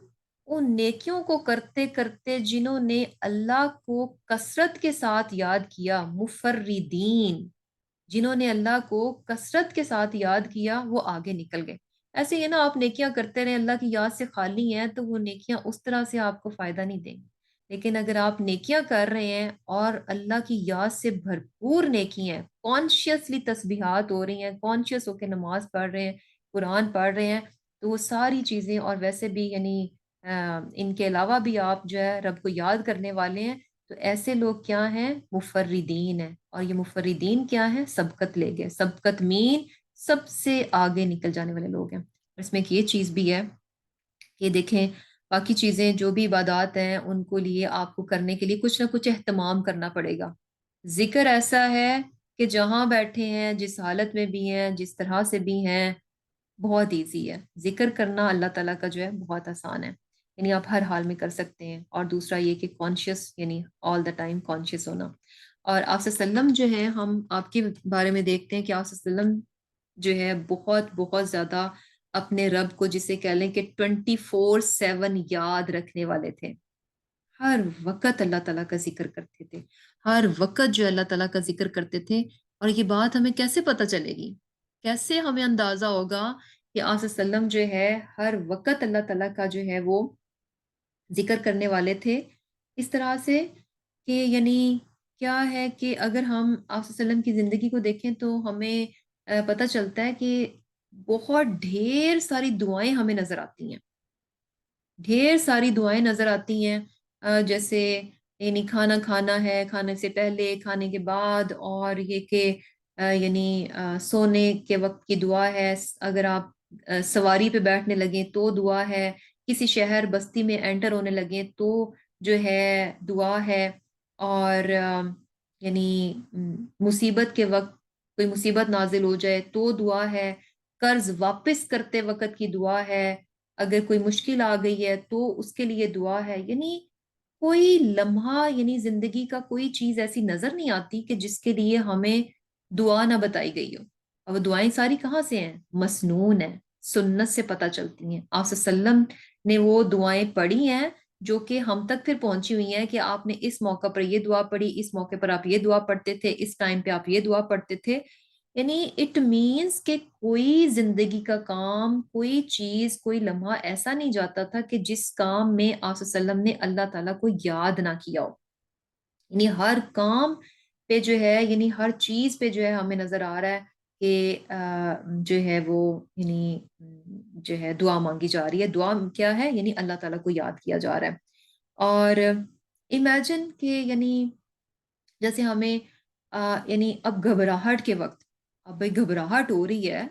ان نیکیوں کو کرتے کرتے جنہوں نے اللہ کو کثرت کے ساتھ یاد کیا، مفردین، جنہوں نے اللہ کو کثرت کے ساتھ یاد کیا، وہ آگے نکل گئے۔ ایسے ہی نا، آپ نیکیاں کرتے رہیں، اللہ کی یاد سے خالی ہیں، تو وہ نیکیاں اس طرح سے آپ کو فائدہ نہیں دیں گی۔ لیکن اگر آپ نیکیاں کر رہے ہیں اور اللہ کی یاد سے بھرپور نیکی ہیں، کانشیسلی تسبیحات ہو رہی ہیں، کانشیس ہو کے نماز پڑھ رہے ہیں، قرآن پڑھ رہے ہیں، تو وہ ساری چیزیں، اور ویسے بھی یعنی ان کے علاوہ بھی آپ جو ہے رب کو یاد کرنے والے ہیں، تو ایسے لوگ کیا ہیں؟ مفردین ہیں۔ اور یہ مفردین کیا ہیں؟ سبقت لے گئے۔ سبقت مین سب سے آگے نکل جانے والے لوگ ہیں۔ اس میں ایک یہ چیز بھی ہے کہ دیکھیں، باقی چیزیں جو بھی عبادات ہیں ان کو لیے آپ کو کرنے کے لیے کچھ نہ کچھ اہتمام کرنا پڑے گا۔ ذکر ایسا ہے کہ جہاں بیٹھے ہیں، جس حالت میں بھی ہیں، جس طرح سے بھی ہیں، بہت ایزی ہے ذکر کرنا۔ اللہ تعالیٰ کا جو ہے بہت آسان ہے، یعنی آپ ہر حال میں کر سکتے ہیں۔ اور دوسرا یہ کہ کانشیس، یعنی آل دا ٹائم کانشیس ہونا۔ اور آپ صلی اللہ علیہ وسلم جو ہے، ہم آپ کے بارے میں دیکھتے ہیں کہ آپ صلی اللہ علیہ وسلم جو ہے بہت بہت زیادہ اپنے رب کو، جسے کہہ لیں کہ 24/7 یاد رکھنے والے تھے۔ ہر وقت اللہ تعالیٰ کا ذکر کرتے تھے، ہر وقت جو اللہ تعالیٰ کا ذکر کرتے تھے۔ اور یہ بات ہمیں کیسے پتہ چلے گی، کیسے ہمیں اندازہ ہوگا کہ آپ صلی اللہ علیہ وسلم جو ہے ہر وقت اللہ تعالیٰ کا جو ہے وہ ذکر کرنے والے تھے؟ اس طرح سے کہ یعنی کیا ہے کہ اگر ہم آپ صلی اللہ علیہ وسلم کی زندگی کو دیکھیں تو ہمیں پتہ چلتا ہے کہ بہت ڈھیر ساری دعائیں ہمیں نظر آتی ہیں، ڈھیر ساری دعائیں نظر آتی ہیں، جیسے یعنی کھانا کھانا ہے، کھانے سے پہلے، کھانے کے بعد، اور یہ کہ یعنی سونے کے وقت کی دعا ہے، اگر آپ سواری پہ بیٹھنے لگیں تو دعا ہے، کسی شہر بستی میں انٹر ہونے لگیں تو جو ہے دعا ہے، اور یعنی مصیبت کے وقت کوئی مصیبت نازل ہو جائے تو دعا ہے، قرض واپس کرتے وقت کی دعا ہے، اگر کوئی مشکل آ گئی ہے تو اس کے لیے دعا ہے۔ یعنی کوئی لمحہ، یعنی زندگی کا کوئی چیز ایسی نظر نہیں آتی کہ جس کے لیے ہمیں دعا نہ بتائی گئی ہو۔ اور وہ دعائیں ساری کہاں سے ہیں؟ مسنون ہیں، سنت سے پتہ چلتی ہیں۔ آپ صلی اللہ علیہ وسلم نے وہ دعائیں پڑھی ہیں جو کہ ہم تک پھر پہنچی ہوئی ہیں کہ آپ نے اس موقع پر یہ دعا پڑھی، اس موقع پر آپ یہ دعا پڑھتے تھے، اس ٹائم پہ آپ یہ دعا پڑھتے تھے۔ یعنی اٹ مینس کہ کوئی زندگی کا کام، کوئی چیز، کوئی لمحہ ایسا نہیں جاتا تھا کہ جس کام میں آپ صلی اللہ علیہ وسلم نے اللہ تعالیٰ کو یاد نہ کیا ہو۔ یعنی ہر کام پہ جو ہے، یعنی ہر چیز پہ جو ہے ہمیں نظر آ رہا ہے کہ جو ہے وہ یعنی جو ہے دعا مانگی جا رہی ہے۔ دعا کیا ہے؟ یعنی اللہ تعالیٰ کو یاد کیا جا رہا ہے۔ اور امیجن کہ یعنی جیسے ہمیں یعنی اب گھبراہٹ کے وقت، اب بھائی گھبراہٹ ہو رہی ہے،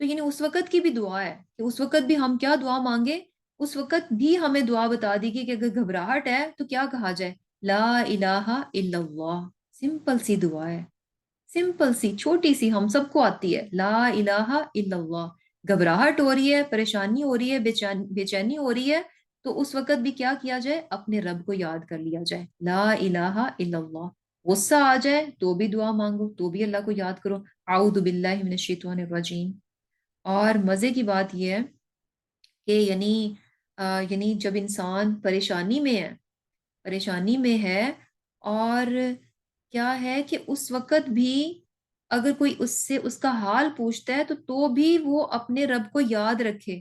تو یعنی اس وقت کی بھی دعا ہے کہ اس وقت بھی ہم کیا دعا مانگے، اس وقت بھی ہمیں دعا بتا دی گئی کہ اگر گھبراہٹ ہے تو کیا کہا جائے، لا الہ الا اللہ. سمپل سی دعا ہے، سمپل سی چھوٹی سی، ہم سب کو آتی ہے، لا الہ الا اللہ. گھبراہٹ ہو رہی ہے، پریشانی ہو رہی ہے، بے چینی ہو رہی ہے، تو اس وقت بھی کیا کیا جائے، اپنے رب کو یاد کر لیا جائے، لا الہ الا اللہ. غصہ آ جائے تو بھی دعا مانگو، تو بھی اللہ کو یاد کرو، اعوذ باللہ من الشیطان الرجیم. اور مزے کی بات یہ ہے کہ یعنی جب انسان پریشانی میں ہے، اور کیا ہے کہ اس وقت بھی اگر کوئی اس سے اس کا حال پوچھتا ہے تو بھی وہ اپنے رب کو یاد رکھے،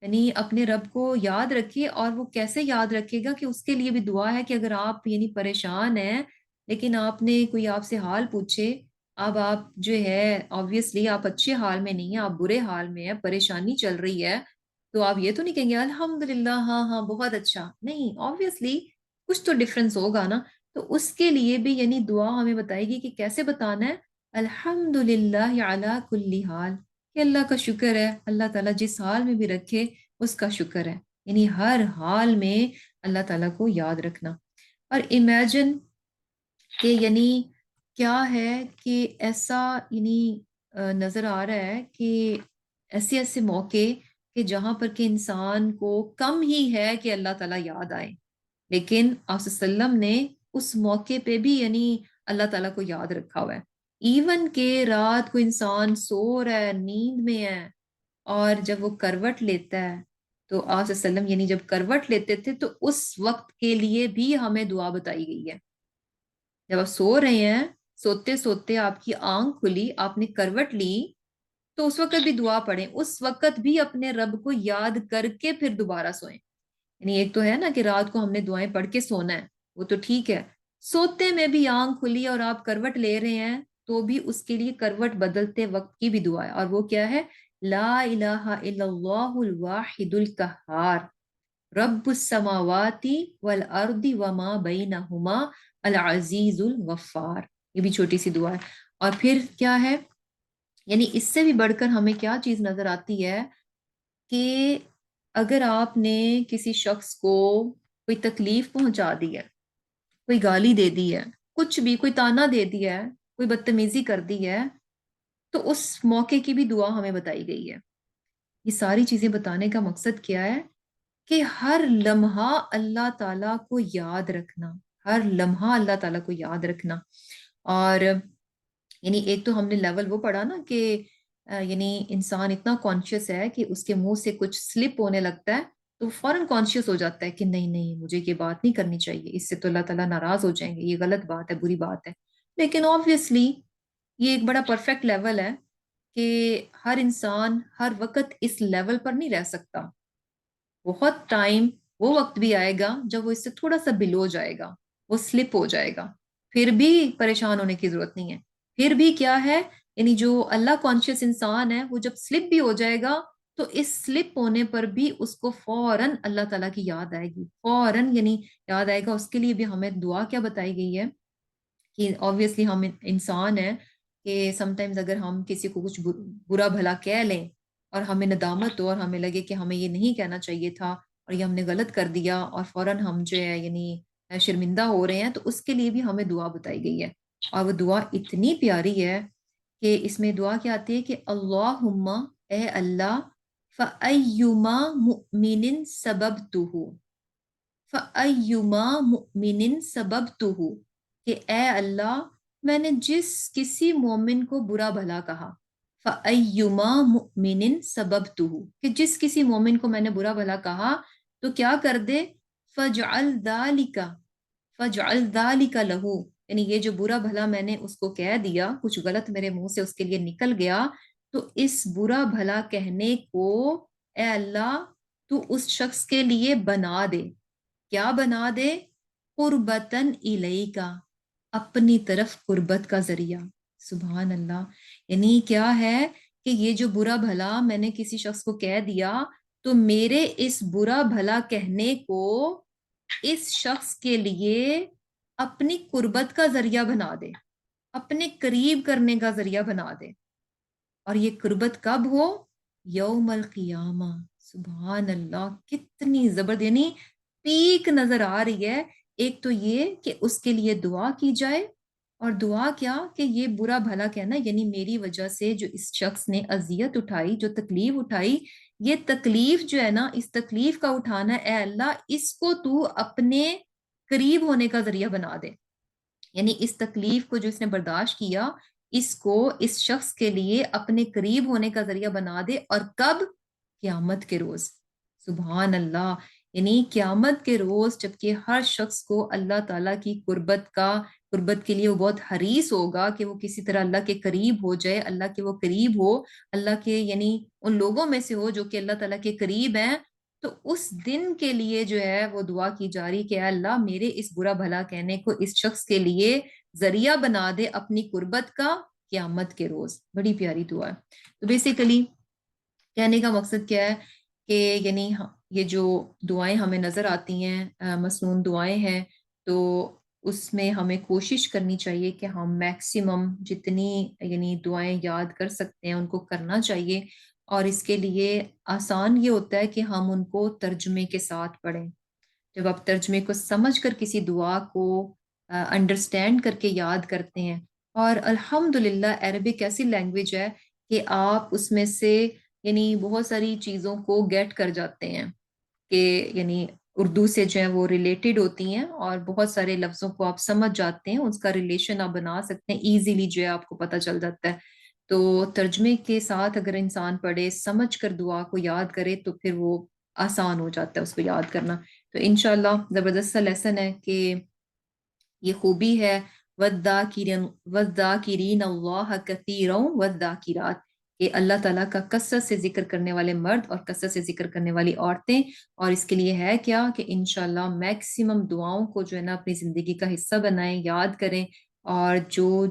یعنی اپنے رب کو یاد رکھے. اور وہ کیسے یاد رکھے گا کہ اس کے لیے بھی دعا ہے کہ اگر آپ یعنی پریشان ہیں، لیکن آپ نے کوئی آپ سے حال پوچھے، اب آپ جو ہے آبویسلی آپ اچھے حال میں نہیں ہیں، آپ برے حال میں ہیں، پریشانی چل رہی ہے، تو آپ یہ تو نہیں کہیں گے الحمدللہ ہاں ہاں بہت اچھا، نہیں، آبویسلی کچھ تو ڈفرنس ہوگا نا. تو اس کے لیے بھی یعنی دعا ہمیں بتائے گی کہ کیسے بتانا ہے، الحمدللہ علی کل حال، کہ اللہ کا شکر ہے، اللہ تعالیٰ جس حال میں بھی رکھے اس کا شکر ہے، یعنی ہر حال میں اللہ تعالیٰ کو یاد رکھنا. اور امیجن کہ یعنی کیا ہے کہ ایسا یعنی نظر آ رہا ہے کہ ایسے ایسے موقع کہ جہاں پر کہ انسان کو کم ہی ہے کہ اللہ تعالیٰ یاد آئے، لیکن آپ صلی اللہ علیہ وسلم نے اس موقع پہ بھی یعنی اللہ تعالیٰ کو یاد رکھا ہوا ہے. ایون کہ رات کو انسان سو رہا ہے، نیند میں ہے، اور جب وہ کروٹ لیتا ہے تو آپ صلی اللہ علیہ وسلم یعنی جب کروٹ لیتے تھے تو اس وقت کے لیے بھی ہمیں دعا بتائی گئی ہے. جب آپ سو رہے ہیں، سوتے سوتے آپ کی آنکھ کھلی، آپ نے کروٹ لی، تو اس وقت بھی دعا پڑھیں، اس وقت بھی اپنے رب کو یاد کر کے پھر دوبارہ سوئیں. یعنی ایک تو ہے نا کہ رات کو ہم نے دعائیں پڑھ کے سونا ہے، وہ تو ٹھیک ہے، سوتے میں بھی آنکھ کھلی اور آپ کروٹ لے رہے ہیں تو بھی اس کے لیے کروٹ بدلتے وقت کی بھی دعا ہے، اور وہ کیا ہے، لا الہ الا اللہ الواحد القہار رب السماوات والارض وما بینہما العزیز الغفار. یہ بھی چھوٹی سی دعا ہے. اور پھر کیا ہے، یعنی اس سے بھی بڑھ کر ہمیں کیا چیز نظر آتی ہے کہ اگر آپ نے کسی شخص کو کوئی تکلیف پہنچا دی ہے، کوئی گالی دے دی ہے، کچھ بھی، کوئی تانا دے دیا ہے، کوئی بدتمیزی کر دی ہے، تو اس موقع کی بھی دعا ہمیں بتائی گئی ہے. یہ ساری چیزیں بتانے کا مقصد کیا ہے کہ ہر لمحہ اللہ تعالیٰ کو یاد رکھنا، ہر لمحہ اللہ تعالیٰ کو یاد رکھنا. اور یعنی ایک تو ہم نے لیول وہ پڑھا نا کہ یعنی انسان اتنا کانشیس ہے کہ اس کے منہ سے کچھ سلپ ہونے لگتا ہے تو فوراً کانشیس ہو جاتا ہے کہ نہیں نہیں مجھے یہ بات نہیں کرنی چاہیے، اس سے تو اللہ تعالیٰ ناراض ہو جائیں گے، یہ غلط بات ہے، بری بات ہے. لیکن آبویسلی یہ ایک بڑا پرفیکٹ لیول ہے کہ ہر انسان ہر وقت اس لیول پر نہیں رہ سکتا. بہت ٹائم، وہ وقت بھی آئے گا جب وہ اس سے تھوڑا سا بلو جائے گا، وہ سلپ ہو جائے گا، پھر بھی پریشان ہونے کی ضرورت نہیں ہے. پھر بھی کیا ہے، یعنی جو اللہ کانشیس انسان ہے وہ جب سلپ بھی ہو جائے گا تو اس سلپ ہونے پر بھی اس کو فوراً اللہ تعالیٰ کی یاد آئے گی، فوراً یعنی یاد آئے گا. اس کے لیے بھی ہمیں دعا کیا بتائی گئی ہے کہ آبویسلی ہم انسان ہیں کہ سم ٹائمز اگر ہم کسی کو کچھ برا بھلا کہہ لیں اور ہمیں ندامت ہو اور ہمیں لگے کہ ہمیں یہ نہیں کہنا چاہیے تھا اور یہ ہم نے غلط کر دیا اور فوراً ہم جو ہے یعنی شرمندہ ہو رہے ہیں، تو اس کے لیے بھی ہمیں دعا بتائی گئی ہے. اور وہ دعا اتنی پیاری ہے کہ اس میں دعا کیا آتی ہے کہ اللہم، اے اللہ، فَأَيُّمَا مُؤْمِنٍ سَبَبْتُهُ، فَأَيُّمَا مُؤْمِنٍ سَبَبْتُهُ، کہ اے اللہ میں نے جس کسی مومن کو برا بھلا کہا، فَأَيُّمَا مُؤْمِنٍ سَبَبْتُهُ، کہ جس کسی مومن کو میں نے برا بھلا کہا تو کیا کر دے، فَجْعَلْ ذَلِكَ، فَجْعَلْ ذَلِكَ لَهُ، یعنی یہ جو برا بھلا میں نے اس کو کہہ دیا، کچھ غلط میرے منہ سے اس کے لیے نکل گیا، تو اس برا بھلا کہنے کو اے اللہ تو اس شخص کے لیے بنا دے. کیا بنا دے، قربتاً الیکا، اپنی طرف قربت کا ذریعہ. سبحان اللہ. یعنی کیا ہے کہ یہ جو برا بھلا میں نے کسی شخص کو کہہ دیا تو میرے اس برا بھلا کہنے کو اس شخص کے لیے اپنی قربت کا ذریعہ بنا دے، اپنے قریب کرنے کا ذریعہ بنا دے۔ اور یہ قربت کب ہو؟ یوم القیامہ۔ سبحان اللہ، کتنی زبردست، یعنی پیک نظر آ رہی ہے۔ ایک تو یہ کہ اس کے لیے دعا کی جائے، اور دعا کیا کہ یہ برا بھلا کہنا، یعنی میری وجہ سے جو اس شخص نے اذیت اٹھائی، جو تکلیف اٹھائی، یہ تکلیف جو ہے نا، اس تکلیف کا اٹھانا، اے اللہ اس کو تو اپنے قریب ہونے کا ذریعہ بنا دے۔ یعنی اس تکلیف کو جو اس نے برداشت کیا، اس کو اس شخص کے لیے اپنے قریب ہونے کا ذریعہ بنا دے، اور کب؟ قیامت کے روز۔ سبحان اللہ، یعنی قیامت کے روز جبکہ ہر شخص کو اللہ تعالیٰ کی قربت کے لیے وہ بہت حریص ہوگا کہ وہ کسی طرح اللہ کے قریب ہو جائے، اللہ کے وہ قریب ہو، اللہ کے یعنی ان لوگوں میں سے ہو جو کہ اللہ تعالیٰ کے قریب ہیں۔ تو اس دن کے لیے جو ہے وہ دعا کی جا رہی کہ اے اللہ میرے اس برا بھلا کہنے کو اس شخص کے لیے ذریعہ بنا دے اپنی قربت کا قیامت کے روز۔ بڑی پیاری دعا ہے۔ تو بیسیکلی کہنے کا مقصد کیا ہے کہ یعنی یہ جو دعائیں ہمیں نظر آتی ہیں، مسنون دعائیں ہیں، تو اس میں ہمیں کوشش کرنی چاہیے کہ ہم میکسیمم جتنی یعنی دعائیں یاد کر سکتے ہیں ان کو کرنا چاہیے۔ اور اس کے لیے آسان یہ ہوتا ہے کہ ہم ان کو ترجمے کے ساتھ پڑھیں۔ جب آپ ترجمے کو سمجھ کر کسی دعا کو انڈرسٹینڈ کر کے یاد کرتے ہیں، اور الحمدللہ عربک ایسی لینگویج ہے کہ آپ اس میں سے یعنی بہت ساری چیزوں کو گیٹ کر جاتے ہیں کہ یعنی اردو سے جو ہے وہ ریلیٹڈ ہوتی ہیں، اور بہت سارے لفظوں کو آپ سمجھ جاتے ہیں، اس کا ریلیشن آپ بنا سکتے ہیں ایزیلی، جو ہے آپ کو پتہ چل جاتا ہے۔ تو ترجمے کے ساتھ اگر انسان پڑھے، سمجھ کر دعا کو یاد کرے، تو پھر وہ آسان ہو جاتا ہے اس کو یاد کرنا۔ تو انشاءاللہ زبردست سا لیسن ہے کہ یہ خوبی ہے وَالذَّاكِرِينَ اللَّهَ كَثِيرًا وَالذَّاكِرَاتِ، کہ اللہ تعالیٰ کا کثرت سے ذکر کرنے والے مرد اور کثرت سے ذکر کرنے والی عورتیں۔ اور اس کے لیے ہے کیا کہ انشاءاللہ میکسیمم دعاؤں کو جو ہے نا اپنی زندگی کا حصہ بنائیں، یاد کریں، اور جو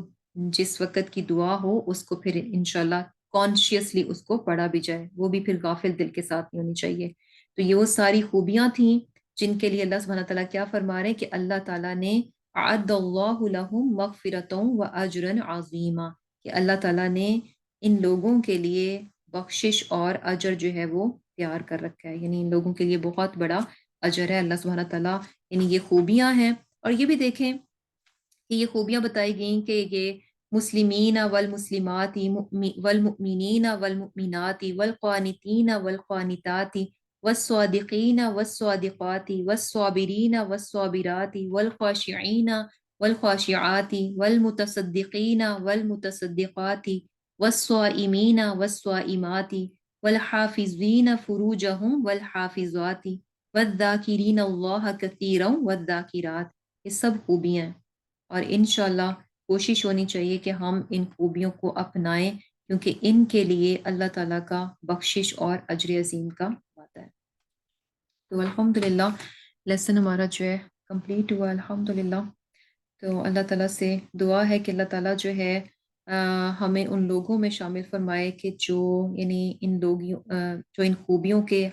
جس وقت کی دعا ہو اس کو پھر انشاءاللہ کانشیسلی اس کو پڑھا بھی جائے، وہ بھی پھر غافل دل کے ساتھ نہیں ہونی چاہیے۔ تو یہ وہ ساری خوبیاں تھیں جن کے لیے اللہ سبحانہ تعالیٰ کیا فرما رہے ہیں کہ اللہ تعالیٰ نے اعد اللہ لہم مغفرۃ و اجرا عظیما، کہ اللہ تعالیٰ نے ان لوگوں کے لیے بخشش اور اجر جو ہے وہ تیار کر رکھا ہے، یعنی ان لوگوں کے لیے بہت بڑا اجر ہے اللہ سبحانہ تعالیٰ، یعنی یہ خوبیاں ہیں۔ اور یہ بھی دیکھیں کہ یہ خوبیاں بتائی گئیں کہ یہ مسلمین والمسلمات والمؤمنین والمؤمنات والقانتین والقانتات والصادقین والصادقات والصابرین والصابرات والخاشعین والخاشعات والمتصدقین والمتصدقات والصائمین والصائمات والحافظین فروجہم والحافظات والذاکرین اللہ کثیرا والذاکرات۔ یہ سب خوبیاں ہیں، اور انشاءاللہ کوشش ہونی چاہیے کہ ہم ان خوبیوں کو اپنائیں، کیونکہ ان کے لیے اللہ تعالیٰ کا بخشش اور اجر عظیم کا وعدہ ہے۔ تو الحمدللہ لیسن ہمارا جو ہے کمپلیٹ ہوا الحمدللہ۔ تو اللہ تعالیٰ سے دعا ہے کہ اللہ تعالیٰ جو ہے ہمیں ان لوگوں میں شامل فرمائے کہ جو یعنی جو ان خوبیوں کے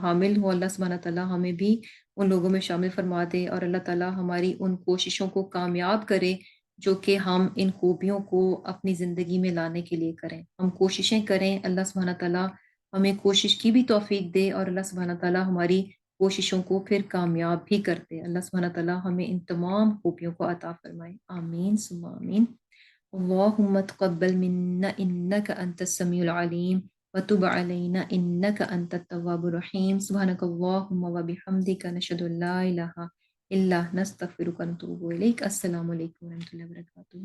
حامل ہوں۔ اللہ سبحانہ تعالیٰ ہمیں بھی ان لوگوں میں شامل فرما دے، اور اللہ تعالیٰ ہماری ان کوششوں کو کامیاب کرے جو کہ ہم ان خوبیوں کو اپنی زندگی میں لانے کے لیے کریں۔ ہم کوششیں کریں، اللہ سبحانہ تعالیٰ ہمیں کوشش کی بھی توفیق دے، اور اللہ سبحانہ تعالیٰ ہماری کوششوں کو پھر کامیاب بھی کرتے۔ اللہ سبحانہ تعالیٰ ہمیں ان تمام خوبیوں کو عطا فرمائے، آمین ثم آمین۔ اللہم تقبل منا انک انت السمیع العلیم وتب علینا انک انت التواب الرحیم۔ سبحانک اللہم وبحمدک نشہد ان لا الہ الا نستغفرک ونتوب الیک۔ السلام علیکم ورحمۃ اللہ وبرکاتہ۔